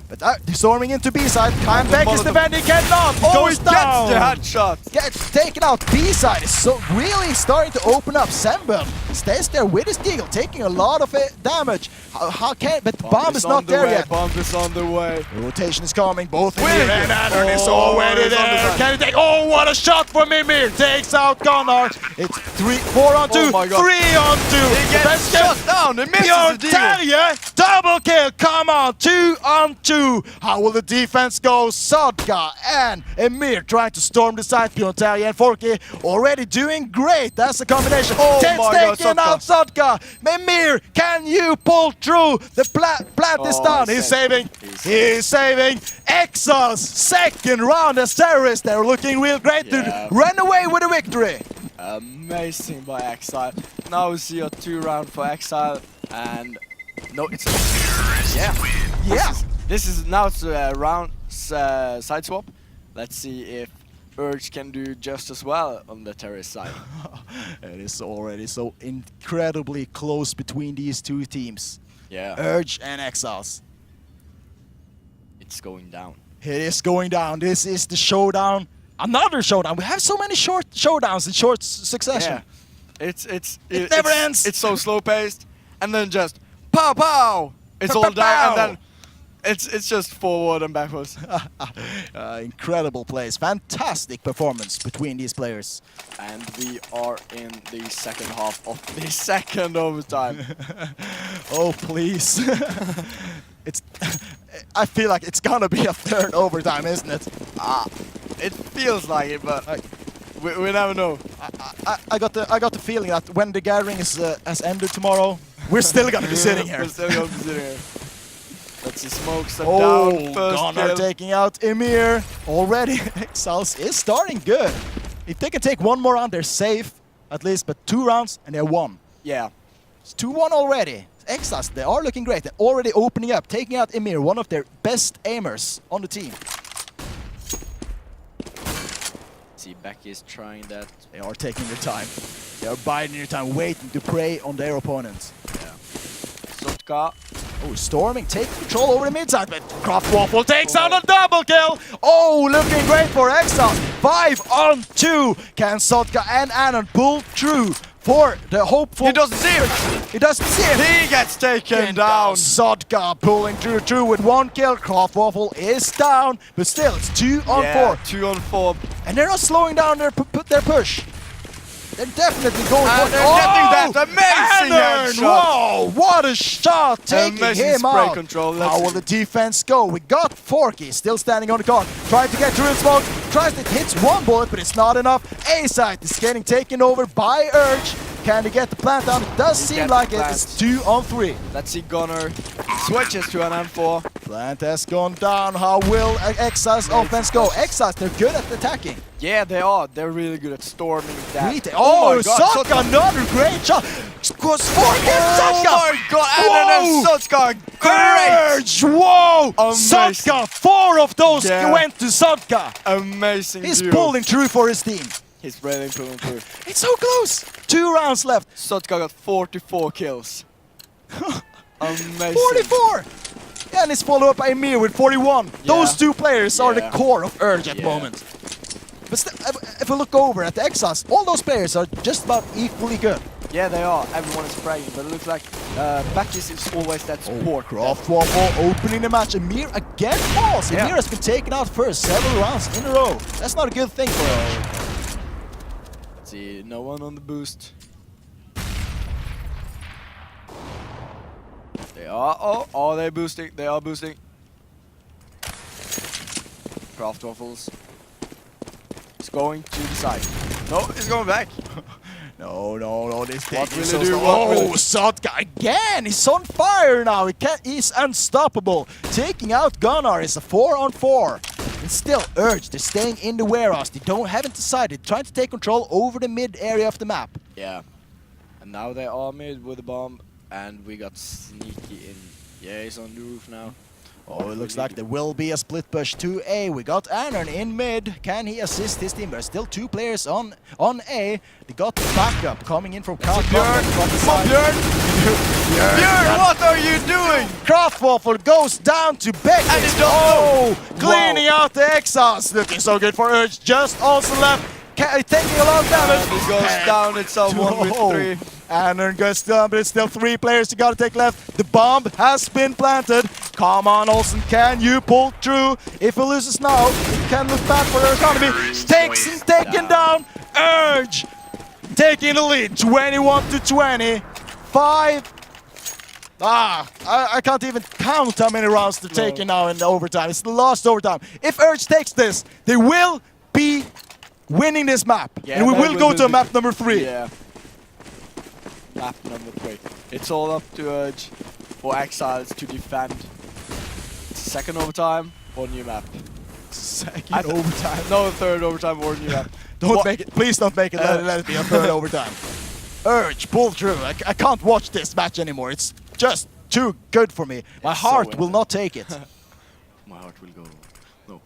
But they're storming into B side. Beck is defending, cannot. Oh, Goes he down. gets the headshot. Gets taken out. B side is so really starting to open up. Semburn stays there with his Deagle, taking a lot of damage. But the bomb is not there yet. Bomb is on the way. The rotation is coming. Both Winning Mimir and it. Anand is Oh, already it's on the there. side. Can he take? Oh, what a shot from Mimir! Takes out Gunnar. It's 4 on 2. Oh my God. 3 on 2. He gets shot down. He misses Bjorn the Deagle. Terje, double kill. Come on, 2 on 2. How will the defense go? Sodka and Emir trying to storm the site. Bjorn Terje and Forky already doing great. That's the combination. Oh Ted's my God, taking out Sodka. Emir, can you pull through? The plant is Oh, down. he's He's saving. He's He's saving. Exiles, second round as terrorists. They're looking real great Yeah. to run away with a victory. Amazing by Exile. Now we see a 2 round for Exile. And no, it's yeah. Yeah. This is now it's a round side swap. Let's see if Urge can do just as well on the terrorist side. It is already so incredibly close between these 2 teams. Yeah, Urge and Exiles. it's going down. It is going down. This is the showdown. Another showdown. We have so many short showdowns in short succession. Yeah, It never ends. It's so slow paced, and then just pow pow. It's all down, and then it's just forward and backwards. Incredible plays. Fantastic performance between these players. And we are in the second half of the second overtime. Oh, please. I feel like it's gonna be a third overtime, isn't it? It feels like it, but we never know. I got the feeling that when the gathering has ended tomorrow, we're still gonna be sitting here. We're still going to be sitting here. Let's see, smokes are Oh, down. First Gunnar kill. taking out Emir. Already, Exiles is starting good. If they can take 1 more round, they're safe, at least, but 2 rounds and they're 1. Yeah. It's 2-1 already. Exiles, they are looking great. They're already opening up, taking out Emir, one of their best aimers on the team. See, Becky is trying that. They are taking their time. They are biding their time, waiting to prey on their opponents. Yeah. Sotka. Oh, storming, taking control over the mid side, but Kraftwaffle takes out a double kill! Oh, looking great for Exile. 5 on 2. Can Sotka and Anand pull through for the hopeful. He doesn't see him. He doesn't see him. He gets taken down. Sodka pulling through with 1 kill. Kraftwaffle is down, but still it's 2 on 4. 2 on 4. And they're not slowing down their push. They're definitely going for it. They're getting that amazing headshot. Whoa, what a shot! Taking Amazing him spray out. control. How will the defense go? We got Forky still standing on the car, trying to get through the smoke. Tries it, hits 1 bullet, but it's not enough. A-side is getting taken over by Urge. Can they get the plant down? It does seem like it. It's 2 on 3. Let's see Gunner switches to an M4. Plant has gone down. How will Exiles offense go? Exiles, they're good at attacking. Yeah, they are. They're really good at storming that. Oh, my God, Sodka, another great shot. Scores 4 kills, Sodka. Oh my God, and then Sodka, great. Urge, whoa. Amazing. Sodka, 4 of those went to Sodka. Amazing. He's duo. pulling through for his team. He's really pulling through. It's so close. 2 rounds left. Sodka got 44 kills. Amazing. 44. Yeah, and it's followed up by Emir with 41. Those 2 players are the core of Urge at the moment. But if we look over at the Exiles, all those players are just about equally good. Yeah, they are. Everyone is praying, but it looks like Backis is always that support. Kraftwaffle opening the match. Emir again falls. Yeah. Emir has been taken out first several rounds in a row. That's not a good thing for him. Let's see, no one on the boost. They are. Oh, are they boosting? They are boosting. Kraftwaffles. He's going to the side. No, he's going back. No, this thing What will is he so do? slow. What will Oh, he- Sodka again! He's on fire now! He's unstoppable! Taking out Gunnar is a 4 on 4. And still, Urge, they're staying in the warehouse. They haven't decided. Trying to take control over the mid area of the map. Yeah. And now they are mid with a bomb. And we got Sneaky in. Yeah, he's on the roof now. Oh, it looks like there will be a split push to A. We got Anern in mid. Can he assist his team? There's still 2 players on A. They got the backup coming in from Kraftwaffle. Come on, Björn! Björn, what are you doing? Kraftwaffle goes down to Beck. And he Oh, does cleaning out the Exiles. Looking so good for Urge. Just also left. Taking a lot of damage. And he goes down itself 1 with 3. Anern goes down, but it's still 3 players you gotta take left. The bomb has been planted. Come on, Olsen, can you pull through? If he loses now, it can look bad for their economy. Takes him taken down. Urge taking the lead, 21 to 20. 5. I can't even count how many rounds they're taking now in the overtime. It's the last overtime. If Urge takes this, they will be winning this map. Yeah, and we that will go to be- map number 3. Yeah. Map number 3. It's all up to Urge or Exiles to defend. Second overtime or new map. Second overtime. No, third overtime or new map. Don't make it. Please don't make it. Let it be a third overtime. Urge, pull through. I can't watch this match anymore. It's just too good for me. My It's so heart will winnable. not take it. My heart will go. No.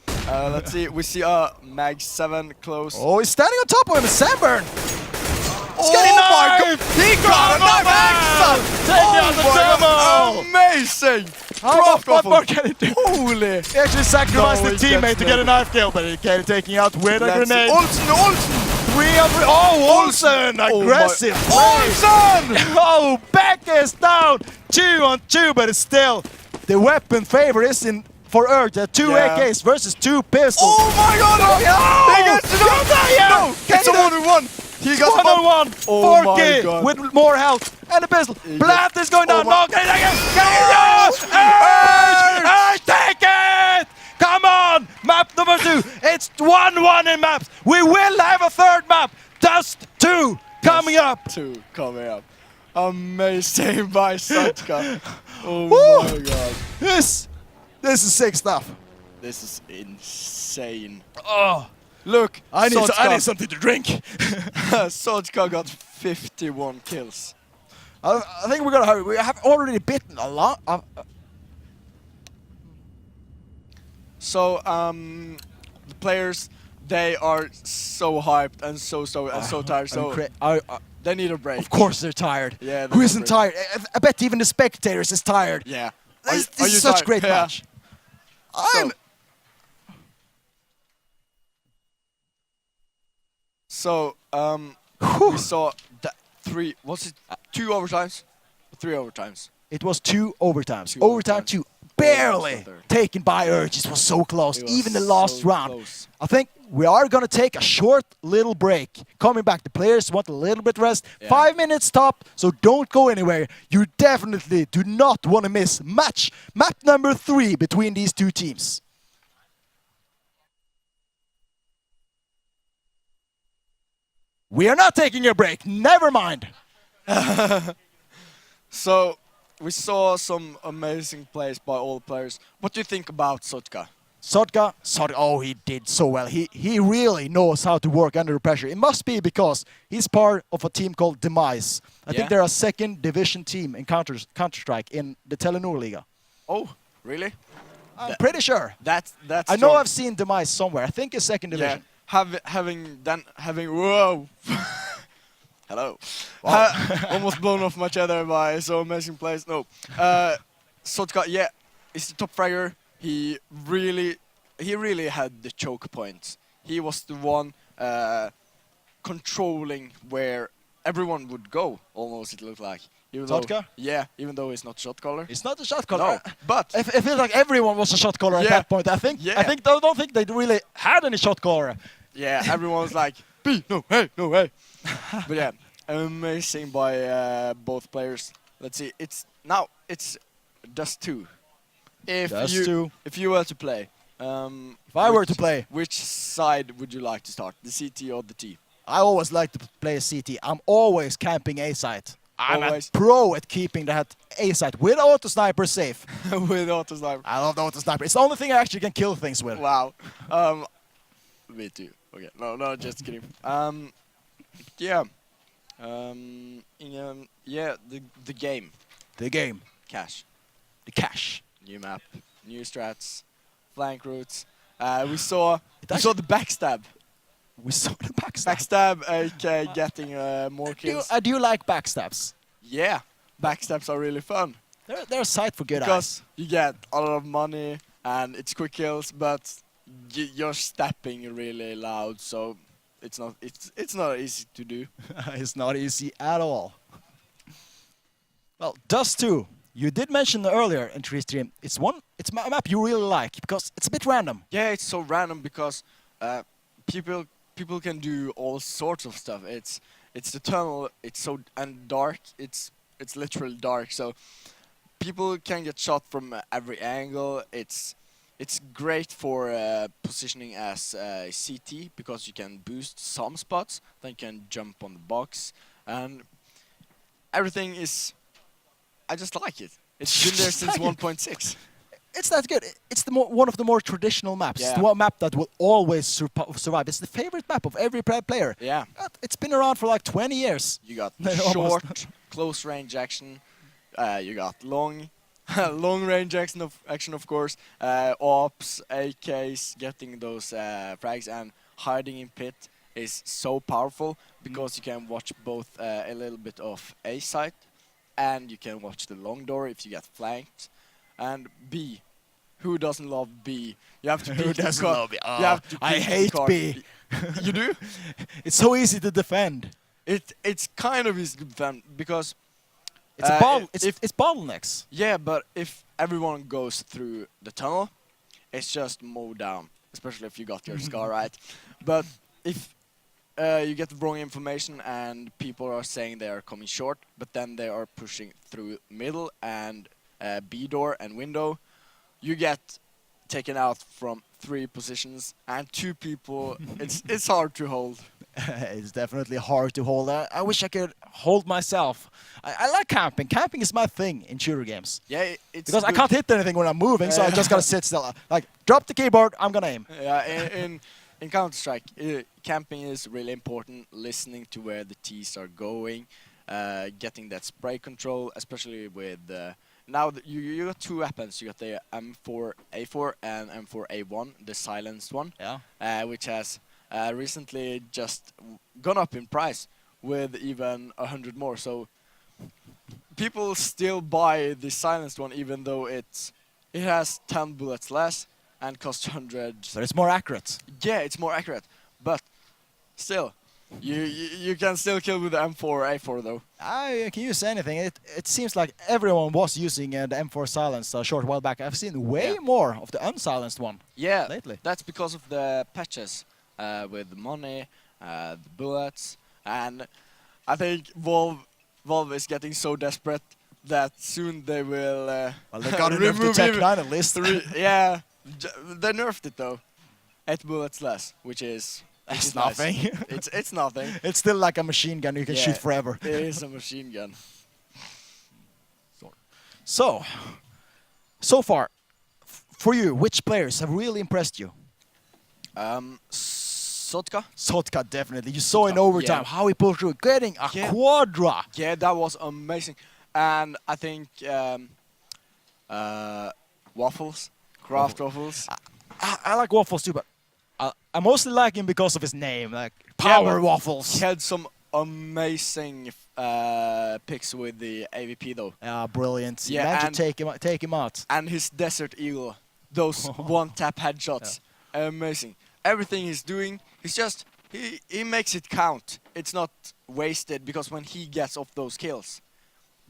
Let's see. We see Mag 7 close. Oh, he's standing on top of him. Sunburn. Oh getting my knifed! God! He grabbed a knife! Excellent! Taking out the demo! Amazing! What more can he do? Holy! He actually sacrificed No, his he's teammate to get a knife kill, but he came taking out with a Let's see. grenade. Olsen! 3 on 3. Oh, Olsen! Oh my- Aggressive. play. Olsen! Oh, Beck is down. 2 on 2, but it's still the weapon favor is in for Urge. 2 Yeah. AKs versus 2 pistols. Oh my God! Oh, yeah. He gets it up! Yeah. No! Can It's he a do- 1-on-1! He got the 1 on bomb. 1. Oh my 4K God. with more health and a pistol. He Plant is going down. Oh my- No, can he take it? Urge! Urge, take it! Come on! Map number 2. It's 1-1 in maps. We will have a third map. Dust 2 coming up. 2 coming up. Amazing by Sodka. Oh Woo. my God. This is sick stuff. This is insane. Oh, Look, I need Sodka, something to drink. Sodka got 51 kills. I think we're gonna hurry. We have already bitten a lot. So, the players, they are so hyped and so tired. So they need a break. Of course they're tired. Yeah, Who they're isn't tired? I bet even the spectators is tired. Yeah. This Are is you such tired? great Yeah. match. I'm. So, we saw that 3. Was it 2 overtimes? 3 overtimes. It was 2 overtimes. Two Overtime overtimes. 2. Barely Almost got there. taken by Urge. It was so close. It was Even the last so round. close. I think we are going to take a short little break. Coming back, the players want a little bit rest. Yeah. 5 minutes stop, so don't go anywhere. You definitely do not want to miss map number 3 between these two teams. We are not taking a break. Never mind. So, we saw some amazing plays by all players. What do you think about Sotka? Sotka, oh, he did so well. He really knows how to work under pressure. It must be because he's part of a team called Demise. I think they're a second division team in Counter-Strike in the Telenor Liga. Oh, really? I'm pretty sure. That's I know strong. I've seen Demise somewhere. I think it's second division. Having whoa. Hello. Almost blown off my cheddar by so amazing plays. No. Sotka, yeah, is the top fragger. He really had the choke points. He was the one controlling where everyone would go, almost it looked like. Sotka? Yeah, even though he's not shot caller. It's not a shot caller. No, but I feel like everyone was a shot caller at that point. I don't think they really had any shot caller. yeah, everyone was like, B, no, hey, no, hey. But yeah, amazing by both players. Let's see, it's Dust 2. If you were to play, If I were to play, which side would you like to start, the CT or the T? I always like to play a CT. I'm always camping A site. I'm Always. a pro at keeping that A site with auto sniper safe. With auto sniper. I love the auto sniper. It's the only thing I actually can kill things with. Wow. Me too. Okay. No, just kidding. Yeah. The game. The game. Cash. The cash. New map. New strats. Flank routes. We saw the backstab. We saw the backstab. Backstab, AK getting more kills. I do like backstabs. Yeah. Backstabs are really fun. They're a sight for good Because eyes. you get a lot of money and it's quick kills, but you're stepping really loud, so it's not easy to do. It's not easy at all. Well, Dust 2. You did mention earlier in Stream. It's a map you really like because it's a bit random. Yeah, it's so random because people can do all sorts of stuff. It's the tunnel. It's so dark. It's literally dark. So people can get shot from every angle. It's great for positioning as CT because you can boost some spots. Then you can jump on the box and everything is. I just like it. It's been there since 1.6. It's that good. It's one of the more traditional maps. Yeah. It's the one map that will always survive. It's the favorite map of every player. Yeah. It's been around for like 20 years. You got Almost. short, close range action. You got long range action of course. Ops, AKs, getting those frags and hiding in pit is so powerful because you can watch both a little bit of A site and you can watch the long door if you get flanked. And B. Who doesn't love B? You have to Who doesn't love B? I hate B. You do? It's so easy to defend. It's kind of easy to defend because It's it's bottlenecks. yeah, but if everyone goes through the tunnel, it's just mowed down, especially if you got your scar right. But if you get the wrong information and people are saying they are coming short, but then they are pushing through middle and B door and window, you get taken out from 3 positions and 2 people. It's hard to hold. It's definitely hard to hold. I wish I could hold myself. I like camping. Camping is my thing in shooter games. Yeah, it's Because I good. can't hit anything when I'm moving, so I just gotta sit still. Like, drop the keyboard, I'm gonna aim. Yeah, in Counter-Strike, camping is really important. Listening to where the T's are going, getting that spray control, especially with now you got 2 weapons. You got the M4A4 and M4A1, the silenced one, which has recently just gone up in price with even 100 more. So people still buy the silenced one, even though it has 10 bullets less and costs 100. But it's more accurate. Yeah, it's more accurate, but still, You can still kill with the M4 or A4 though. I can use anything. It seems like everyone was using the M4 silence a short while back. I've seen way more of the unsilenced one Yeah, lately. that's because of the patches with the money, the bullets, and I think Valve is getting so desperate that soon they will. Well, they got to nerf the remove Tech even 9 at least. yeah, they nerfed it though. 8 bullets less, which is That's nice. nothing. It's nothing. It's still like a machine gun you can Yeah, shoot forever. It is a machine gun. So far, for you, which players have really impressed you? Sotka. Sotka, definitely. You saw in Sotka, overtime yeah. how he pulled through, getting a Yeah. quadra. Yeah, that was amazing. And I think waffles, craft waffles. I like waffles too, but I mostly like him because of his name, like Power but Waffles. He had some amazing picks with the AVP though, Yeah, brilliant. Yeah, Imagine and- take him out. and his Desert Eagle, those one-tap headshots, amazing. Everything he's doing, he's just he makes it count. It's not wasted because when he gets off those kills,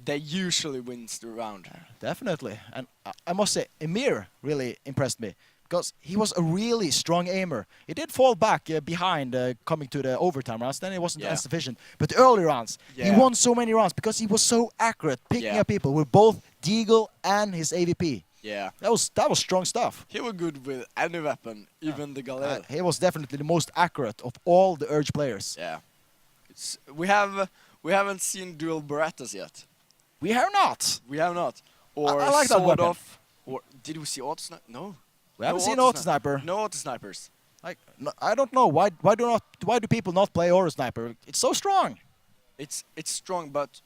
they usually wins the round. Definitely. And I must say, Emir really impressed me because he was a really strong aimer. He did fall back behind coming to the overtime rounds, then it wasn't Yeah. as sufficient. But the early rounds, he Yeah. won so many rounds because he was so accurate, picking Yeah. up people with both Deagle and his AVP. Yeah, That was strong stuff. he was good with any weapon, even the Galil. He was definitely the most accurate of all the Urge players. Yeah, we haven't seen dual Berettas yet. We have not. We have not. Or I like that sawed weapon. off. Or did we see auto sniper? No. We haven't No seen auto Auto Sniper. No auto snipers. Like, no, I don't know why do people not play Auto Sniper? It's so strong. It's strong, but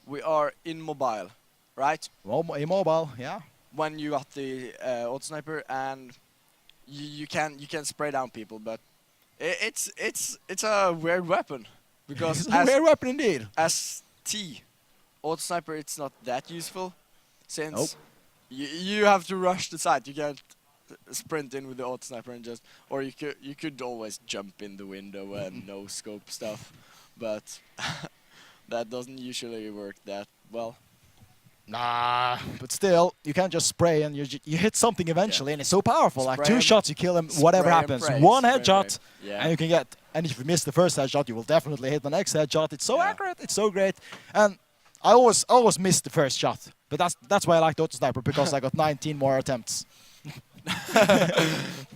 we are in mobile, right? Immobile, yeah. When you got the auto sniper and you can spray down people, but it's a weird weapon because It's a rare weapon indeed. as auto sniper it's not that useful since Nope. you have to rush the site. You can't sprint in with the auto sniper and just, or you could always jump in the window and no scope stuff, but that doesn't usually work that well. Nah, but still, you can't just spray and you hit something eventually, and it's so powerful. Like Spray two and- shots, you kill him, whatever spray and happens. pray, One spray and headshot, pray. Yeah. and you can get. And if you miss the first headshot, you will definitely hit the next headshot. It's so Yeah. accurate, it's so great, and I always miss the first shot. But that's why I like the auto sniper because I got 19 more attempts.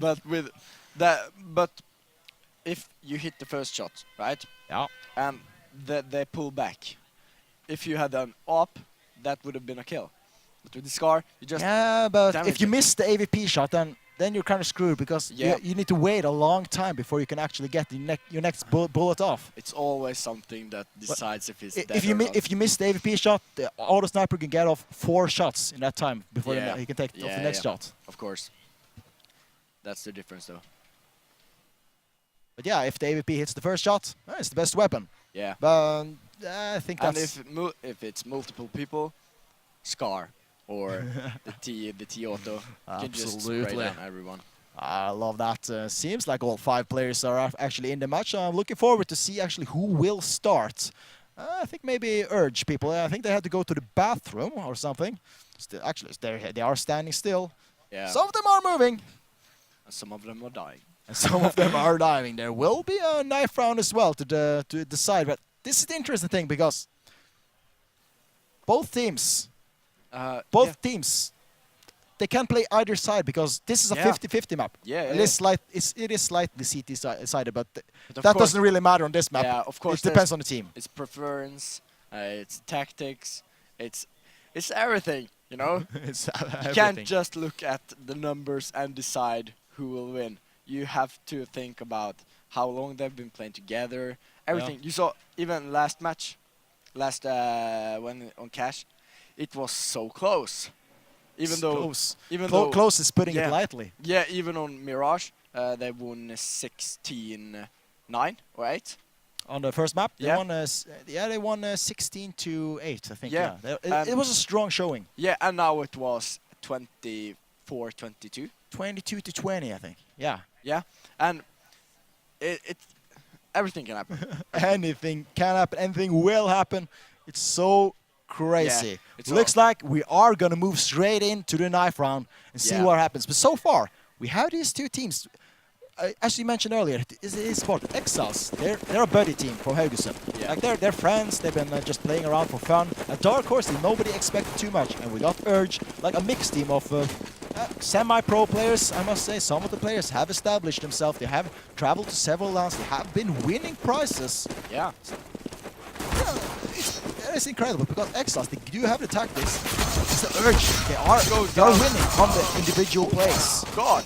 But with that, but if you hit the first shot, right, Yeah. and they pull back, if you had an op, that would have been a kill. But with the scar, you just Yeah, but damage if you it. miss the AVP shot, then you're kind of screwed because Yeah. you need to wait a long time before you can actually get your next bullet off. it's always something that decides if it's dead If you or not. if you miss the AVP shot, the auto sniper can get off 4 shots in that time before Yeah. he can take off the next shot. Of course. That's the difference, though. But yeah, if the AVP hits the first shot, it's the best weapon. Yeah. But I think And that's if it's multiple people, Scar or the T auto can just spray Absolutely. down everyone. I love that. Seems like all 5 players are actually in the match. I'm looking forward to see actually who will start. I think maybe Urge people. I think they had to go to the bathroom or something. Still, actually, they are standing still. Yeah. Some of them are moving. And some of them are dying. And some of them are diving. There will be a knife round as well to decide. But this is the interesting thing because both teams, Yeah. teams, they can play either side because this is a Yeah. 50-50 map. Yeah, It yeah. it is slightly CT-sided, but But of that course- doesn't really matter on this map. Yeah, of course. It depends on the team. It's preference. It's tactics. It's everything. You know. It's You can't just look at the numbers and decide who will win. You have to think about how long they've been playing together. Everything. You saw even last match, when on Cash, it was so close. Even though close. even though Close is putting it Yeah. lightly. yeah, even on Mirage, they won 16-9 or 8. On the first map, they Yeah. won. They won 16-8, I think. Yeah. It was a strong showing. Yeah, and now it was 24-22. 22-20, I think. Yeah. Yeah, and everything can happen. Anything can happen. Anything will happen. It's so crazy. Yeah, it's Looks like we are gonna move straight into the knife round and see Yeah. what happens. But so far, we have these two teams. As you mentioned earlier, it's about Exiles. They're a buddy team from Haugesund. Yeah. Like they're friends. They've been just playing around for fun. A dark horse team, nobody expected too much, and we got Urge, like a mixed team of semi-pro players. I must say, some of the players have established themselves. They have traveled to several lands. They have been winning prizes. Yeah. It's incredible because Exiles, they do have the tactics. It's the Urge. They are winning on the individual plays. God.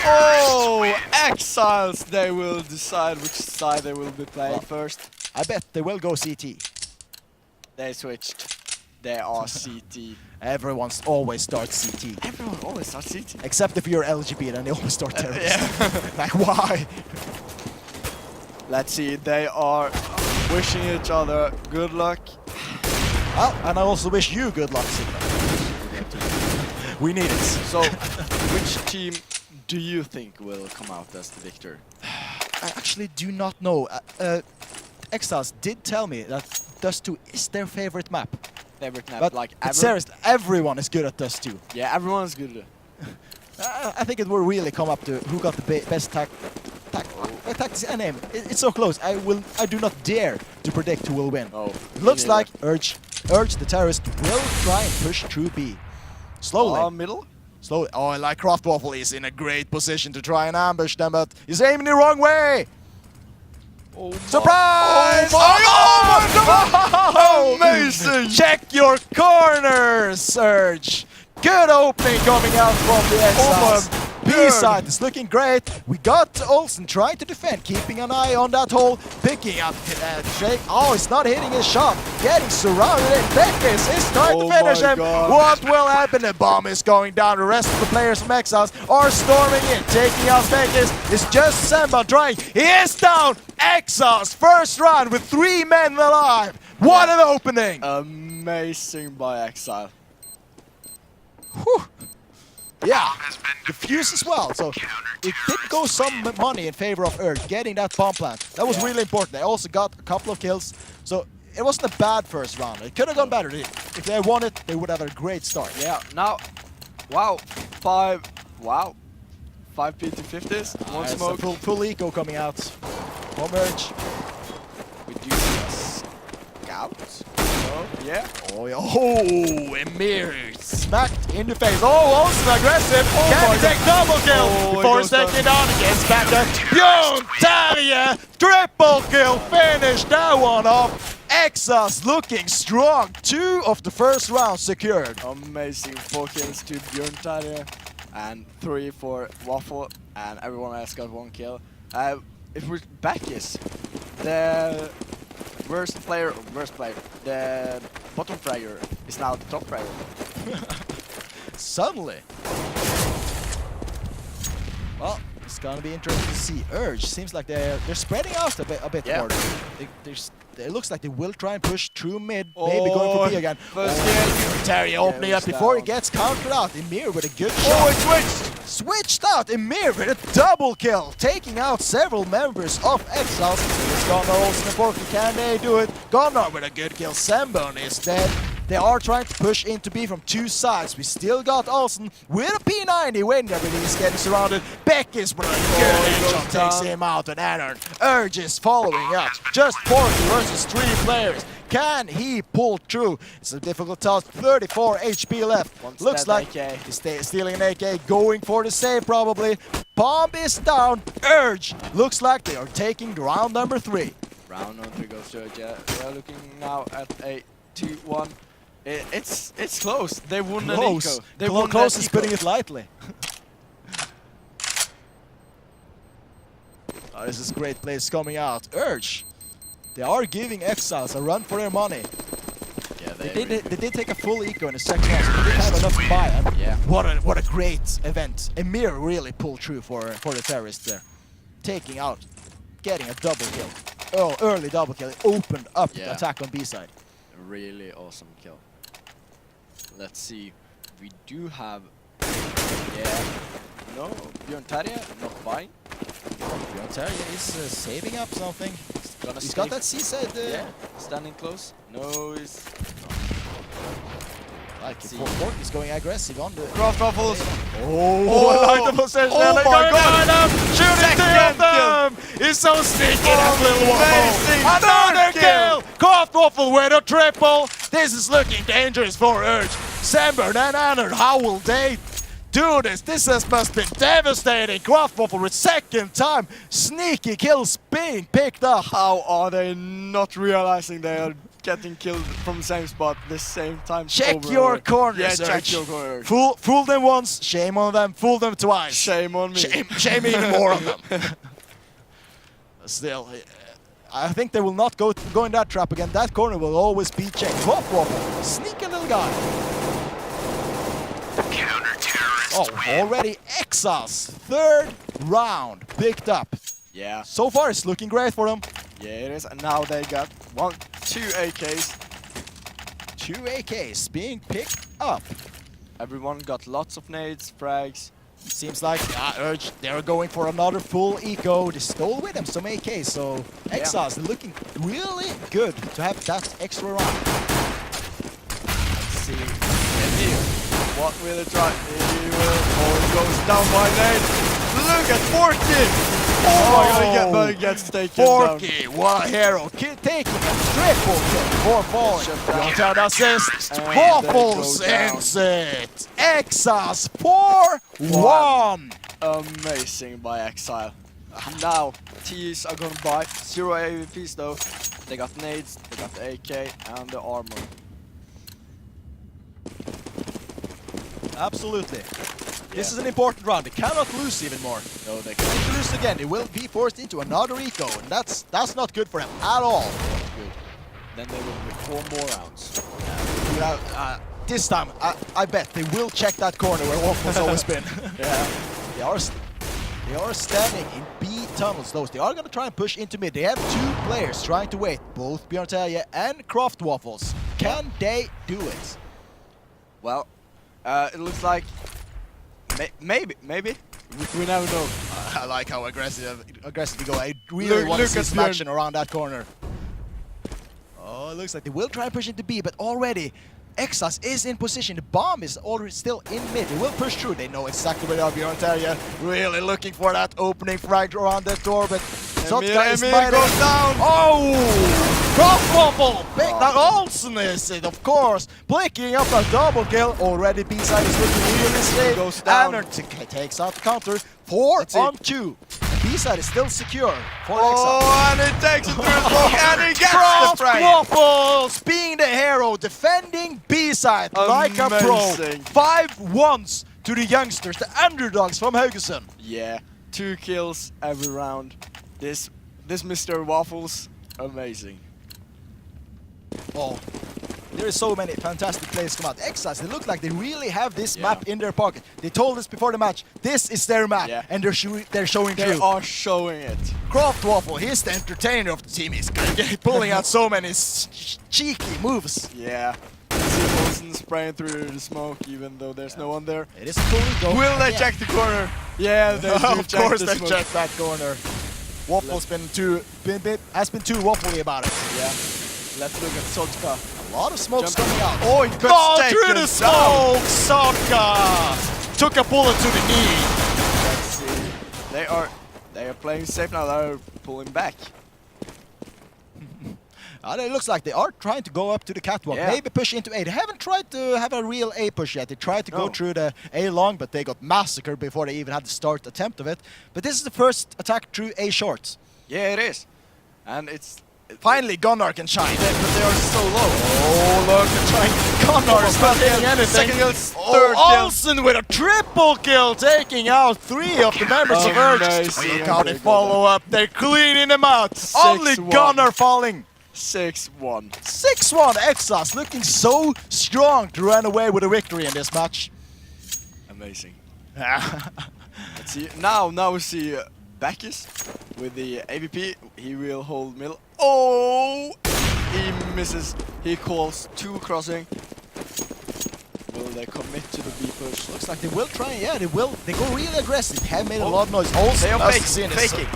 Oh, Exiles! They will decide which side they will be playing first. I bet they will go CT. They switched. They are CT. Everyone's always starts CT. Everyone always starts CT. Except if you're LGBT, then they always start terrorist. Yeah. Like, why? Let's see. They are wishing each other good luck. Well, and I also wish you good luck, Sigve. We need it. So, which team do you think will come out as the victor? I actually do not know. Exiles did tell me that Dust 2 is their favorite map. Favorite map, But like seriously, everyone is good at Dust 2. Yeah, everyone's good. I think it will really come up to who got the best tactics and aim. It's so close. I do not dare to predict who will win. Oh, Looks me like Urge the terrorist will try and push through B. Slowly. Middle? Slowly. Oh, like Kraftwaffle is in a great position to try and ambush them, but he's aiming the wrong way. Oh, Surprise! Oh, amazing! Check your corners, Urge. Good opening coming out from the Exiles. B-side is looking great. We got Olsen trying to defend, keeping an eye on that hole, picking up Shake. Oh, it's not hitting his shot. Getting surrounded. Beckis is trying to finish him. God. What will happen? The bomb is going down. The rest of the players from Exiles are storming in, taking out Beckis. It's just Semba trying. He is down. Exiles first round with 3 men alive. What an opening. Amazing by Exile. Whew. Yeah, the fuse as well, so it did go some money in favor of Urge, getting that bomb plant. That was really important. They also got a couple of kills, so it wasn't a bad first round. It could have gone better. If they won it, they would have had a great start. Yeah, now, wow, 5 PT50s, one smoke. Full eco coming out from Urge. We do see a scout. Oh, yeah. Oh, yeah. Oh, Emir smacked in the face. Oh, also aggressive. Can he take double kill before he's taking down against Backer? Bjorn Terje, triple kill, finish that one off. Exiles looking strong. 2 of the first round secured. Amazing 4 kills to Bjorn Terje and 3 for Waffle, and everyone else got 1 kill. If we're Backis, the worst player, the bottom fragger is now the top fragger. Suddenly. Well, it's gonna be interesting to see. Urge seems like they're spreading out a bit Yeah. more. It looks like they will try and push through mid, maybe going for B again. First kill. Terry opening Yeah, up before he down. gets countered out. Emir with a good shot. Oh, it switched! Switched out. Emir with a double kill, taking out several members of Exiles. It's Gunnar Olsen and Porky. Can they do it? Gunnar with a good kill. Sembon is dead. They are trying to push into B from 2 sides. We still got Olsen with a P90 when he's getting surrounded. Beckis with a good headshot takes him out, and Anarn Urge is following up. Just 40 versus 3 players. Can he pull through? It's a difficult task. 34 HP left. Looks like AK. he's stealing an AK, going for the save probably. Bomb is down. Urge looks like they are taking round number 3. Round number 3 goes to Urge. They are looking now at a 2-1. It's close. They won an eco. They won Close that is eco. putting it lightly. Oh, this is great plays coming out. Urge. They are giving Exiles a run for their money. Yeah, They did take a full eco in the second round, so they did have enough to buy. And Yeah. what a great event. Emir really pulled through for the terrorists there. Taking out, getting a double kill. Oh, early double kill. It opened up the attack on B side. Really awesome kill. Let's see. We do have... Yeah. No, Bjorn Terje not buying. Bjornterje is saving up something. He's got that C-side. Yeah, standing close. No, he's... Like, Fork is going aggressive on the... Craft Waffles! Oh, I like the possession! Oh They're my going god! behind them! Shooting two of them! He's so sneaky, that little Waffle! Another kill! Craft Waffle with a triple! This is looking dangerous for Urge. Sembert and Anner, how will they do this? This has must be devastating! Craft Waffle with second time! Sneaky kills being picked up! How are they not realizing they are getting killed from the same spot the same time? Check your corners, Yeah, check Urge. your corners. Fool them once, shame on them. Fool them twice. Shame on me. Shame even more on them. Still, I think they will not go in that trap again. That corner will always be checked. Waffle, sneaky little guy. Oh, already Exiles. Third round picked up. Yeah. So far, it's looking great for them. Yeah, it is. And now they got two AKs. 2 AKs being picked up. Everyone got lots of nades, frags. Seems like Urge, they're going for another full eco. They stole with them some AKs, so Exiles looking really good to have that extra round. Let's see. What will it try? He will. Oh, it goes down by nade. Look at Forky! Oh my god, he gets taken Forky, down. what a hero. Taking a triple kill before falling. Bjornterje assist. And Waffles they go down. ends it. Exiles 4-1. Amazing by Exile. Now, T's are gonna buy 0 AVPs though. They got nades, they got the AK and the armor. Absolutely. This is an important round. They cannot lose even more. No, they If they lose again, they will be forced into another eco, and that's not good for them at all. good. Then they will be 4 more rounds. This time, I bet they will check that corner where Waffle's always been. Yeah. They are standing in B tunnels. Those they are going to try and push into mid. They have 2 players trying to wait, both Bjornterje and Craft Waffles. Can they do it? Well, it looks like maybe. We never know. I like how aggressive they go. I really want to look see at some Bjorn. action around that corner. Oh, it looks like they will try and push into B, but already Exiles is in position. The bomb is already still in mid. They will push through. They know exactly where they are. Bjornterje really looking for that opening right around that door, but Sotka is Emil goes down. Oh! Craft Waffle! Big that Olsen is it, of course. Picking up a double kill. Already B-side is looking really safe. Goes down. Anner takes out the counter. 4-on-2. B-side is still secure for Exiles. Oh, and it takes it through the smoke, and he gets the Craft frag. Waffles being the hero, defending B-side like a pro. Amazing. 5-1s to the youngsters, the underdogs from Haugesund. Yeah, 2 kills every round. This Mr. Waffles, amazing. Oh, there is so many fantastic plays come out. Exiles, they look like they really have this map in their pocket. They told us before the match, this is their map, and they're showing They through. are showing it. Craft Waffle, he's the entertainer of the team. He's pulling out so many cheeky moves. Yeah. See Olsen spraying through the smoke, even though there's no one there. It is a full eco. Will they check the corner? Yeah, they do Of check course the they smoke. check that corner. Waffle's been too waffly about it. Yeah. Let's look at Sotka. A lot of smoke's coming out. Oh, he got taken through the down. smoke! Sotka took a bullet to the knee. Let's see. They are playing safe now. They're pulling back. It looks like they are trying to go up to the catwalk. Yeah. Maybe push into A. They haven't tried to have a real A push yet. They tried to go through the A long, but they got massacred before they even had the start attempt of it. But this is the first attack through A short. Yeah, it is. And it's... Finally, Gunnar can shine. But they are so low. Oh, look, they're trying. Gunnar is not getting anything. Second kill, third Oh, kill. Olsen with a triple kill, taking out 3 of the members of Urge. Amazing. Look how they follow up. They're cleaning them out. Only 6-1. Gunnar falling. 6-1. 6-1. Exiles looking so strong to run away with a victory in this match. Amazing. Let's see. Now we see Bacchus with the AVP. He will hold middle. Oh! He misses. He calls 2 crossing. Will they commit to the B push? Looks like they will try. Yeah, they will. They go really aggressive. They have made a lot of noise. Also, They are must fake, seen it. faking.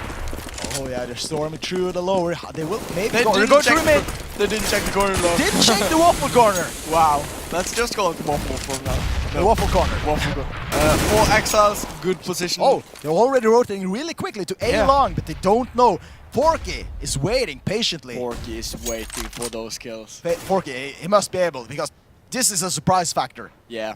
Oh yeah, they're storming through the lower. They will maybe They go. They're didn't going check through mid. They didn't check the corner though. Didn't check the waffle corner. Wow. Let's just call it waffle from now. The waffle corner. Waffle corner. For Exiles, good position. Oh, they're already rotating really quickly to A Yeah. long, but they don't know. Forky is waiting patiently. Porky is waiting for those kills. Forky, he must be able because this is a surprise factor. Yeah.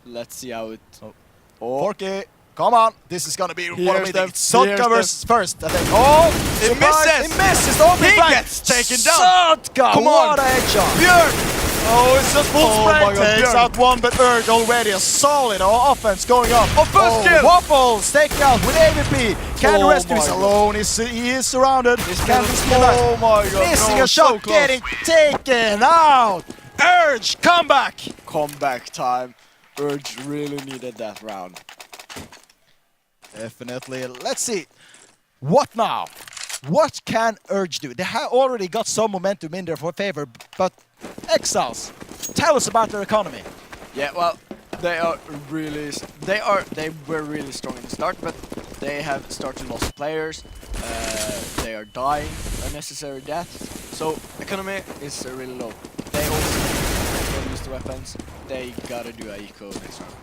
Let's see how it... Oh. Oh. Forky, come on. This is gonna be one of Here's the them. It's Sotka Here's versus first, I think. Oh, It surprise. misses. It misses. Don't be He blind. gets taken down. Sotka, Come what on. a headshot. Björn! Oh, it's just full Oh spray. my God, Takes Björn. out one, but Urge already a solid offense going up. Oh, first kill. Waffles taken out with AVP. Can Oh rescue my this God. alone. He is surrounded. Can be Oh my god. missing no, a shot, so close. getting taken out. Urge, comeback. Comeback time. Urge really needed that round. Definitely. Let's see. What now? What can Urge do? They have already got some momentum in their favor, but Exiles, tell us about their economy. Yeah, well, they were really strong in the start, but they have started lost players. They are dying unnecessary deaths. So economy is really low. They also don't use the weapons. They gotta do a eco next round.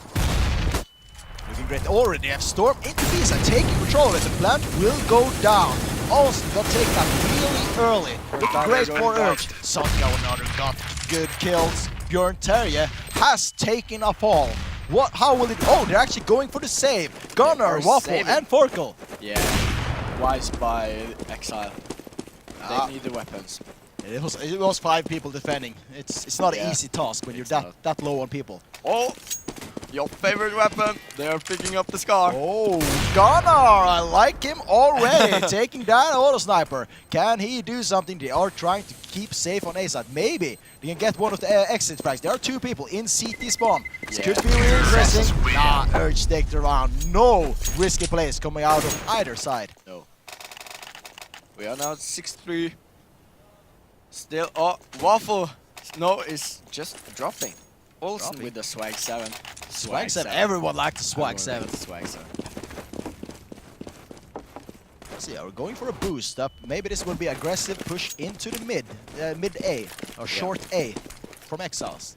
Looking great. Already have Storm into Visa, taking control of it. The plant will go down. Also got taken out really early. Looking great for Urge. Sotka another got good kills. Björn Terje has taken a fall. How will it... Oh, they're actually going for the save. Gunnar, They're Waffle, saving. and Forkel. Yeah, wise by Exile. They Ah. need the weapons. It was 5 people defending. It's not an Yeah. easy task when you're It's that low on people. Oh, your favorite weapon. They are picking up the scar. Oh, Gunnar! I like him already. Taking down Auto Sniper. Can he do something? They are trying to keep safe on A side. Maybe they can get one of the exit frags. There are 2 people in CT spawn. This Yeah. could be really interesting. Nah, Urge take the round. No risky plays coming out of either side. No. We are now at 6-3. Still, oh, Waffle. No, is just dropping. Olsen Dropping. with the swag 7. Swag 7. Everyone liked the swag 7. Swag 7. Let's see, we're going for a boost up. Maybe this will be aggressive push into the mid A, or short A from Exiles.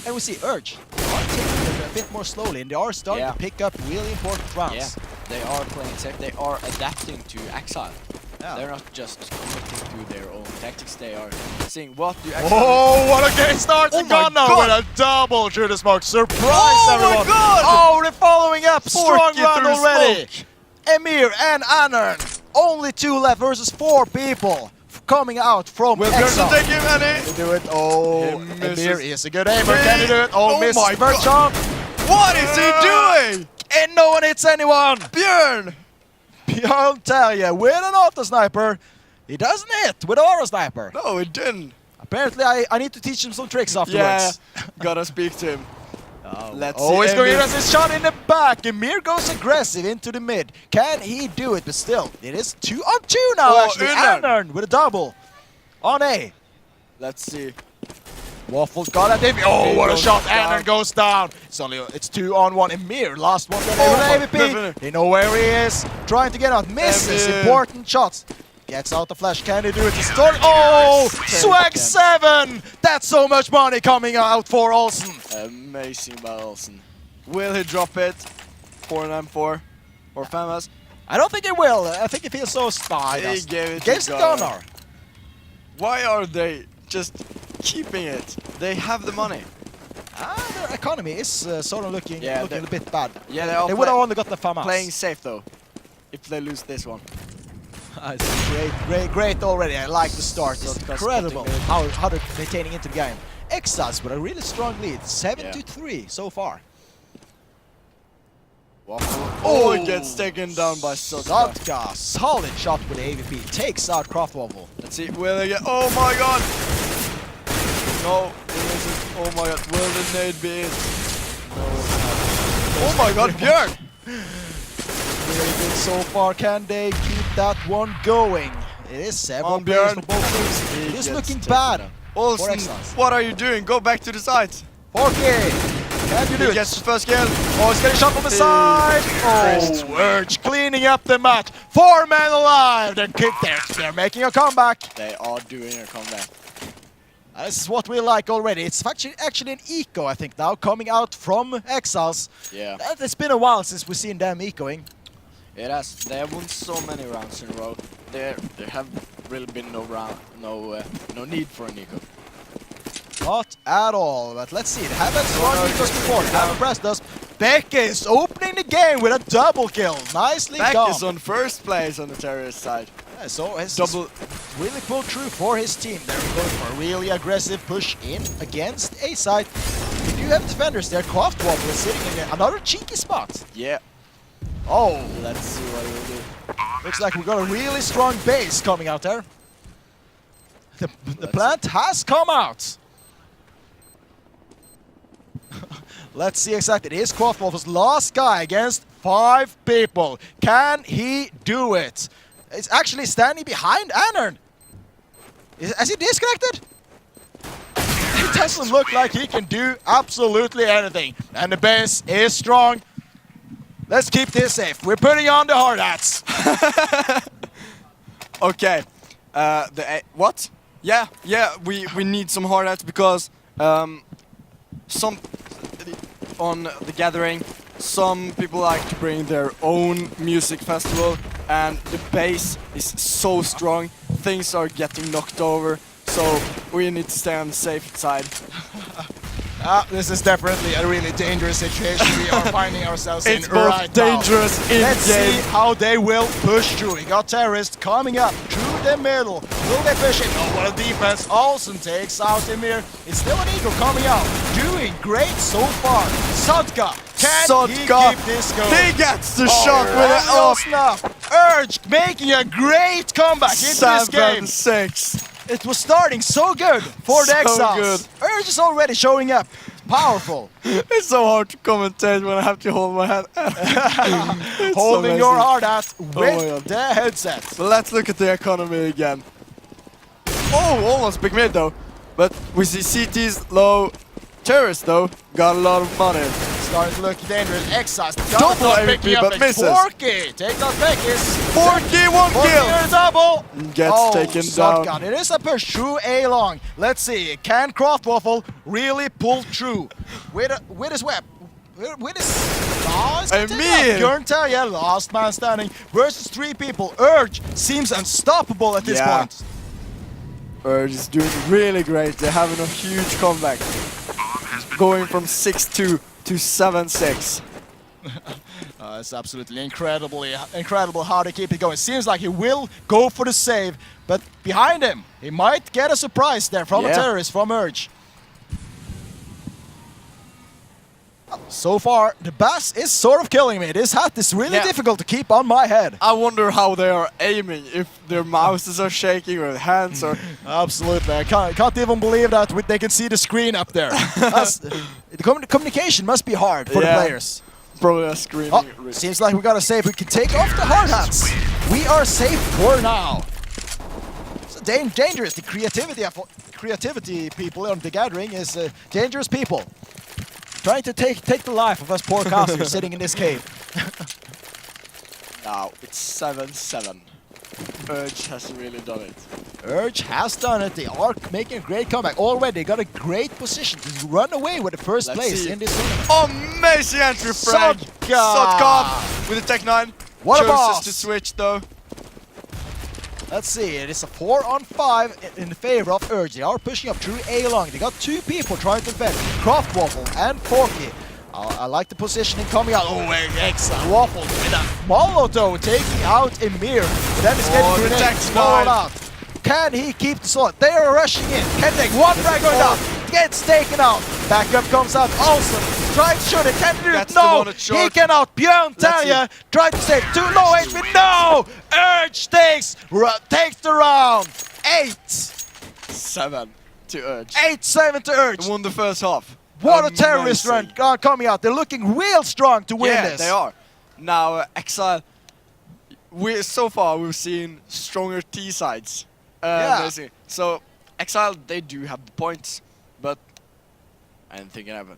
And we see Urge. They are taking it a bit more slowly, and they are starting Yeah. to pick up really important rounds. Yeah, they are playing safe. They are adapting to Exile. Yeah. They're not just committing to their own tactics. They are seeing what do Exile Oh, what a great start! Oh And my Gunnar God. with a double through the smoke. Surprise, Oh my everyone! God. Oh, they're following up. Strong Forky run through already. smoke. Emir and Anern. Only 2 left versus 4 people coming out from Will Exile. Björn take him any? They do it. Oh, He misses. Emir is a good aimer. Can he do it? Oh, Oh miss. my First God. shot. What is he doing? And no one hits anyone. Björn! I'll tell you, with an auto sniper, he doesn't hit with auto sniper. No, it didn't. Apparently, I need to teach him some tricks Yeah, afterwards. gotta speak to him. Let's Oh, see he's going Emir. to his shot in the back. Emir goes aggressive into the mid. Can he do it? But still, it is 2 on 2 now, Oh, actually. Unern. Anern with a double on A. Let's see. Waffle's got it. Oh, He what a goes shot. down. Anern goes down. It's 2 on 1. Emir, last one. Oh my AVP. goodness. They know where he is. Trying to get out. Misses. Emir. Important shots. Gets out the flash. Can he do it? Oh, Yes. swag 10. 7. That's so much money coming out for Olsen. Amazing by Olsen. Will he drop it? 4-9-4 or Famas? I don't think he will. I think if he feels so styled. He gave it Against to the Gunnar. Gunnar. Why are they just keeping it? They have the money. Their economy is sort of looking Yeah, a bit bad. Yeah, they are They would have only got the FAMAS. playing safe though. If they lose this one. It's great already. I like the start. It's Sotka incredible spotting how they're maintaining into the game. Exiles with a really strong lead, 7-3 so far. Waffle. Oh, it gets taken down by Sotka. Sotka, solid shot with the AVP, takes out Kraft Waffle. Let's see, will they get... Oh my god! No, it isn't. Oh my god, will the nade be in? No, it's not. Oh my god, Björn! Really good so far. Can they keep that one going? It is 7 On players Björn. for both teams. He It is gets looking taken bad. down. For Olsen, Exiles. what are you doing? Go back to the sides. Forky Can you do He it? gets the first kill. Oh, he's getting shot from the side. Oh, Urge cleaning up the match. 4 men alive. They're making a comeback. They are doing a comeback. This is what we like already. It's actually an eco, I think, now coming out from Exiles. Yeah. It's been a while since we've seen them ecoing. It has. They have won so many rounds in a row. There have really been no need for an eco. Not at all, but let's see. They haven't strong ecos before. They haven't pressed us. Beck is opening the game with a double kill. Nicely Beck done. is on first place on the terrorist side. Yeah, so his Double. really pulled through for his team. They're going for a really aggressive push in against A side. We do have defenders there. Kraftwaffle is sitting in another cheeky spot. Yeah. Oh, Let's see what he will do. looks like we got a really strong base coming out there. The plant has come out. Let's see exactly. It is Kraftwaffle's last guy against 5 people. Can he do it? It's actually standing behind Anern. Has he disconnected? It doesn't look like he can do absolutely anything. And the base is strong. Let's keep this safe. We're putting on the hard hats. Okay. What? Yeah. We need some hard hats because some on the gathering, some people like to bring their own music festival, and the base is so strong. Things are getting knocked over, so we need to stay on the safe side. This is definitely a really dangerous situation we are finding ourselves in It's both right dangerous now. in Let's game. see how they will push through. We got terrorists coming up through the middle. Will they push it? Oh, what a defense. Olsen takes out Emir. It's still an eagle coming out. Doing great so far. Sodka. Can he keep this going? He gets the shot with Oh, it. snap. Urge making a great comeback into this game. 7-6. It was starting so good for the So Exiles. Urge is already showing up. Powerful. It's so hard to commentate when I have to hold my hand. It's Holding so your messy. hard hat my with God. the headset. So let's look at the economy again. Oh, almost big mid though. But we see CT's low. Terrorists though got a lot of money. Starting to look dangerous. Exiles. Double picking MVP, up but the misses. Forky. Take out Beckis. 4K, 1 kill. Forky double. Gets taken down. Shotgun. It is a push through A long. Let's see. Can Kraftwaffle really pull through with his whip? With his Emil. Björn Terje, last man standing versus 3 people. Urge seems unstoppable at this point. Urge is doing really great. They're having a huge comeback. Going from 6-2 to 7-6. It's absolutely incredible how they keep it going. Seems like he will go for the save, but behind him, he might get a surprise there from a terrorist from Urge. So far, the bass is sort of killing me. This hat is really difficult to keep on my head. I wonder how they are aiming, if their mouses are shaking or their hands are... Absolutely, I can't even believe that they can see the screen up there. The communication must be hard for the players. Probably a screaming. Oh, seems like we got a save. We can take off the hard hats. We are safe for now. It's dangerous. The creativity people on the gathering is dangerous people. Trying to take the life of us poor casters sitting in this cave. Now it's 7-7. Urge has really done it. Urge has done it. They are making a great comeback. Already got a great position to run away with the first place in this tournament. Amazing entry frag! Sodka with the Tech 9. What a Chooses boss! to switch though. Let's see, it is a 4-on-5 in favor of Urge. They are pushing up through A long. They got 2 people trying to defend. Kraftwaffle and Forky. I like the positioning coming out. Oh, Exile Waffle with a Molotov taking out Emir. But then he's getting grenades followed out. Can he keep the solid? They are rushing in. Can take one frag going down. Gets taken out. Backup comes out. Olsen tries to shoot it. Can he do it? No, he cannot. Björn Terje tried to save. Too low HP. No! Urge takes the round. 7 to Urge. 8-7 to Urge. Won the first half. What a terrorist run coming out. They're looking real strong to win this. Yeah, they are. Now, Exile, so far we've seen stronger T sides. So, Exile, they do have the points, but I didn't think it happened.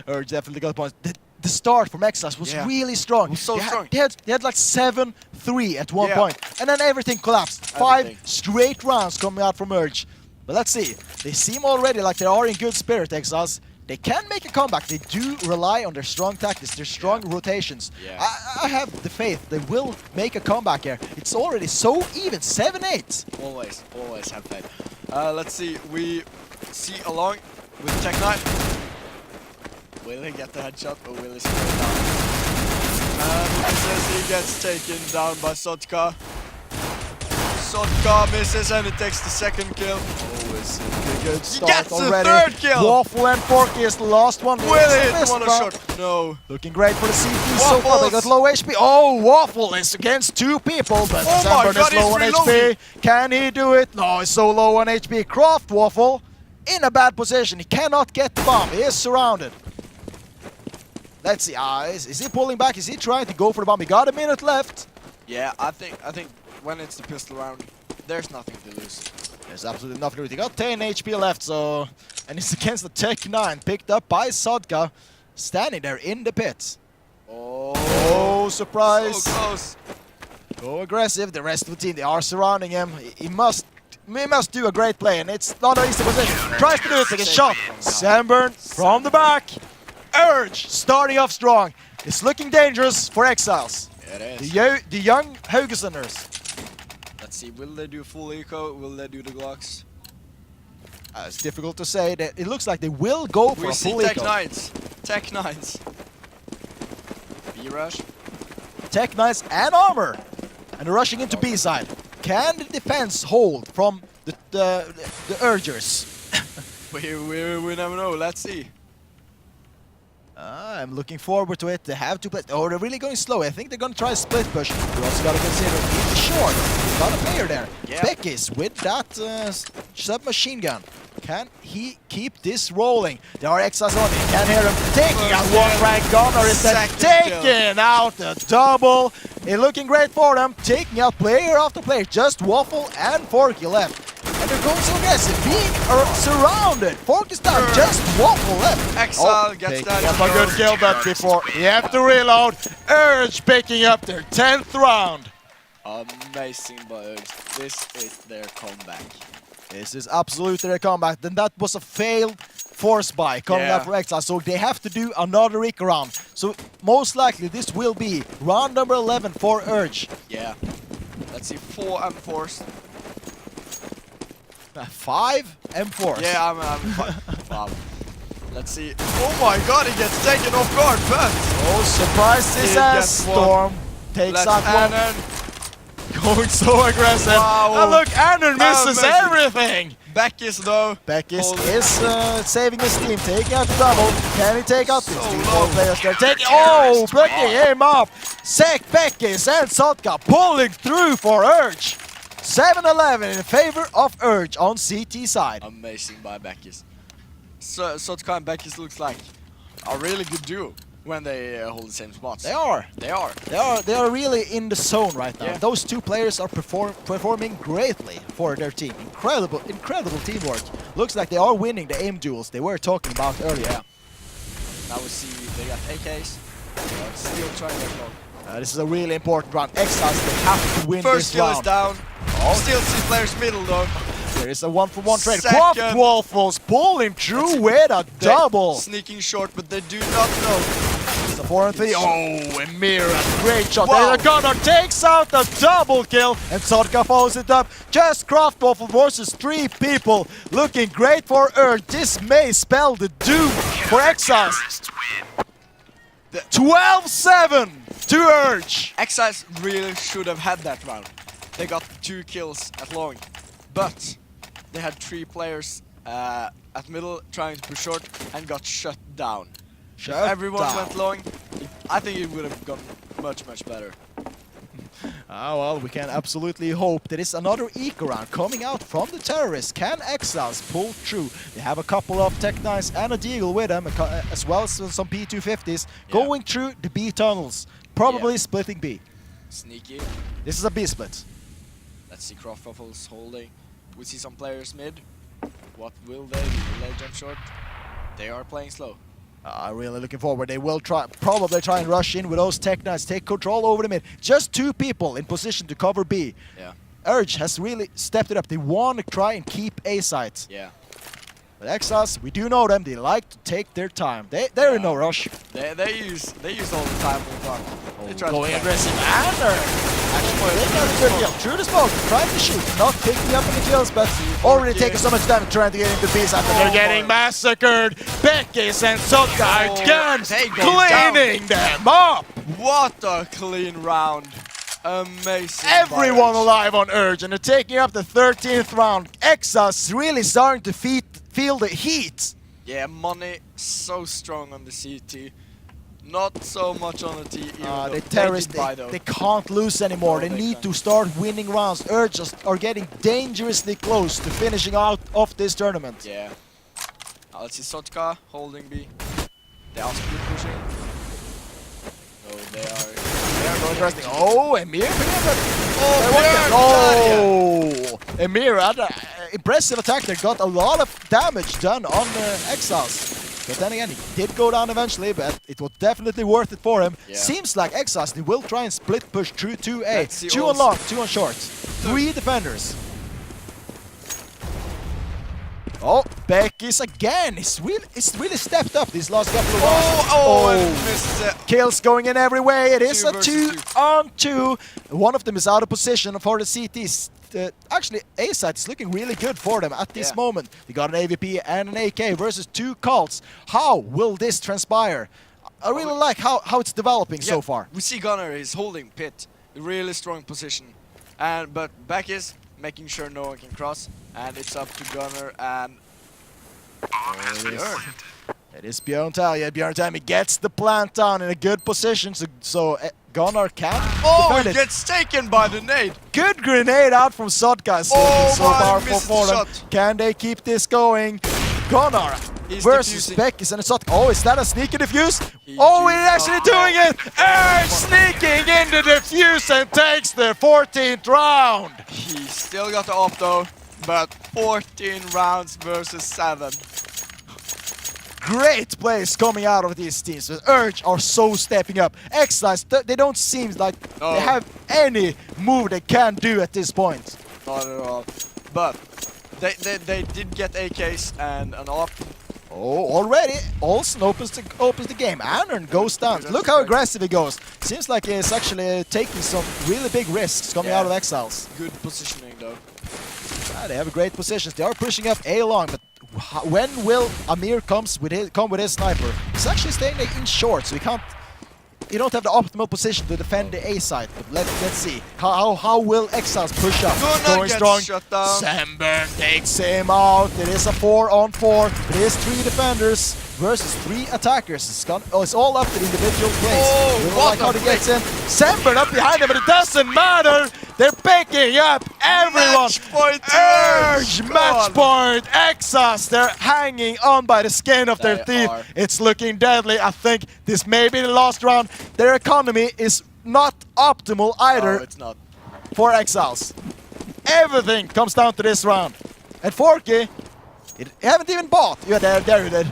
Urge definitely got points. The start from Exiles was really strong. It was so strong. They had like 7-3 at one Yeah. point. And then everything collapsed. Everything. 5 straight rounds coming out from Urge. But let's see. They seem already like they are in good spirit, Exiles. They can make a comeback. They do rely on their strong tactics, their strong rotations. Yeah. I have the faith they will make a comeback here. It's already so even, 7-8. Always have faith. Let's see. We see along with Tech9. Will he get the headshot or will he slow down? And it says he gets taken down by Sotka. Sotka misses and he takes the second kill. Always a good He start gets the already. third kill! Waffle and Forky is the last one. Will he Missed hit one round. shot? No. Looking great for the CT so far. They got Waffles! low HP. Oh, Waffle is against 2 people, but Oh my Sunburn God, is low he's on reloading. HP. Can he do it? No, he's so low on HP. Croft Waffle in a bad position. He cannot get the bomb. He is surrounded. Let's see. Is he pulling back? Is he trying to go for the bomb? He got a minute left. Yeah, I think when it's the pistol round, there's nothing to lose. There's absolutely nothing to do. He got 10 HP left, so... And it's against the Tech9, picked up by Sodka, standing there in the pit. Oh, surprise. So close. Go aggressive. The rest of the team, they are surrounding him. He must do a great play, and it's not an easy position. Tries to do it, takes a shot. Sunburn from the back. Urge starting off strong. It's looking dangerous for Exiles. It is. The young Haugesunders. Let's see, will they do full eco? Will they do the Glocks? It's difficult to say. It looks like they will go for We a see full eco. Tech9s. B-rush. Tech9s and armor. And they're rushing into B side. Can the defense hold from the Urgers? We never know, let's see. I'm looking forward to it. They have to play. Oh, they're really going slow. I think they're going to try a split push. We also got to consider he's short. We've got a player there. Yeah. Beckis with that submachine gun. Can he keep this rolling? There are Exiles on. You can hear him taking out one rank gunner. Is that taking out the double? It's looking great for them. Taking out player after player. Just Waffle and Forky left. And they're going so aggressive, being surrounded. Forky's down, just Waffle left. Exile gets that. Up a good kill that before. You have to reload. Urge picking up their 10th round. Amazing, but this is their comeback. This is absolutely their comeback. Then that was a failed force buy coming Yeah. out from Exile, so they have to do another Eco round. So most likely this will be round number 11 for Urge. Yeah. Let's see, 4 M4s. 5 M4s. Yeah, I'm wow. Let's see. Oh my God, he gets taken off guard, but Oh, surprise this He ass. gets one. Storm takes let's out one. Annan. Going so aggressive. Wow. And look, Annan misses Amazing. everything. Beckis though. Beckis Hold it. is saving his team, taking out the double. Can he take out these So two low. players? They're taking. Oh, breaking him up. Sek, Beckis, and Sotka pulling through for Urge. 7-11 in favor of Urge on CT side. Amazing by Beckis. So Sotka and Beckis looks like a really good duo when they hold the same spots. They are. They are. They are really in the zone right now. Yeah. Those two players are performing greatly for their team. Incredible teamwork. Looks like they are winning the aim duels they were talking about earlier. Yeah. Now we see they got AKs. They are still trying their goal. This is a really important round. Exiles, they have to win First this kill is round. down. Still see players middle though. There is a 1-for-1 trade. Second. Croft Waffles pulling through with a double. Sneaking short, but they do not know. It's a 4-3. Oh, and Mira, great shot. Wow. There, the gunner takes out the double kill, and Sotka follows it up. Just Croft Waffle versus 3 people. Looking great for Urge. This may spell the doom for Exiles. 12-7 to Urge. Exiles really should have had that round. They got 2 kills at long, but they had 3 players at middle trying to push short and got shut down. If everyone went long, I think it would have gone much better. Well, we can absolutely hope there is another eco round coming out from the terrorists. Can Exiles pull through? They have a couple of Tech9s and a Deagle with them, as well as some P250s going through the B tunnels, probably splitting B. Sneaky. This is a B split. Let's see Croft Waffles holding. We see some players mid. What will they do? Will they jump short? They are playing slow. Really looking forward. They will probably try and rush in with those Tech Knights, take control over the mid. Just 2 people in position to cover B. Yeah. Urge has really stepped it up. They want to try and keep A site. Yeah. But Exiles, we do know them. They like to take their time. They're in no rush. They use all the time on the clock. They try Going to aggressive. And actually, they got a good kill. Through the smoke, trying to shoot, not picking up any kills, but already taking so much damage trying to get into B side. They're getting massacred. Beckis and Sigve again, cleaning them up. What a clean round. Amazing. Everyone alive on Urge, and they're taking up the 13th round. Exiles really starting to feel the heat. Yeah, money so strong on the CT. Not so much on the TE. The terrorists, they can't lose anymore. No, they they need can't. to start winning rounds. Urge just are getting dangerously close to finishing out of this tournament. Yeah. Now let's see Sotka holding B. They are split pushing. No, they are going interesting. Oh, Emir. Oh, Emir had an impressive attack there. Got a lot of damage done on Exiles. But then again, he did go down eventually, but it was definitely worth it for him. Yeah. Seems like Exiles, they will try and split push through 2A. 2 on also. long, 2 on short. 3 defenders. Oh, Beckis again. It's really stepped up these last couple of rounds. And missed it. Kills going in every way. It is 2 a versus 2 on 2. One of them is out of position for the CTs. Actually, A side is looking really good for them at this moment. They got an AVP and an AK versus 2 cults. How will this transpire? I really like how it's developing so far. We see Gunnar is holding pit. Really strong position. But back is making sure no one can cross. And it's up to Gunnar and Björn. It is Björn Tal. Yeah, Björn Tal gets the plant down in a good position, so Gunnar can defend he it. gets taken by the nade. Good grenade out from Sotka. So powerful for them. Can they keep this going? Gunnar versus Beckis and Sotka. Oh, is that a sneaky defuse? He's actually doing it! Urge sneaking in the defuse and takes the 14th round. He still got the off though, but 14 rounds versus 7. Great plays coming out of these teams. The Urge are so stepping up. Exiles, they don't seem like they have any move they can do at this point. Not at all. But they did get AKs and an op. Oh, already Olsen opens the game. Annern goes down. Look how aggressive he goes. Seems like he's actually taking some really big risks coming out of Exiles. Good positioning though. They have great positions. They are pushing up A long, but when will Amir come with his sniper? He's actually staying in short, so he don't have the optimal position to defend the A side. But let's see how will Exiles push up. Going strong. Shut down. Samburn takes him out. It is a 4-on-4. It is 3 defenders versus 3 attackers. It's all up to the individual plays. Like how he gets in. Samburn up behind him, but it doesn't matter. They're picking up everyone. Match point. Urge, match point. Exiles, they're hanging on by the skin of their teeth. It's looking deadly. I think this may be the last round. Their economy is not optimal either. No, it's not. For Exiles. Everything comes down to this round. And Forky, you haven't even bought. Yeah, there you did.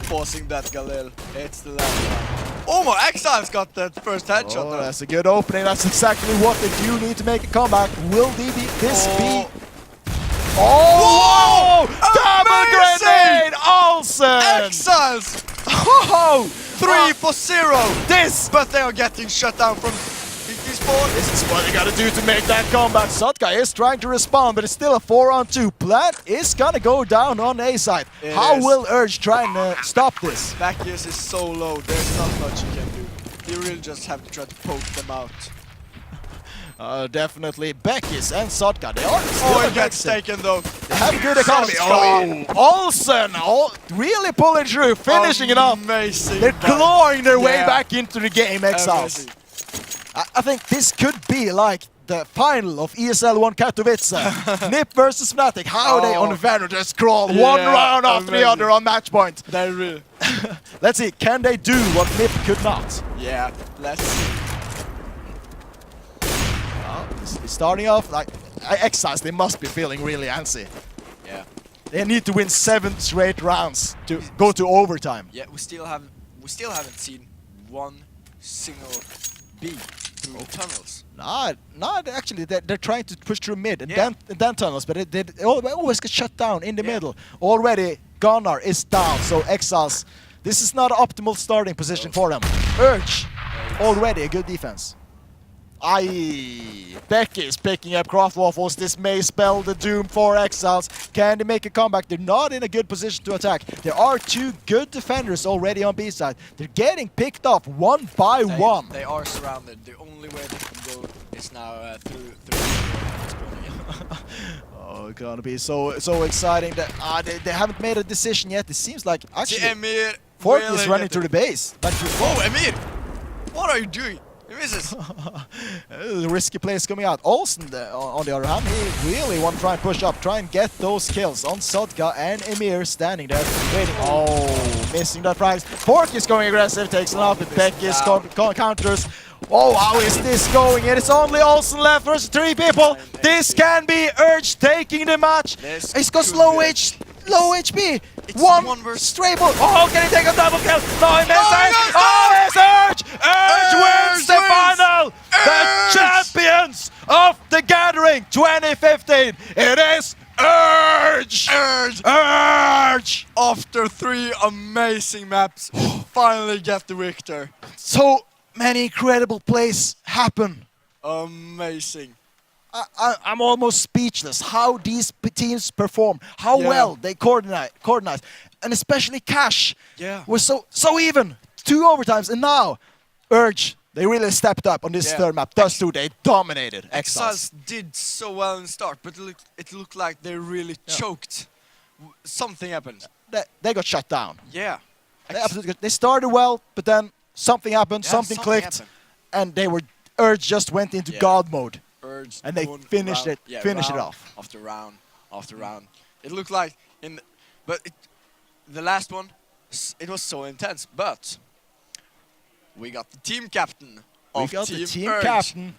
Forcing that Galil. It's the last one. Oh my, Exiles got that first headshot. Oh, that's a good opening. That's exactly what they do need to make a comeback. Will this be... Oh! Double grenade! Olsen! Exiles! Oh! 3-0! But they are getting shut down from Spawn. This is what they gotta do to make that comeback. Sotka is trying to respond, but it's still a 4-on-2. Plant is gonna go down on A side. How will Urge try and stop this? Backius is so low, there's not much you can do. You really just have to try to poke them out. Definitely Beckis and Sotka. They are still he gets taken though. They have good economy. Olsen really pulling through, finishing it off. Amazing. They're clawing their way back into the game, Exiles. I think this could be like the final of ESL 1 Katowice. Nip versus Fnatic. How they on the Vanguard just crawl one round after the other on match point. They really. Let's see, can they do what Nip could not? Yeah, let's see. It's starting off like Exiles, they must be feeling really antsy. Yeah. They need to win 7 straight rounds to go to overtime. Yeah, we still haven't seen one single B through tunnels. Not actually. They're trying to push through mid and, Yeah. then tunnels, but they always get shut down in the middle. Already, Gunnar is down, so Exiles. This is not an optimal starting position for them. Urge, already a good defense. Becky is picking up Craft Waffles. This may spell the doom for Exiles. Can they make a comeback? They're not in a good position to attack. There are 2 good defenders already on B side. They're getting picked off one by one. They are surrounded. The only way they can go is now through. Oh, it's gonna be so exciting that they haven't made a decision yet. It seems like actually Emir Fork really is running to the base. Oh, Emir! What are you doing? He misses. Risky plays coming out. Olsen, on the other hand, he really want to try and push up, try and get those kills on Sodka and Emir standing there waiting. Oh, missing that prize. Fork is going aggressive, takes it off, but Becky is counters. Oh, how is this going? It is only Olsen left versus 3 people. This can be Urge taking the match. He's got low HP. It's One one versus- stray bullet. Oh, can he take a double kill? No, he misses. Oh, it's Urge! Urge wins the final. The champions of the Gathering 2015. It is Urge. Urge. After 3 amazing maps, finally get the victor. So many incredible plays happen. Amazing. I'm almost speechless how these teams perform, how well they coordinate, and especially Cash was so even. 2 overtimes, and now Urge, they really stepped up on this third map. Thus too, they dominated Exiles. Did so well in the start, but it looked like they really choked. Something happened. They got shut down. Yeah. They started well, but then something happened, something clicked, happened. and Urge just went into God mode. Urge And they won finished round- it, finished it round off. After round after round. It looked like the last one, it was so intense, but we got the team captain of the team Urge. captain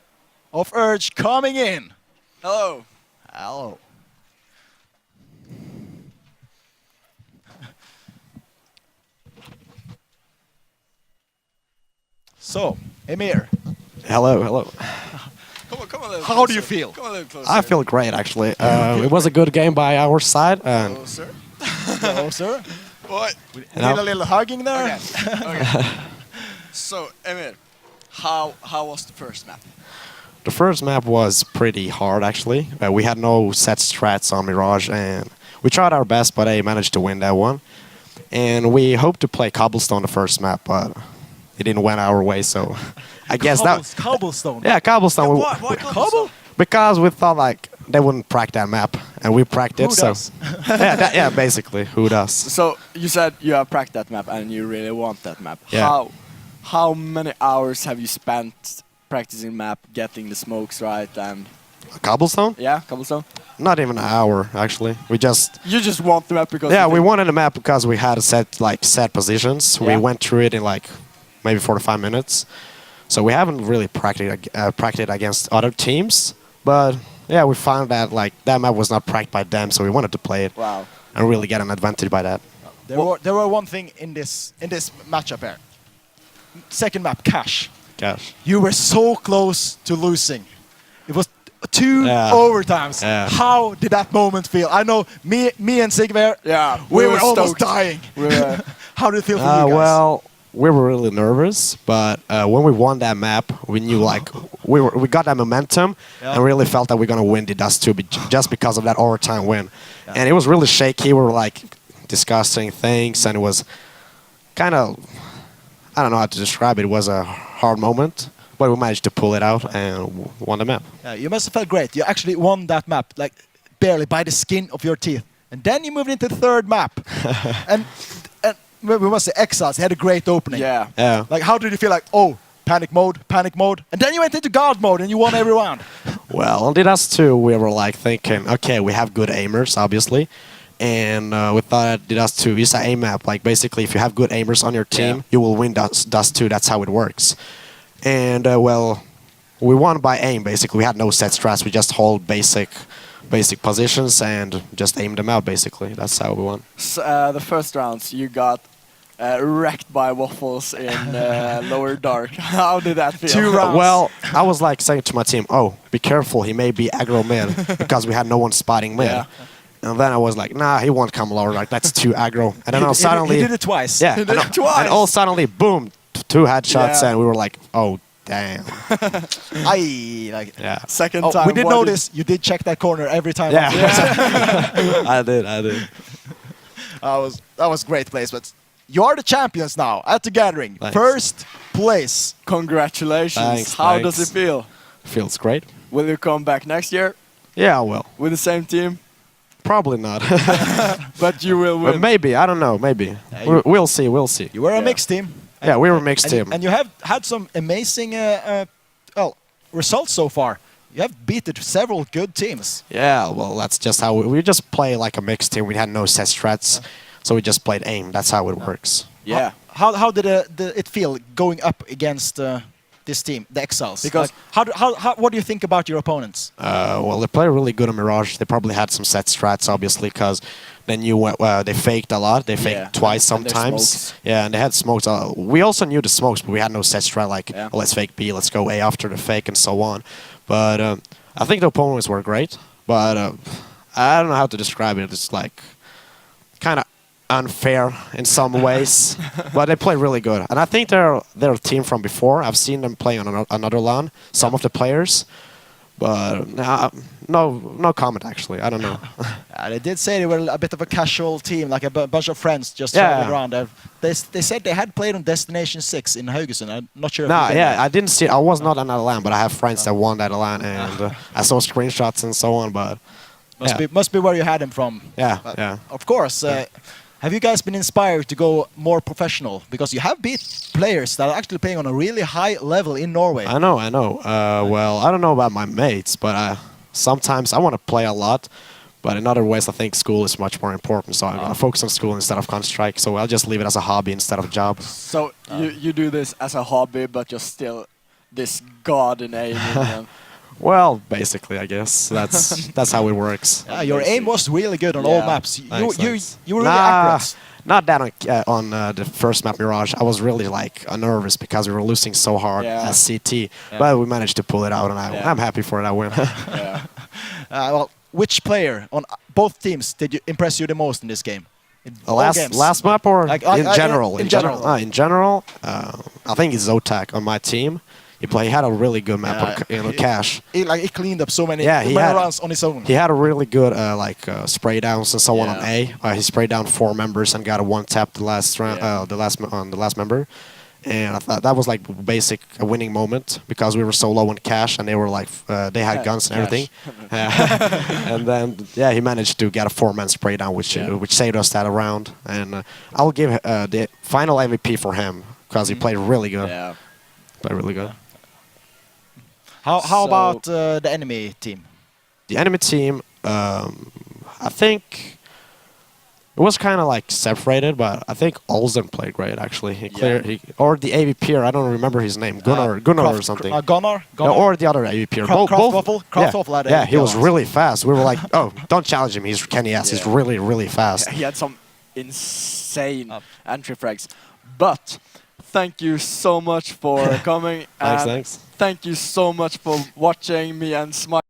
of Urge coming in. Hello. Hello. So, Emir, Hello. Come on a little how do you closer. feel? Come on a little closer. I feel great, actually. It was a good game by our side. And Oh, sir. Hello, sir. What? Need a little hugging there? Okay. So, Emir, how was the first map? the first map was pretty hard, actually. We had no set strats on Mirage, and we tried our best, but I managed to win that one. And we hoped to play Cobblestone the first map, but it didn't went our way, so I guess that... Cobblestone. Yeah, Cobblestone. Why Cobblestone? Because we thought like they wouldn't crack that map, and we cracked it. Who so does? yeah, basically, who does? So you said you have cracked that map and you really want that map. Yeah. How many hours have you spent practicing map, getting the smokes right, and Cobblestone? Cobblestone? Not even an hour, actually. We just You just want the map because we wanted the map because we had set positions. Yeah. We went through it in like maybe 45 minutes. So we haven't really practiced against other teams, but yeah, we found that like that map was not practiced by them, so we wanted to play it. Wow. And really get an advantage by that. There were one thing in this matchup here. Second map, Cash. Gosh. You were so close to losing. It was 2 overtimes. Yeah. How did that moment feel? I know me and Sigve, Yeah, we were almost stoked. dying. We were- How did it feel for you guys? Well, we were really nervous, but when we won that map, we knew like we got that momentum and really felt that we're gonna win the Dust 2 just because of that overtime win. And it was really shaky. We were like discussing things, and it was kind of, I don't know how to describe it. It was a hard moment, but we managed to pull it out and won the map. You must have felt great. You actually won that map, like barely by the skin of your teeth. And then you moved into the third map. and we must say Exiles had a great opening. Yeah. Yeah. Like, how did you feel? Like, oh, panic mode, and then you went into God mode and you won every round. Well, on the Dust 2, we were like thinking, okay, we have good aimers, obviously. And we thought the Dust 2 is an aim map. Like, basically, if you have good aimers on your team, you will win Dust 2. That's how it works. And, well, we won by aim, basically. We had no set strats. We just hold basic basic positions and just aimed them out. Basically, that's how we won. The first rounds you got wrecked by waffles in lower dark. How did that feel? 2 rounds. Well, I was like saying to my team, "Oh, be careful, he may be aggro mid," because we had no one spotting mid. Yeah. And then I was like, "Nah, he won't come lower. Like that's too aggro." And then all suddenly, he did it twice. yeah, He did it twice. and all suddenly, boom, 2 headshots, Yeah. and we were like, "Oh, damn." Yeah, Second Oh, time. we did what notice you did check that corner every time. yeah. I did. That was great place, but you are the champions now at the gathering. Thanks. First place. Congratulations. Thanks, How does thanks. it feel? Feels great. Will you come back next year Yeah, well, with the same team? probably not. But you will But win. maybe, I don't know, maybe. you- We'll see, we'll see. You were a Yeah. mixed team. Yeah, we were a mixed team. And you have had some amazing results so far. You have beaten several good teams. Yeah, well, that's just how we just play like a mixed team. We had no set strats, so we just played aim. That's how it works. Yeah. How did it feel going up against this team, the Exiles? Because- what do you think about your opponents? Well, they play really good on Mirage. They probably had some set strats, obviously, because they knew they faked a lot. They faked Yeah, twice and their sometimes. smokes. Yeah, and they had smokes. We also knew the smokes, but we had no set strat like, Yeah. oh, let's fake B, let's go A after the fake, and so on. But I think the opponents were great. But I don't know how to describe it. It's like kind of unfair in some ways, but they play really good. And I think they're a team from before. I've seen them play on another LAN, some of the players. But no comment actually. I don't know. They did say they were a bit of a casual team, like a bunch of friends just Yeah. traveling around. They said they had played on Destination 6 in Haugesund. I'm not sure if No, you've been yeah, there. I didn't see. I was not on that LAN, but I have friends that won that LAN, and I saw screenshots and so on. But Must be where you had him from. yeah, But yeah. Of course. Have you guys been inspired to go more professional? Because you have beat players that are actually playing on a really high level in Norway. I know. Well, I don't know about my mates, but sometimes I want to play a lot. But in other ways, I think school is much more important. So I'm gonna focus on school instead of Counter-Strike. So I'll just leave it as a hobby instead of a job. So you do this as a hobby, but you're still this god in aiming. Well, basically, I guess that's how it works. Your aim was really good on all Yeah. maps. Thanks. You were really accurate. Not that on the first map Mirage. I was really like nervous because we were losing so hard Yeah. as CT, but we managed to pull it out, and Yeah. I'm happy for that win. Yeah. Well, which player on both teams did you impress you the most in this game? In all games? last map or Like, in general? in general. In general, I think it's Zotac on my team. He had a really good map on Cash. He cleaned up so many, Yeah, he many had- runs on his own. He had a really good spray downs and so on Yeah. A. He sprayed down 4 members and got a 1 tap the last round, Yeah. the last member. And I thought that was like basic a winning moment because we were so low in cash and they were like they had guns and Cash. everything. And then he managed to get a 4-man spray down, which saved us that round. And I'll give the final MVP for him because he played really good. Yeah. Played really good. How So- about the enemy team? The enemy team, I think it was kind of like separated, but I think Olsen played great actually. He cleared, or the AVP, I don't remember his name, Gunnar or something. Gunnar? Or the other AVP. Kraftwaffle? Kraftwaffle had Yeah, he was AVP. really fast. We were like, oh, don't challenge him. He's Kenny S. He's Yeah. really, really fast. He had some insane entry frags. But thank you so much for coming. and Thanks. Thank you so much for watching me and Smiileyguy.